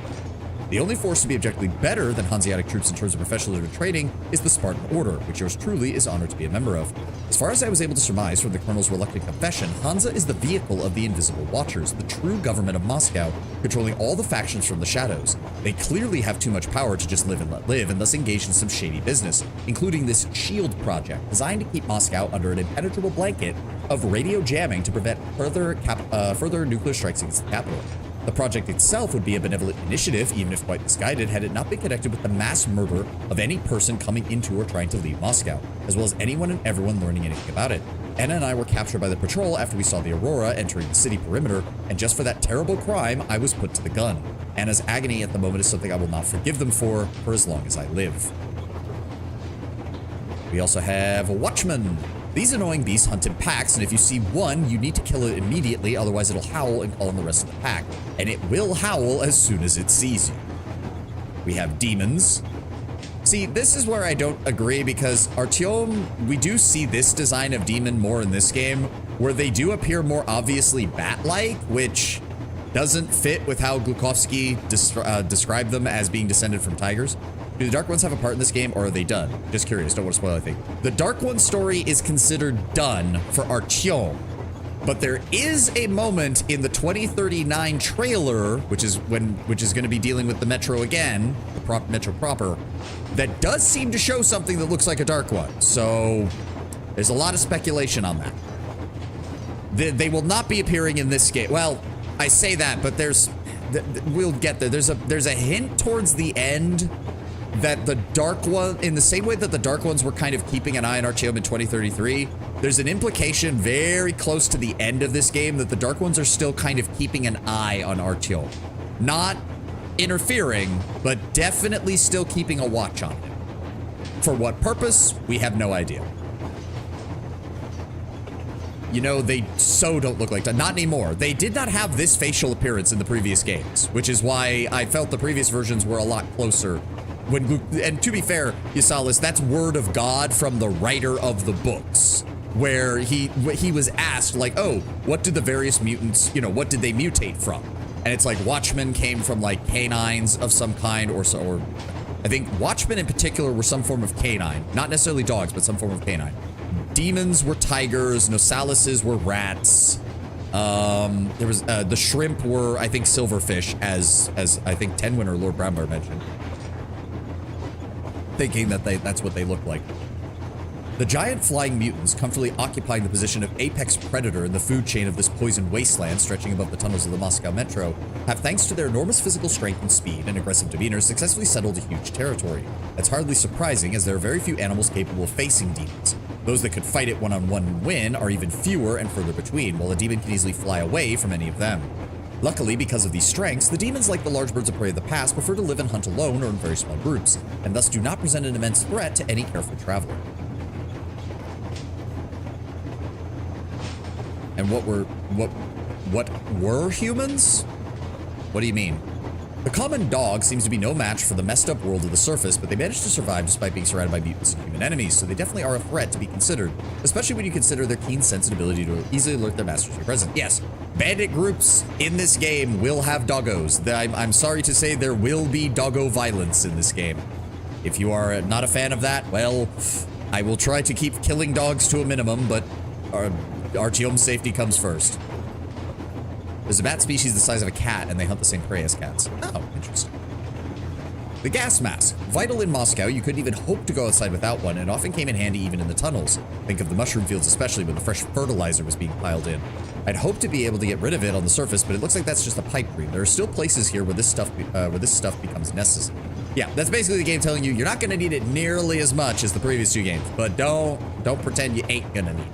The only force to be objectively better than Hanseatic troops in terms of professionalism and training is the Spartan Order, which yours truly is honored to be a member of. As far as I was able to surmise from the Colonel's reluctant confession, Hansa is the vehicle of the Invisible Watchers, the true government of Moscow, controlling all the factions from the shadows. They clearly have too much power to just live and let live, and thus engage in some shady business, including this SHIELD project, designed to keep Moscow under an impenetrable blanket of radio jamming to prevent further nuclear strikes against the capital. The project itself would be a benevolent initiative, even if quite misguided, had it not been connected with the mass murder of any person coming into or trying to leave Moscow, as well as anyone and everyone learning anything about it. Anna and I were captured by the patrol after we saw the Aurora entering the city perimeter, and just for that terrible crime, I was put to the gun. Anna's agony at the moment is something I will not forgive them for as long as I live. We also have a Watchman. These annoying beasts hunt in packs, and if you see one, you need to kill it immediately, otherwise it'll howl and call on the rest of the pack. And it will howl as soon as it sees you. We have demons. See, this is where I don't agree, because Artyom, we do see this design of demon more in this game, where they do appear more obviously bat-like, which doesn't fit with how Glukhovsky described them as being descended from tigers. Do the Dark Ones have a part in this game, or are they done? Just curious, don't want to spoil anything. The Dark One story is considered done for Artyom, but there is a moment in the 2039 trailer, which is going to be dealing with the Metro again, the Metro proper, that does seem to show something that looks like a Dark One. So there's a lot of speculation on that. They will not be appearing in this game. Well, I say that, but we'll get there. There's a hint towards the end that the Dark One, in the same way that the Dark Ones were kind of keeping an eye on Artyom in 2033, there's an implication very close to the end of this game that the Dark Ones are still kind of keeping an eye on Artyom. Not interfering, but definitely still keeping a watch on him. For what purpose, we have no idea. You know, they so don't look like that. Not anymore. They did not have this facial appearance in the previous games, which is why I felt the previous versions were a lot closer. And to be fair, Yasalis, that's word of God from the writer of the books, where he was asked, like, oh, what did the various mutants, what did they mutate from? And it's like Watchmen came from like canines of some kind, or I think Watchmen in particular were some form of canine, not necessarily dogs, but some form of canine. Demons were tigers, Nosalises were rats. There was the shrimp were, I think, silverfish, as I think Tenwin or Lord Brownbear mentioned, thinking that that's what they look like. The giant flying mutants, comfortably occupying the position of apex predator in the food chain of this poisoned wasteland stretching above the tunnels of the Moscow Metro, have, thanks to their enormous physical strength and speed and aggressive demeanor, successfully settled a huge territory. That's hardly surprising, as there are very few animals capable of facing demons. Those that could fight it one-on-one and win are even fewer and further between, while a demon can easily fly away from any of them. Luckily, because of these strengths, the demons, like the large birds of prey of the past, prefer to live and hunt alone or in very small groups, and thus do not present an immense threat to any careful traveler. And what were humans? What do you mean? The common dog seems to be no match for the messed up world of the surface, but they managed to survive despite being surrounded by mutants and human enemies, so they definitely are a threat to be considered, especially when you consider their keen sensibility to easily alert their masters to your presence. Yes, bandit groups in this game will have doggos. I'm sorry to say there will be doggo violence in this game. If you are not a fan of that, well, I will try to keep killing dogs to a minimum, but Artyom's safety comes first. There's a bat species the size of a cat, and they hunt the same prey as cats. Oh, interesting. The gas mask. Vital in Moscow, you couldn't even hope to go outside without one, and often came in handy even in the tunnels. Think of the mushroom fields especially when the fresh fertilizer was being piled in. I'd hoped to be able to get rid of it on the surface, but it looks like that's just a pipe dream. There are still places here where this stuff becomes necessary. Yeah, that's basically the game telling you you're not going to need it nearly as much as the previous two games, but don't pretend you ain't gonna need it.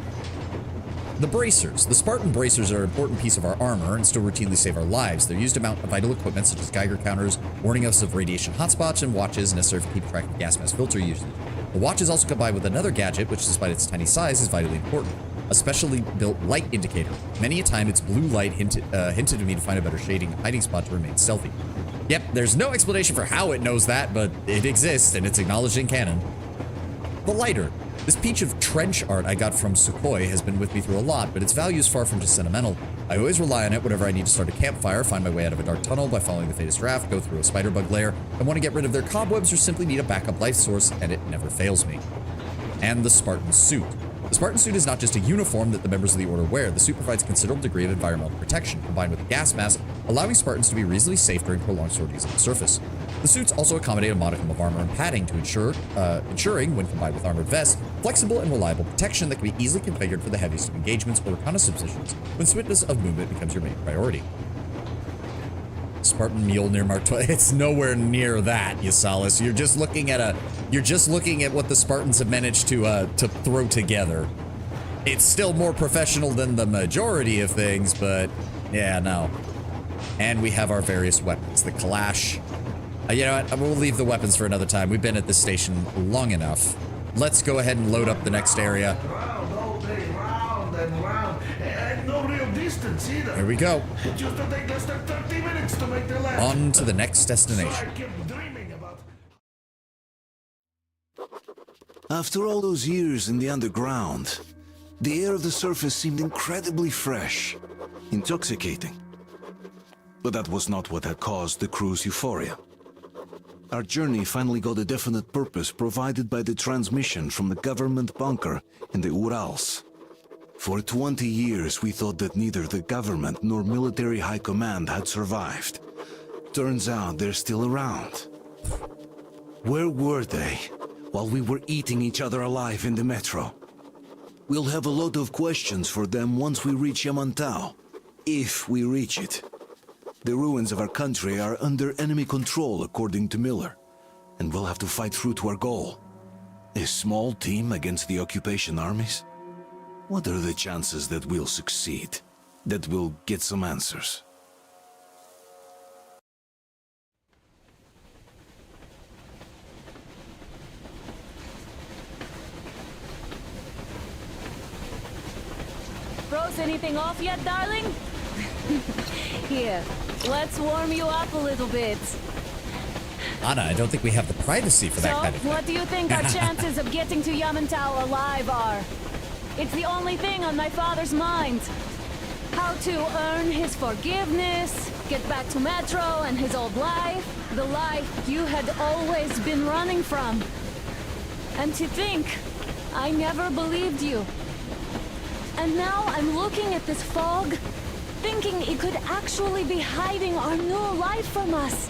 The bracers. The Spartan bracers are an important piece of our armor and still routinely save our lives. They're used to mount vital equipment such as Geiger counters, warning us of radiation hotspots, and watches necessary to keep track of gas mask filter usage. The watch is also combined with another gadget, which despite its tiny size is vitally important. A specially built light indicator. Many a time its blue light hinted to me to find a better hiding spot to remain stealthy. Yep, there's no explanation for how it knows that, but it exists and it's acknowledged in canon. The lighter. This peach of trench art I got from Sukhoi has been with me through a lot, but its value is far from just sentimental. I always rely on it whenever I need to start a campfire, find my way out of a dark tunnel by following the faintest draft, go through a spider bug lair, and want to get rid of their cobwebs or simply need a backup life source, and it never fails me. And the Spartan suit. The Spartan suit is not just a uniform that the members of the Order wear. The suit provides a considerable degree of environmental protection, combined with a gas mask, allowing Spartans to be reasonably safe during prolonged sorties on the surface. The suits also accommodate a modicum of armor and padding to ensuring, when combined with armored vests, flexible and reliable protection that can be easily configured for the heaviest of engagements or reconnaissance missions, when swiftness of movement becomes your main priority. Spartan Mjolnir Mark 12. It's nowhere near that, Yasalis. You're just looking at what the Spartans have managed to throw together. It's still more professional than the majority of things, but yeah, no. And we have our various weapons. The Kalash. You know what? We'll leave the weapons for another time. We've been at this station long enough. let's go ahead and load up the next area. Round all day, round and round, and no real distance either. Here we go. It used to take less than 30 minutes to make the last. On to the next So I destination. kept dreaming about. After all those years in the underground, the air of the surface seemed incredibly fresh, intoxicating. But that was not what had caused the crew's euphoria. Our journey finally got a definite purpose provided by the transmission from the government bunker in the Urals. For 20 years we thought that neither the government nor military high command had survived. Turns out they're still around. Where were they while we were eating each other alive in the metro? We'll have a lot of questions for them once we reach Yamantau, if we reach it. The ruins of our country are under enemy control, according to Miller, and we'll have to fight through to our goal. A small team against the occupation armies? What are the chances that we'll succeed? That we'll get some answers? Froze anything off yet, darling? Here, let's warm you up a little bit. Anna, I don't think we have the privacy for that So, kind of thing. what do you think our chances of getting to Yamantau alive are? It's the only thing on my father's mind. How to earn his forgiveness, get back to Metro and his old life, the life you had always been running from. And to think, I never believed you. And now I'm looking at this fog, thinking it could actually be hiding our new life from us.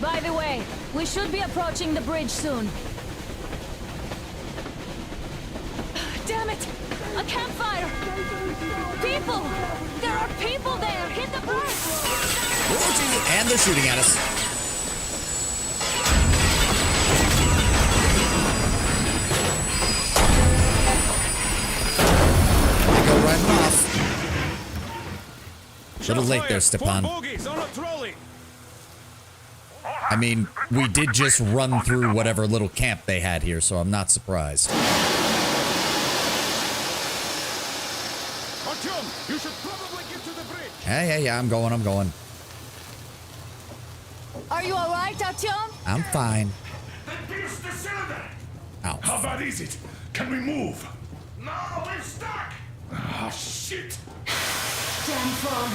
By the way, we should be approaching the bridge soon. Damn it! A campfire! People! There are people there! Hit the bridge! And they're shooting at us. They go right off. Little late there, Stepan. I mean, we did just run through whatever little camp they had here, so I'm not surprised. You should probably get to the bridge. Yeah, I'm going. Are you alright, Artyom? I'm fine. They pierced the cylinder! Ow. How bad is it? Can we move? No, we're stuck! Ah, shit. Damn fog.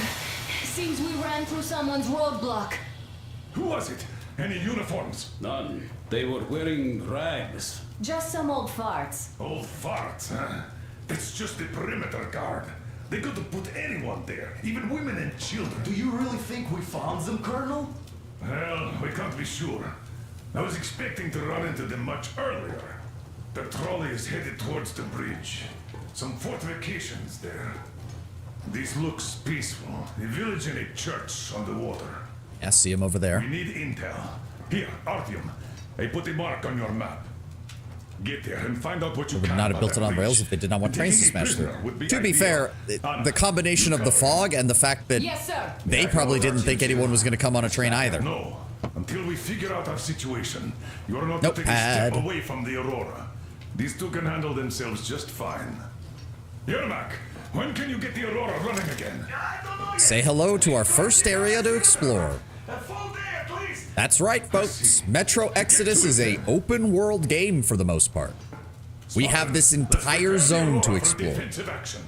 Seems we ran through someone's roadblock. Who was it? Any uniforms? None. They were wearing rags. Just some old farts. Old farts, huh? That's just the perimeter guard. They could have put anyone there, even women and children. Do you really think we found them, Colonel? Well, we can't be sure. I was expecting to run into them much earlier. The trolley is headed towards the bridge. Some fortifications there. This looks peaceful. A village and a church on the water. Yeah, see him over there. We need intel. Here, Artyom. I put a mark on your map. Get there and find out what you They would can not have about built that it on bridge. rails if they did not want trains to Taking a smash through. prisoner would be To be ideal. fair, Anna, the combination you of the cover it. fog and the fact that Yes, sir. they probably didn't think anyone was going to come on a train either. No. Until we figure out our situation, you are not Nope, to take a step pad. away from the Aurora. These two can handle themselves just fine. Yermak, when can you get the Aurora running again? Say hello to our first area to explore. That's right, folks. Metro Exodus is a open world game for the most part. We have this entire zone to explore. Defensive action.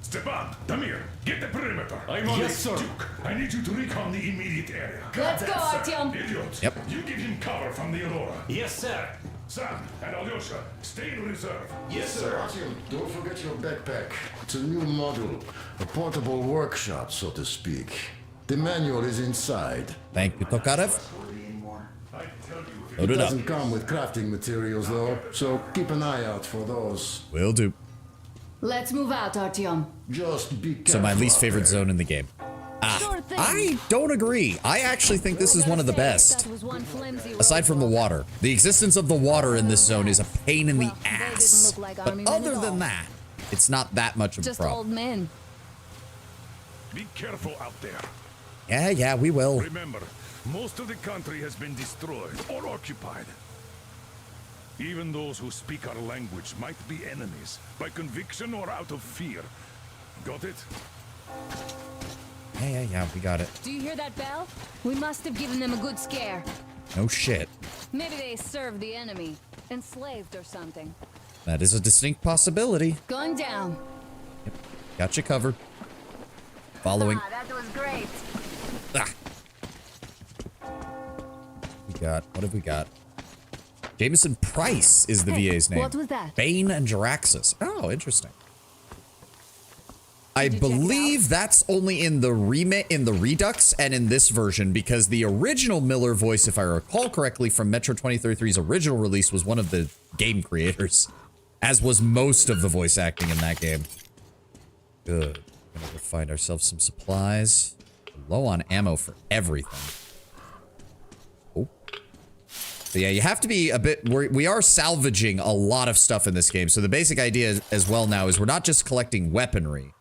Stepan, Damir, get the perimeter. I'm on it, sir. Duke, I need you to recon the immediate area. Let's go, Artyom. Idiot. Yep. You give him cover from the Aurora. Yes, sir. Sam and Alyosha, stay in reserve. Yes, sir. Artyom, don't forget your backpack. It's a new model. A portable workshop, so to speak. The manual is inside. Thank you, Tokarev. Load It it up. doesn't come with crafting materials, though, so keep an eye out for those. Will do. Let's move out, Artyom. Just be careful. So my least out favorite there. zone in the game. Sure thing. I don't agree. I actually think this is one of the best. That was one flimsy Aside from the water. The existence of the water in this zone is a pain in the Well, they didn't ass. look like But army men other at all. than that, it's not that much of a Just old problem. men. Be careful out there. Yeah, we will. Remember, most of the country has been destroyed or occupied. Even those who speak our language might be enemies, by conviction or out of fear. Got it? Yeah, we got it. Do you hear that bell? We must have given them a good scare. No shit. Maybe they served the enemy. Enslaved or something. That is a distinct possibility. Going down. Got you covered. Following. That was great. What have we got? Jameson Price is the VA's name. What was that? Bane and Jaraxxus. Oh, interesting. I believe that's only in the Redux and in this version, because the original Miller voice, if I recall correctly, from Metro 2033's original release was one of the game creators, as was most of the voice acting in that game. Good. We're gonna go find ourselves some supplies. Low on ammo for everything. Oh. So yeah, you have to be a bit... We are salvaging a lot of stuff in this game. So the basic idea as well now is we're not just collecting weaponry.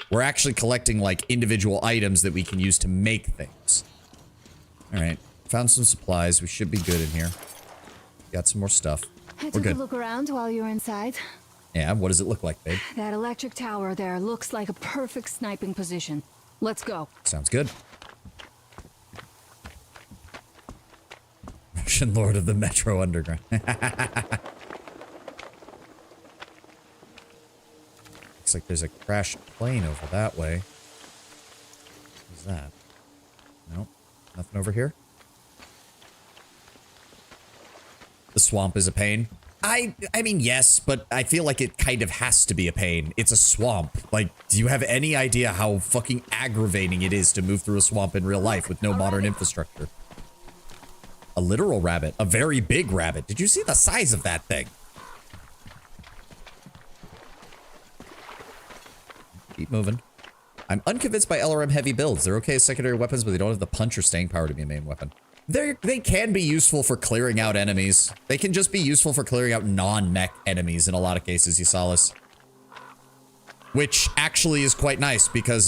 We're actually collecting, like, individual items that we can use to make things. Alright. Found some supplies. We should be good in here. Got some more stuff. I We're took good. a look around while you were inside. Yeah, what does it look like, babe? That electric tower there looks like a perfect sniping position. Let's go. Sounds good. Russian Lord of the Metro Underground. Looks like there's a crashed plane over that way. What's that? Nope. Nothing over here? The swamp is a pain. I mean, yes, but I feel like it kind of has to be a pain. It's a swamp. Like, do you have any idea how fucking aggravating it is to move through a swamp in real life with no modern infrastructure? A literal rabbit. A very big rabbit. Did you see the size of that thing? Keep moving. I'm unconvinced by LRM heavy builds. They're okay as secondary weapons, but they don't have the punch or staying power to be a main weapon. They can be useful for clearing out enemies. They can just be useful for clearing out non-mech enemies in a lot of cases, Ysalis. Which actually is quite nice because,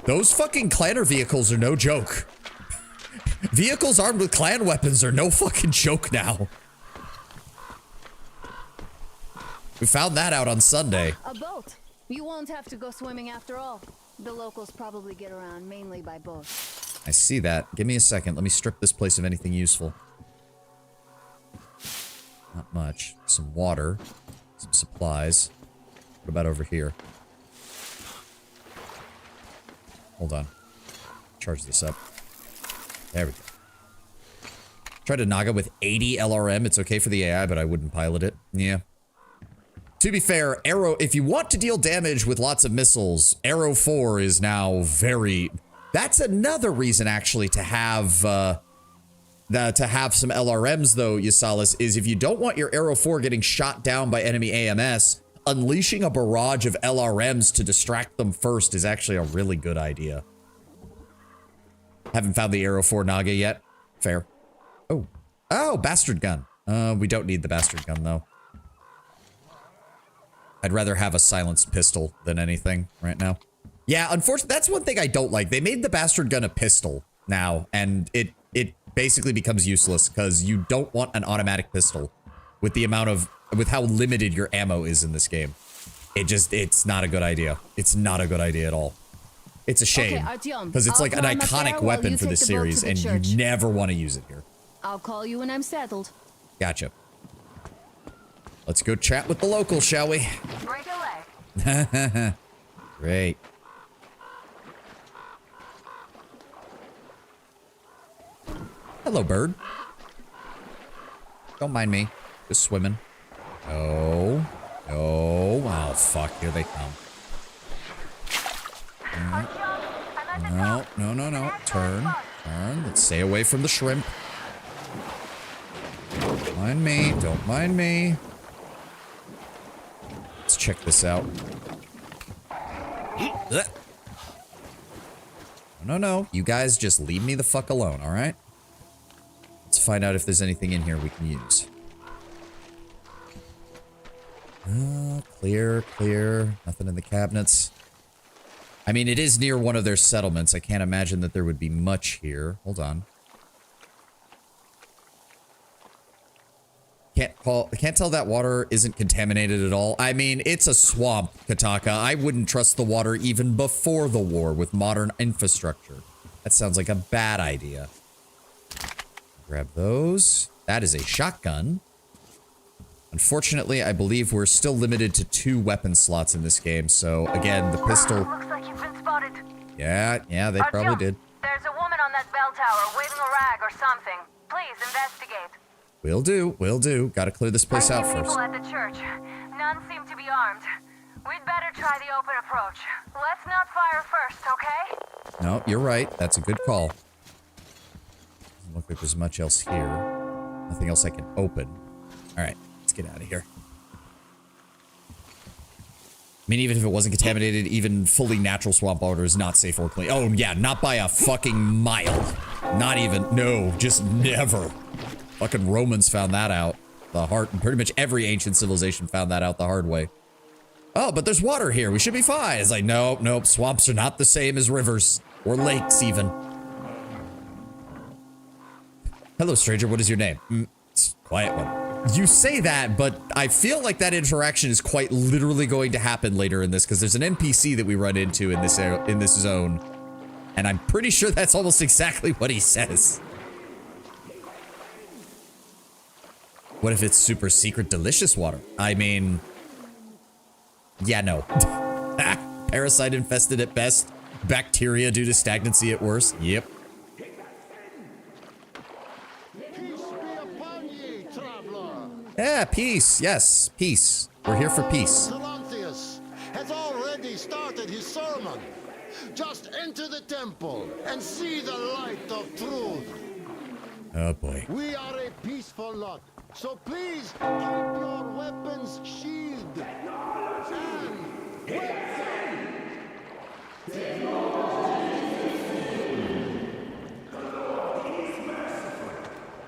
those fucking clanner vehicles are no joke. Vehicles armed with clan weapons are no fucking joke now. We found that out on Sunday. A boat. You won't have to go swimming after all. The locals probably get around mainly by boat. I see that. Give me a second. Let me strip this place of anything useful. Not much. Some water. Some supplies. What about over here? Hold on. Charge this up. There we go. Try to Naga with 80 LRM. It's okay for the AI, but I wouldn't pilot it. Yeah. To be fair, Arrow, if you want to deal damage with lots of missiles, Arrow 4 is now very... That's another reason, actually, to have some LRMs, though, Ysalis, is if you don't want your Arrow 4 getting shot down by enemy AMS, unleashing a barrage of LRMs to distract them first is actually a really good idea. Haven't found the Arrow 4 Naga yet. Fair. Oh. Oh, Bastard Gun. We don't need the Bastard Gun, though. I'd rather have a silenced pistol than anything right now. Yeah, unfortunately, that's one thing I don't like. They made the Bastard Gun a pistol now, and it basically becomes useless because you don't want an automatic pistol with the amount of, with how limited your ammo is in this game. It's not a good idea. It's not a good idea at all. It's a shame because it's like an iconic weapon for this series, and you never want to use it here. I'll call you when I'm settled. Gotcha. Let's go chat with the locals, shall we? Break away. Great. Hello, bird. Don't mind me. Just swimming. Oh. Oh. Oh, fuck. Here they come. No, no, no, no. Turn. Turn. Let's stay away from the shrimp. Don't mind me. Don't mind me. Let's check this out. No, no. You guys just leave me the fuck alone, alright? Let's find out if there's anything in here we can use. Clear, clear. Nothing in the cabinets. I mean, it is near one of their settlements. I can't imagine that there would be much here. Hold on. can't tell that water isn't contaminated at all. I mean, it's a swamp, Kataka. I wouldn't trust the water even before the war with modern infrastructure. That sounds like a bad idea. Grab those. That is a shotgun. Unfortunately, I believe we're still limited to 2 weapon slots in this game. So again, the pistol. Looks like you've been spotted. Yeah, they probably did. There's a woman on that bell tower waving a rag or something. Please investigate. Will do. Gotta clear this place out first. People at the church. None seem to be armed. We'd better try the open approach. Let's not fire first, okay? No, you're right. That's a good call. Doesn't look like there's much else here. Nothing else I can open. All right, let's get out of here. I mean, even if it wasn't contaminated, even fully natural swamp water is not safe or clean. Oh, yeah, not by a fucking mile. Not even. No, just never. Fucking Romans found that out. Pretty much every ancient civilization found that out the hard way. Oh, but there's water here. We should be fine. It's like, nope. Swamps are not the same as rivers. Or lakes, even. Hello, stranger. What is your name? Quiet one. You say that, but I feel like that interaction is quite literally going to happen later in this, because there's an NPC that we run into in this zone. And I'm pretty sure that's almost exactly what he says. What if it's super secret delicious water? I mean... yeah, no. Parasite infested at best. Bacteria due to stagnancy at worst. Yep. Yeah, peace. Yes, peace. We're here for peace. Salantius has already started his sermon. Just enter the temple and see the light of truth. Oh boy. We are a peaceful lot, so please keep your weapons sheathed.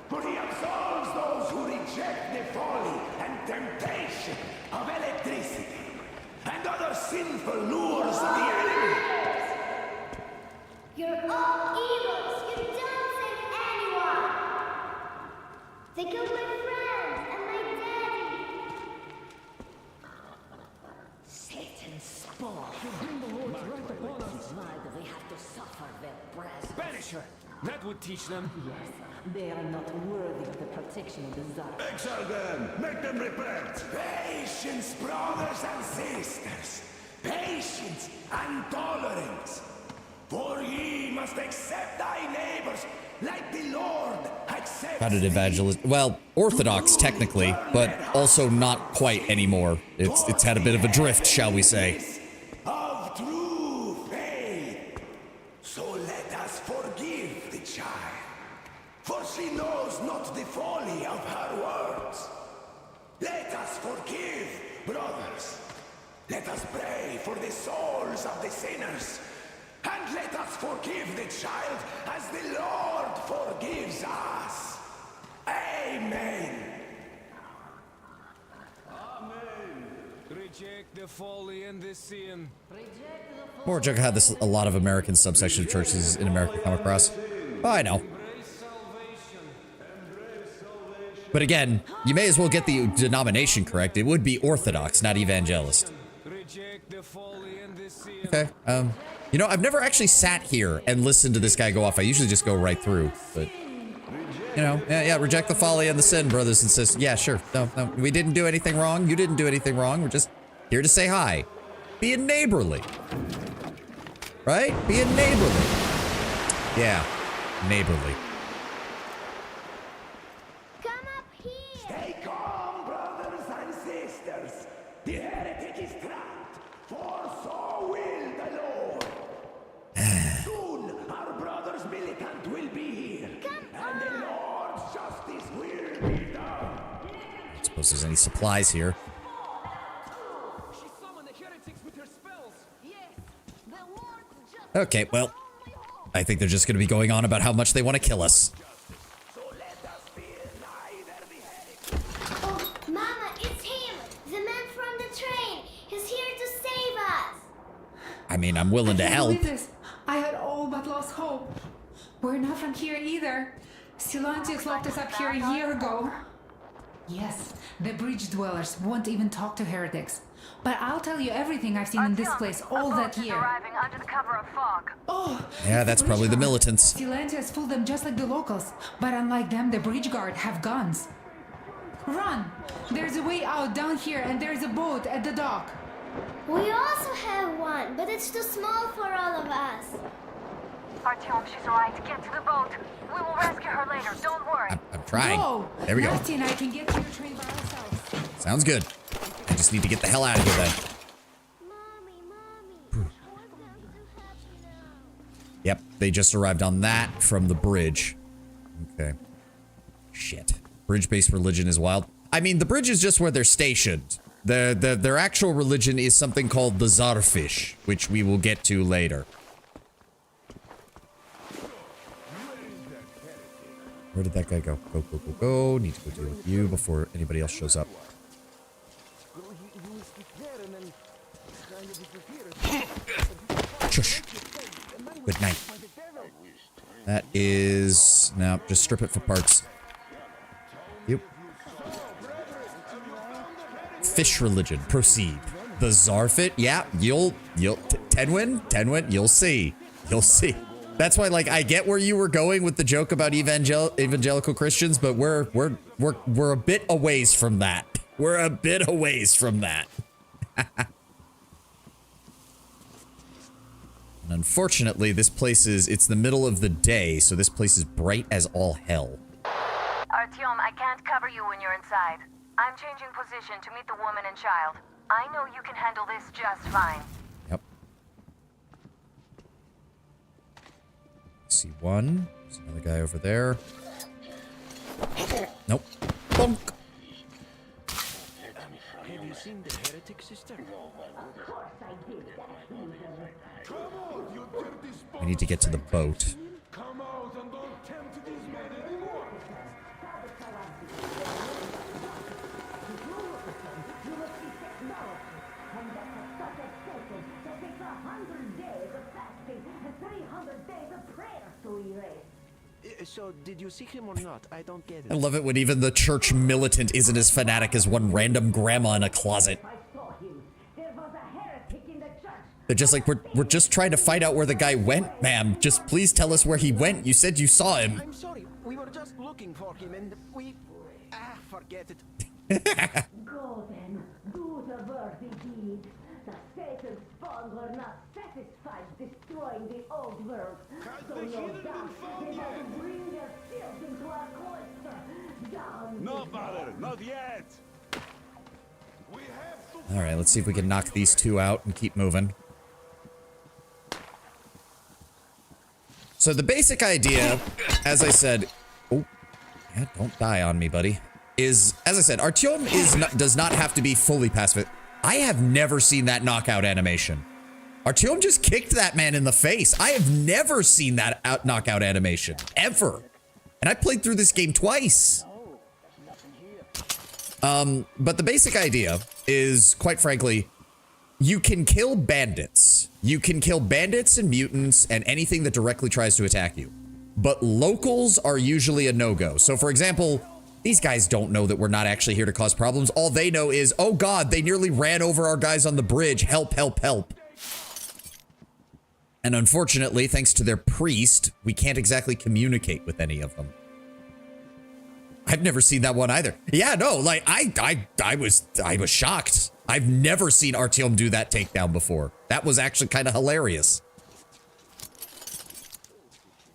For he absolves those who reject the folly and temptation of electricity and other sinful lures of the enemy. You're all evils. You don't save anyone. They killed my friends and my daddy. Satan's spawn. They have to suffer their presence. Banish her. That would teach them. Yes, they are not worthy of the protection of the Tsar. Exile them! Make them repent! Patience, brothers and sisters! Patience and tolerance! For ye must accept thy neighbors like the Lord accepts. How did evangelist? Well, Orthodox technically, but also not quite anymore. It's had a bit of a drift, shall we say. Of true faith. So let us forgive the child, for she knows not the folly of her words. Let us forgive, brothers. Let us pray for the souls of the sinners. And let us forgive the child as the Lord forgives us. Amen. Amen. Reject the folly and the sin. More joke had this a lot of American subsection of churches in America come across. Oh, I know. But again, you may as well get the denomination correct. It would be Orthodox, not Evangelist. Okay, you know, I've never actually sat here and listened to this guy go off. I usually just go right through, but, you know, yeah, reject the folly and the sin, brothers and sisters. Yeah, sure. No, we didn't do anything wrong. You didn't do anything wrong. We're just here to say hi. Being neighborly. Right? Being neighborly. Yeah, neighborly. Stay calm, brothers and sisters. The heretic is trapped, for so will the Lord. Soon our brother's militant will be here, and the Lord's justice will be done. I suppose there's any supplies here. Okay, well, I think they're just going to be going on about how much they want to kill us. Oh, Mama, it's him! The man from the train! He's here to save us! I mean, I'm willing to I can't help. believe this. I had all but lost hope. We're not from here either. Silantius locked us up here a year ago. Yes, the bridge dwellers won't even talk to heretics. But I'll tell you everything I've seen in this place all that year. Arriving under the cover of fog. Oh, Yeah, that's probably the militants. Silencias fooled them just like the locals, but unlike them, the bridge guard have guns. Run! There's a way out down here, and there's a boat at the dock. We also have one, but it's too small for all of us. Artyom, she's right. Get to the boat. We will rescue her later. Don't worry. I'm trying. Whoa! There we go. Nasty and I can get to your train by ourselves. Sounds good. I just need to get the hell out of here then. Yep, they just arrived on that from the bridge. Okay. Shit. Bridge-based religion is wild. I mean, the bridge is just where they're stationed. Their actual religion is something called the Czarfish, which we will get to later. Where did that guy go? Go, go, go, go. Need to go deal with you before anybody else shows up. Shush. Good night. That is... No, just strip it for parts. Yep. Fish religion. Proceed. The Czarfit? Yeah, you'll... Tenwin, you'll see. You'll see. That's why, like, I get where you were going with the joke about evangelical Christians, but we're a bit a ways from that. We're a bit a ways from that. And unfortunately, this place it's the middle of the day, so this place is bright as all hell. Artyom, I can't cover you when you're inside. I'm changing position to meet the woman and child. I know you can handle this just fine. Yep. See one. There's another guy over there. Nope. Bonk. Have you seen the heretic, sister? I need to get to the boat. So, did you see him or not? I don't get it. I love it when even the church militant isn't as fanatic as one random grandma in a closet. They're just like, we're just trying to find out where the guy went, ma'am. Just please tell us where he went. You said you saw him. I'm sorry. We were just looking for him and we... forget it. Go then, do the worthy deed. The Satan's spawn were not satisfied destroying the old world. So no doubt they had to bring their filth into our cloister. Down No, father, not yet. All right, let's see if we can knock these two out and keep moving. So the basic idea, as I said, oh, yeah, don't die on me, buddy, is, as I said, Artyom does not have to be fully passive. I have never seen that knockout animation. Artyom just kicked that man in the face. I have never seen that knockout animation, ever. And I played through this game twice. But the basic idea is, quite frankly, you can kill bandits. You can kill bandits and mutants and anything that directly tries to attack you. But locals are usually a no-go. So, for example, these guys don't know that we're not actually here to cause problems. All they know is, oh God, they nearly ran over our guys on the bridge. Help, help, help. And unfortunately, thanks to their priest, we can't exactly communicate with any of them. I've never seen that one either. Yeah, no, like I was shocked. I've never seen Artyom do that takedown before. That was actually kind of hilarious.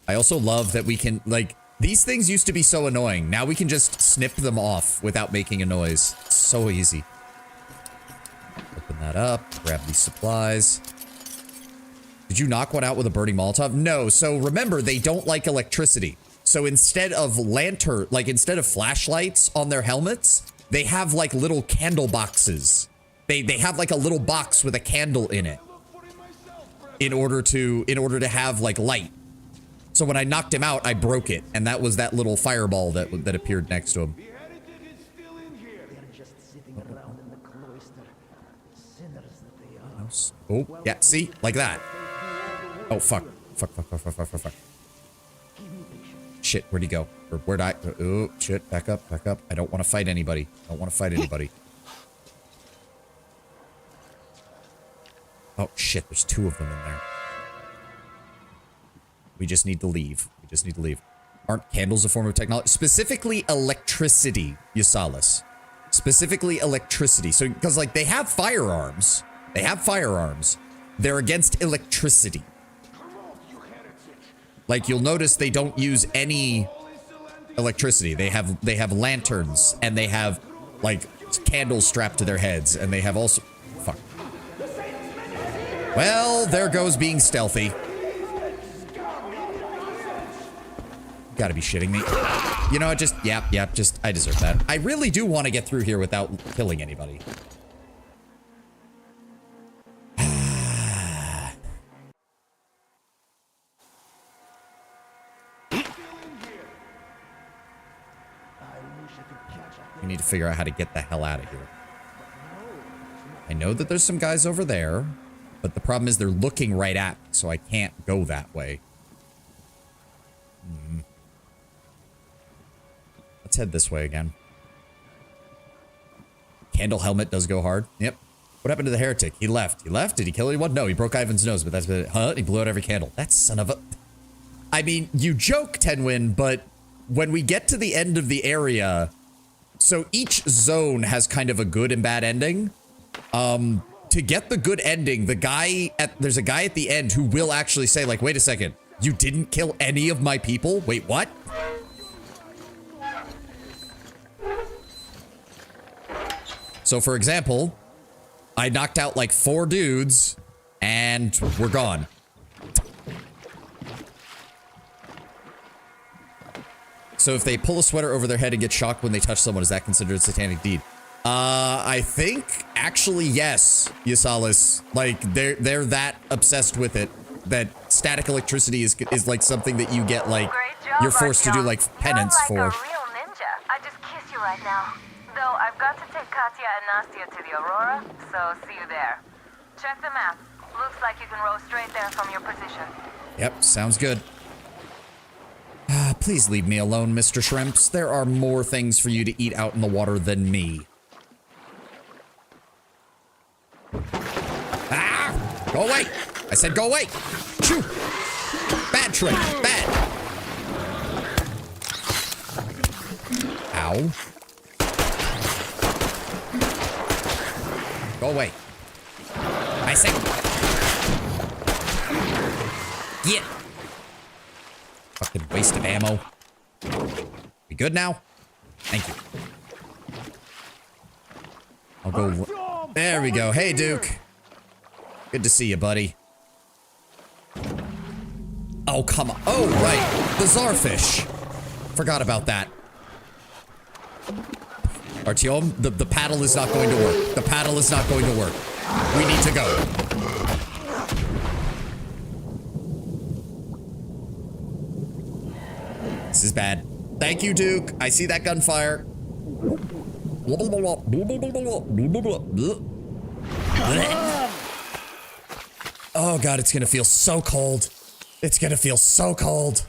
I also love that we can, like, these things used to be so annoying. Now we can just snip them off without making a noise. It's so easy. Open that up, grab these supplies. Did you knock one out with a burning Molotov? No, so remember, they don't like electricity. So instead of instead of flashlights on their helmets, they have like little candle boxes. They have like a little box with a candle in it in order to have like light. So when I knocked him out, I broke it, and that was that little fireball that appeared next to him. Oh, yeah, see? Like that. Oh, fuck. Fuck. shit. Where'd he go? Or where'd I... Oh, shit. Back up, back up. I don't want to fight anybody. I don't want to fight anybody. Oh, shit. There's 2 of them in there. We just need to leave. We just need to leave. Aren't candles a form of technology? Specifically electricity, Yusalis. Specifically electricity. So, because, like, they have firearms. They have firearms. They're against electricity. Like, you'll notice they don't use any electricity. They have lanterns, and they have, like, candles strapped to their heads, and they have also... Fuck. Well, there goes being stealthy. Gotta be shitting me. You know, just, yep, just, I deserve that. I really do want to get through here without killing anybody. We need to figure out how to get the hell out of here. I know that there's some guys over there, but the problem is they're looking right at me, so I can't go that way. Let's head this way again. Candle helmet does go hard. Yep. What happened to the heretic? He left. He left? Did he kill anyone? No, he broke Ivan's nose, but that's it. Huh? He blew out every candle. That son of a... I mean, you joke, Tenwin, but when we get to the end of the area... So each zone has kind of a good and bad ending. To get the good ending, there's a guy at the end who will actually say, like, wait a second, you didn't kill any of my people? Wait, what? So, for example, I knocked out like 4 dudes, and we're gone. So if they pull a sweater over their head and get shocked when they touch someone, is that considered a satanic deed? I think actually yes, Yusalis. Like they're that obsessed with it that static electricity is like something that you get like you're forced to do like penance for. You're like a real ninja. I just kiss you right now. Though I've got to take Katya and Nastya to the Aurora, so see you there. Check the map. Looks like you can row straight there from your position. Yep, sounds good. Please leave me alone, Mr. Shrimps. There are more things for you to eat out in the water than me. Ah! Go away! I said go away! Shoo! Bad trick! Bad! Ow. Go away. I said... Get! Fucking waste of ammo. We good now? Thank you. I'll go... There we go. Hey, Duke. Good to see you, buddy. Oh, come on. Oh, right. The Czarfish. Forgot about that. Artyom, the paddle is not going to work. The paddle is not going to work. We need to go. This is bad. Thank you, Duke. I see that gunfire. Oh, God, it's gonna feel so cold. It's gonna feel so cold.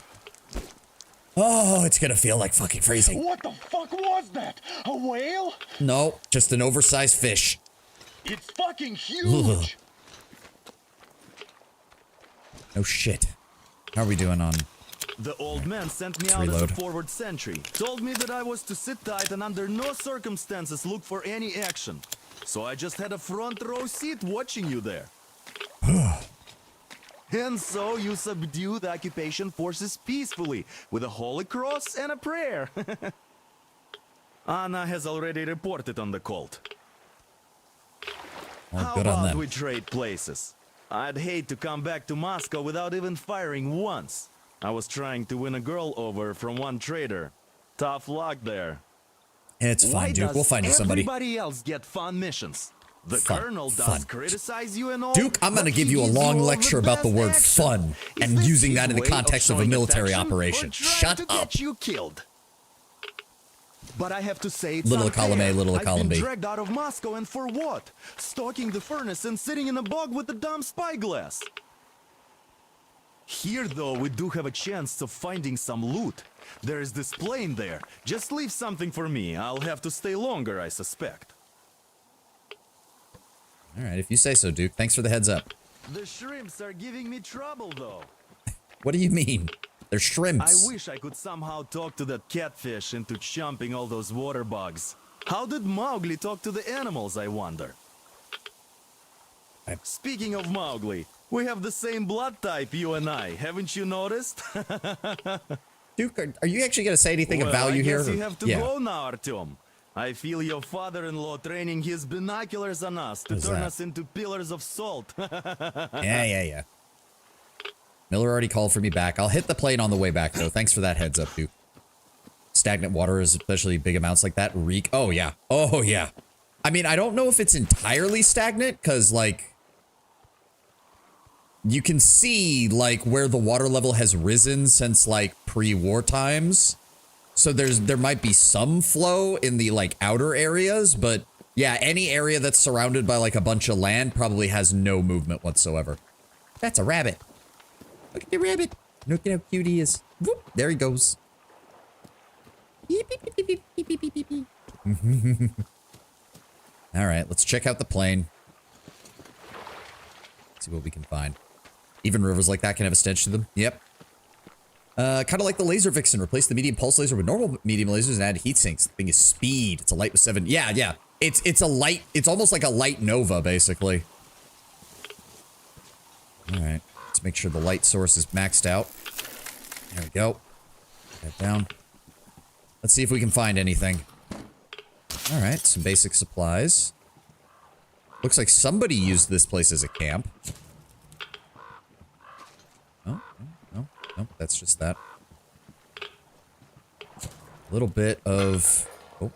Oh, it's gonna feel like fucking freezing. What the fuck was that? A whale? No, just an oversized fish. It's fucking huge. No shit. How are we doing on... The old man sent me out as a forward sentry. Told me that I was to sit tight and under no circumstances look for any action. So I just had a front row seat watching you there. And so you subdue the occupation forces peacefully with a holy cross and a prayer. Anna has already reported on the cult. Well, how good on about them. we trade places? I'd hate to come back to Moscow without even firing once. I was trying to win a girl over from one trader. Tough luck there. It's fine, Duke. We'll find you somebody. Everybody else get fun missions. The colonel does criticize you and all. Duke, I'm going to give you a long lecture about the word fun and using that in the context of a military operation. Shut up. Get you killed. But I have to say it's Little column A, little column B. I've been dragged out of Moscow, and for what? Stalking the furnace and sitting in a bog with a dumb spyglass. Here, though, we do have a chance of finding some loot. There is this plane there. Just leave something for me. I'll have to stay longer, I suspect. All right, if you say so, Duke. Thanks for the heads up. The shrimps are giving me trouble, though. What do you mean? They're shrimps. I wish I could somehow talk to that catfish into chomping all those water bugs. How did Mowgli talk to the animals, I wonder? Speaking of Mowgli, we have the same blood type, you and I. Haven't you noticed? Duke, are you actually going to say anything of Well, value I here? guess you have to go now, Artyom. I feel your father-in-law training his binoculars on us to turn us into pillars of salt. Yeah. Miller already called for me back. I'll hit the plane on the way back, though. Thanks for that heads up, Duke. Stagnant water, especially big amounts like that, reek. Oh, yeah. Oh, yeah. I mean, I don't know if it's entirely stagnant, because, like, you can see, like, where the water level has risen since, like, pre-war times. So there might be some flow in the, like, outer areas, but, yeah, any area that's surrounded by, like, a bunch of land probably has no movement whatsoever. That's a rabbit. Look at the rabbit. Look at how cute he is. Whoop, there he goes. Beep, beep, beep, beep, beep, beep, beep, beep, beep. All right, let's check out the plane. See what we can find. Even rivers like that can have a stench to them. Yep. Kind of like the laser vixen. Replace the medium pulse laser with normal medium lasers and add heat sinks. The thing is speed. It's a light with 7. Yeah. It's a light. It's almost like a light nova, basically. All right. Let's make sure the light source is maxed out. There we go. Put that down. Let's see if we can find anything. All right. Some basic supplies. Looks like somebody used this place as a camp. No, that's just that. A little bit of... Oh.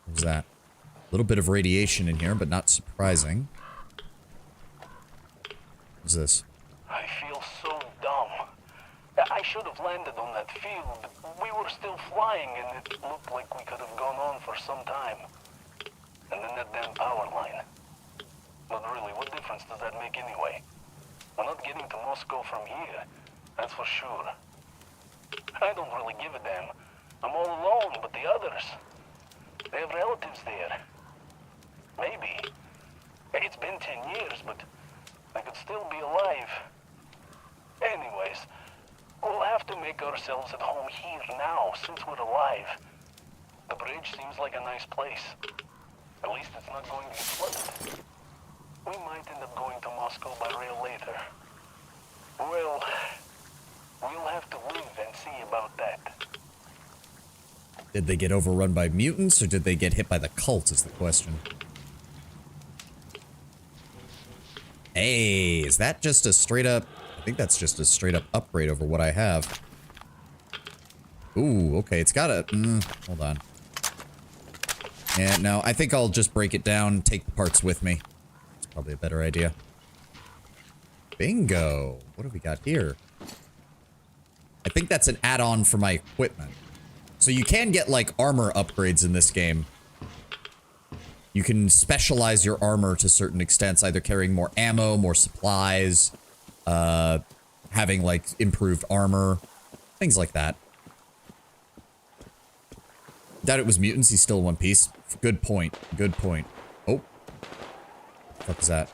What was that? A little bit of radiation in here, but not surprising. What's this? I feel so dumb. I should have landed on that field, but we were still flying and it looked like we could have gone on for some time. And then that damn power line. But really, what difference does that make anyway? We're not getting to Moscow from here, that's for sure. I don't really give a damn. I'm all alone, but the others, they have relatives there. Maybe. It's been 10 years, but I could still be alive. Anyways, we'll have to make ourselves at home here now, since we're alive. The bridge seems like a nice place. At least it's not going to get flooded. We might end up going to Moscow by rail later. Well, we'll have to live and see about that. Did they get overrun by mutants, or did they get hit by the cult, is the question. Hey, is that just a straight up... I think that's just a straight up upgrade over what I have. Ooh, okay, it's got a... hold on. Yeah, no, I think I'll just break it down, take the parts with me. It's probably a better idea. Bingo! What have we got here? I think that's an add-on for my equipment. So you can get, like, armor upgrades in this game. You can specialize your armor to certain extents, either carrying more ammo, more supplies, having, like, improved armor, things like that. Doubt it was mutants, he's still in one piece. Good point, good point. Oh. What the fuck is that?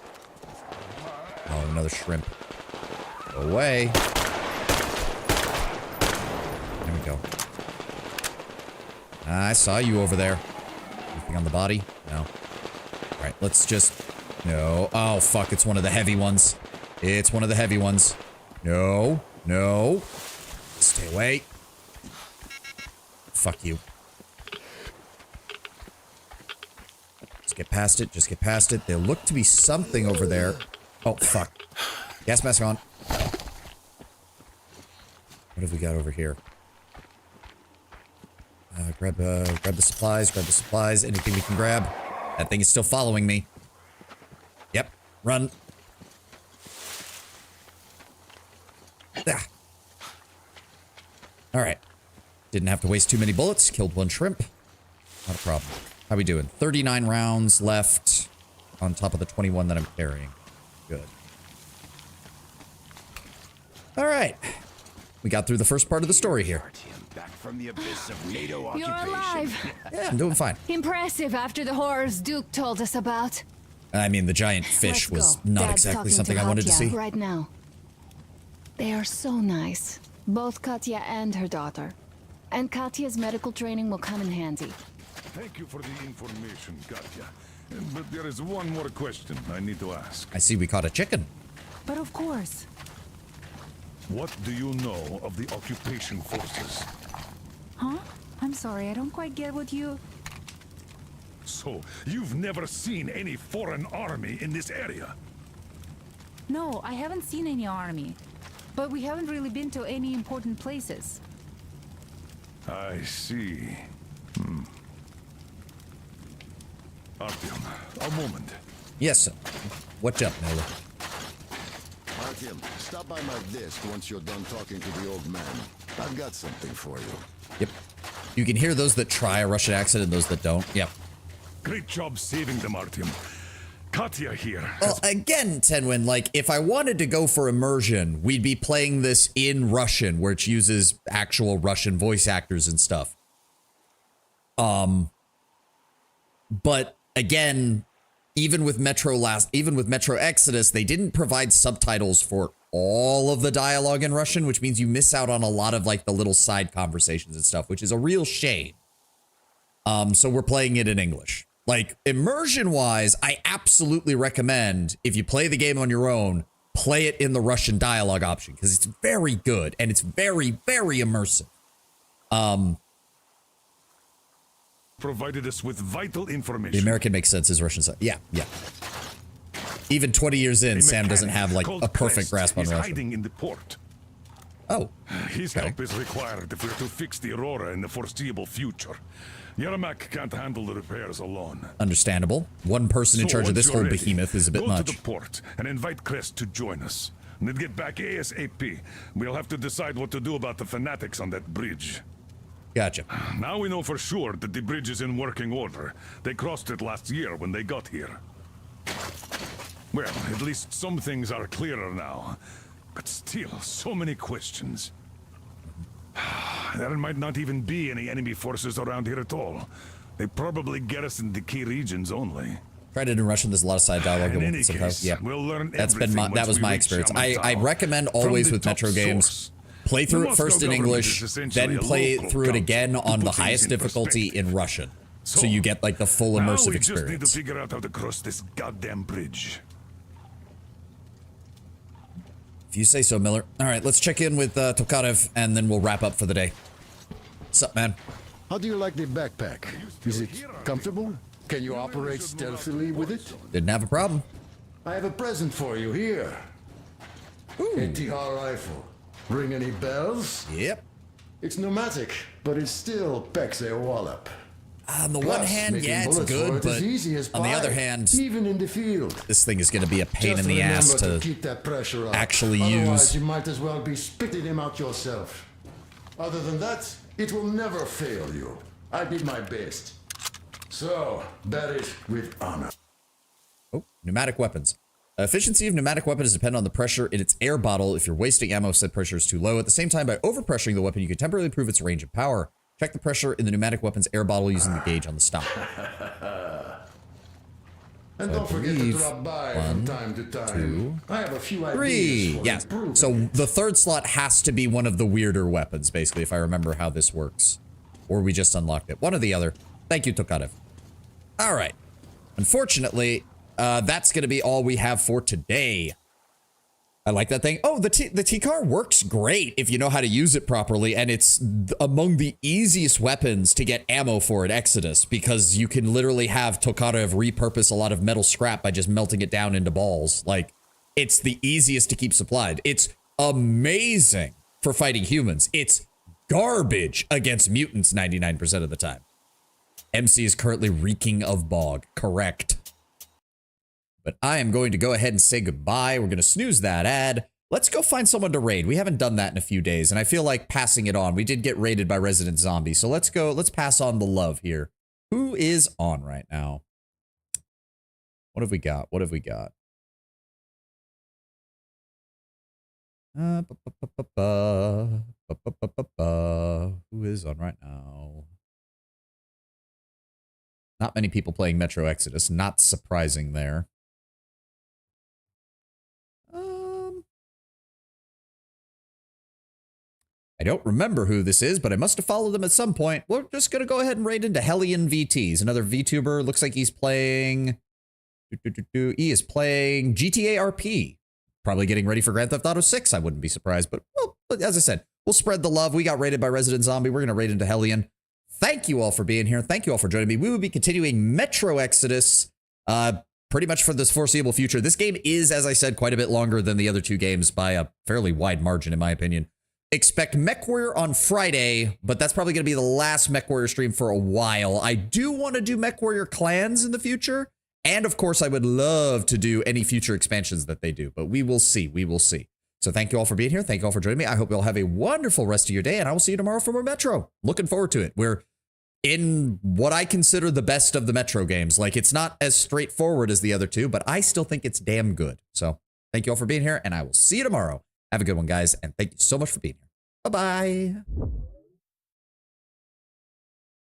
Oh, another shrimp. Go away. There we go. I saw you over there. Anything on the body? No. Alright, let's just... No. Oh, fuck, it's one of the heavy ones. It's one of the heavy ones. No. No. Stay away. Fuck you. Just get past it. Just get past it. There looked to be something over there. Oh, fuck. Gas mask on. What have we got over here? Grab the supplies, grab the supplies, anything we can grab. That thing is still following me. Yep, run. Ah. Alright. Didn't have to waste too many bullets, killed one shrimp. Not a problem. How we doing? 39 rounds left on top of the 21 that I'm carrying. Good. Alright. We got through the first part of the story here. Back from the abyss of NATO You're occupation. alive. Yeah, I'm doing fine. Impressive after the horrors Duke told us about. I mean, the giant fish Let's was go. not Dad's exactly talking something to I wanted to Katya see. right now. They are so nice. Both Katya and her daughter. And Katya's medical training will come in handy. Thank you for the information, Katya. But there is one more question I need to ask. I see we caught a chicken. But of course. What do you know of the occupation forces? Huh? I'm sorry, I don't quite get what you... So, you've never seen any foreign army in this area? No, I haven't seen any army. But we haven't really been to any important places. I see. Artyom, a moment. Yes, sir. What's up, Miller? Artyom, stop by my desk once you're done talking to the old man. I've got something for you. Yep. You can hear those that try a Russian accent and those that don't. Yep. Great job saving them, Artyom. Katya here. Well, again, Tenwin, like, if I wanted to go for immersion, we'd be playing this in Russian, where it uses actual Russian voice actors and stuff. But again, even with Metro Exodus, they didn't provide subtitles for all of the dialogue in Russian, which means you miss out on a lot of like the little side conversations and stuff, which is a real shame. So we're playing it in English. Like, immersion-wise, I absolutely recommend, if you play the game on your own, play it in the Russian dialogue option, because it's very good, and it's very, very immersive. Provided us with vital information. The American makes sense as Russian side. Yeah, yeah. Even 20 years in, Sam doesn't have, like, a perfect grasp on Russian. Hiding in the port. Oh. His help is required if we're to fix the Aurora in the foreseeable future. Yermak can't handle the repairs alone. Understandable. One person in charge of this whole behemoth is a bit go much. Go to the port and invite Crest to join us. And then get back ASAP. We'll have to decide what to do about the fanatics on that bridge. Gotcha. Now we know for sure that the bridge is in working order. They crossed it last year when they got here. Well, at least some things are clearer now. But still, so many questions. There might not even be any enemy forces around here at all. They probably garrison the key regions only. Tried it in Russian. There's a lot of side dialogue. In any case, yeah, we'll learn that was my experience. I recommend From always the with top Metro games, source. play through The it first Moscow in government English, is essentially then a play local through it council again to on the put things highest in difficulty in Russian, so you get like the full Now immersive we just need to experience. figure out how to cross this goddamn bridge. If you say so, Miller. All right, let's check in with Tokarev, and then we'll wrap up for the day. What's up, man? How do you like the backpack? Is it comfortable? Can you operate stealthily with it? Didn't have a problem. I have a present for you here. A TR rifle. Ring any bells? Yep. It's pneumatic, but it still packs a wallop. On the one hand, yeah, it's good, but on the other hand, even in the field, this thing is going to be a pain just in the ass remember to keep that pressure up. actually Otherwise, use. you might as well be spitting him out yourself. Other than that, it will never fail you. I did my best. So, bear it with honor. Oh, pneumatic weapons. Efficiency of pneumatic weapon is dependent on the pressure in its air bottle. If you're wasting ammo, said pressure is too low. At the same time, by overpressuring the weapon, you can temporarily improve its range and power. Check the pressure in the pneumatic weapon's air bottle using the gauge on the stock. And don't forget to drop by from time to time. I have a few ideas for Yes. improving So it. the third slot has to be one of the weirder weapons, basically, if I remember how this works. Or we just unlocked it. One or the other. Thank you, Tokarev. All right. Unfortunately, that's going to be all we have for today. I like that thing. Oh, the T-car works great if you know how to use it properly, and it's among the easiest weapons to get ammo for at Exodus, because you can literally have Tokarev repurpose a lot of metal scrap by just melting it down into balls. Like, it's the easiest to keep supplied. It's amazing for fighting humans. It's garbage against mutants 99% of the time. MC is currently reeking of bog. Correct. But I am going to go ahead and say goodbye. We're going to snooze that ad. Let's go find someone to raid. We haven't done that in a few days, and I feel like passing it on. We did get raided by Resident Zombie, so let's go. Let's pass on the love here. Who is on right now? What have we got? What have we got? Who is on right now? Not many people playing Metro Exodus. Not surprising there. I don't remember who this is, but I must have followed them at some point. We're just going to go ahead and raid into Hellion VTs. Another VTuber. Looks like he's playing... He is playing GTA RP. Probably getting ready for Grand Theft Auto 6. I wouldn't be surprised. But, well, as I said, we'll spread the love. We got raided by Resident Zombie. We're going to raid into Hellion. Thank you all for being here. Thank you all for joining me. We will be continuing Metro Exodus pretty much for this foreseeable future. This game is, as I said, quite a bit longer than the other two games by a fairly wide margin, in my opinion. Expect MechWarrior on Friday, but that's probably going to be the last MechWarrior stream for a while. I do want to do MechWarrior clans in the future. And of course, I would love to do any future expansions that they do, but we will see. We will see. So thank you all for being here. Thank you all for joining me. I hope you all have a wonderful rest of your day, and I will see you tomorrow for more Metro. Looking forward to it. We're in what I consider the best of the Metro games. Like, it's not as straightforward as the other two, but I still think it's damn good. So thank you all for being here, and I will see you tomorrow. Have a good one, guys, and thank you so much for being here. Bye-bye.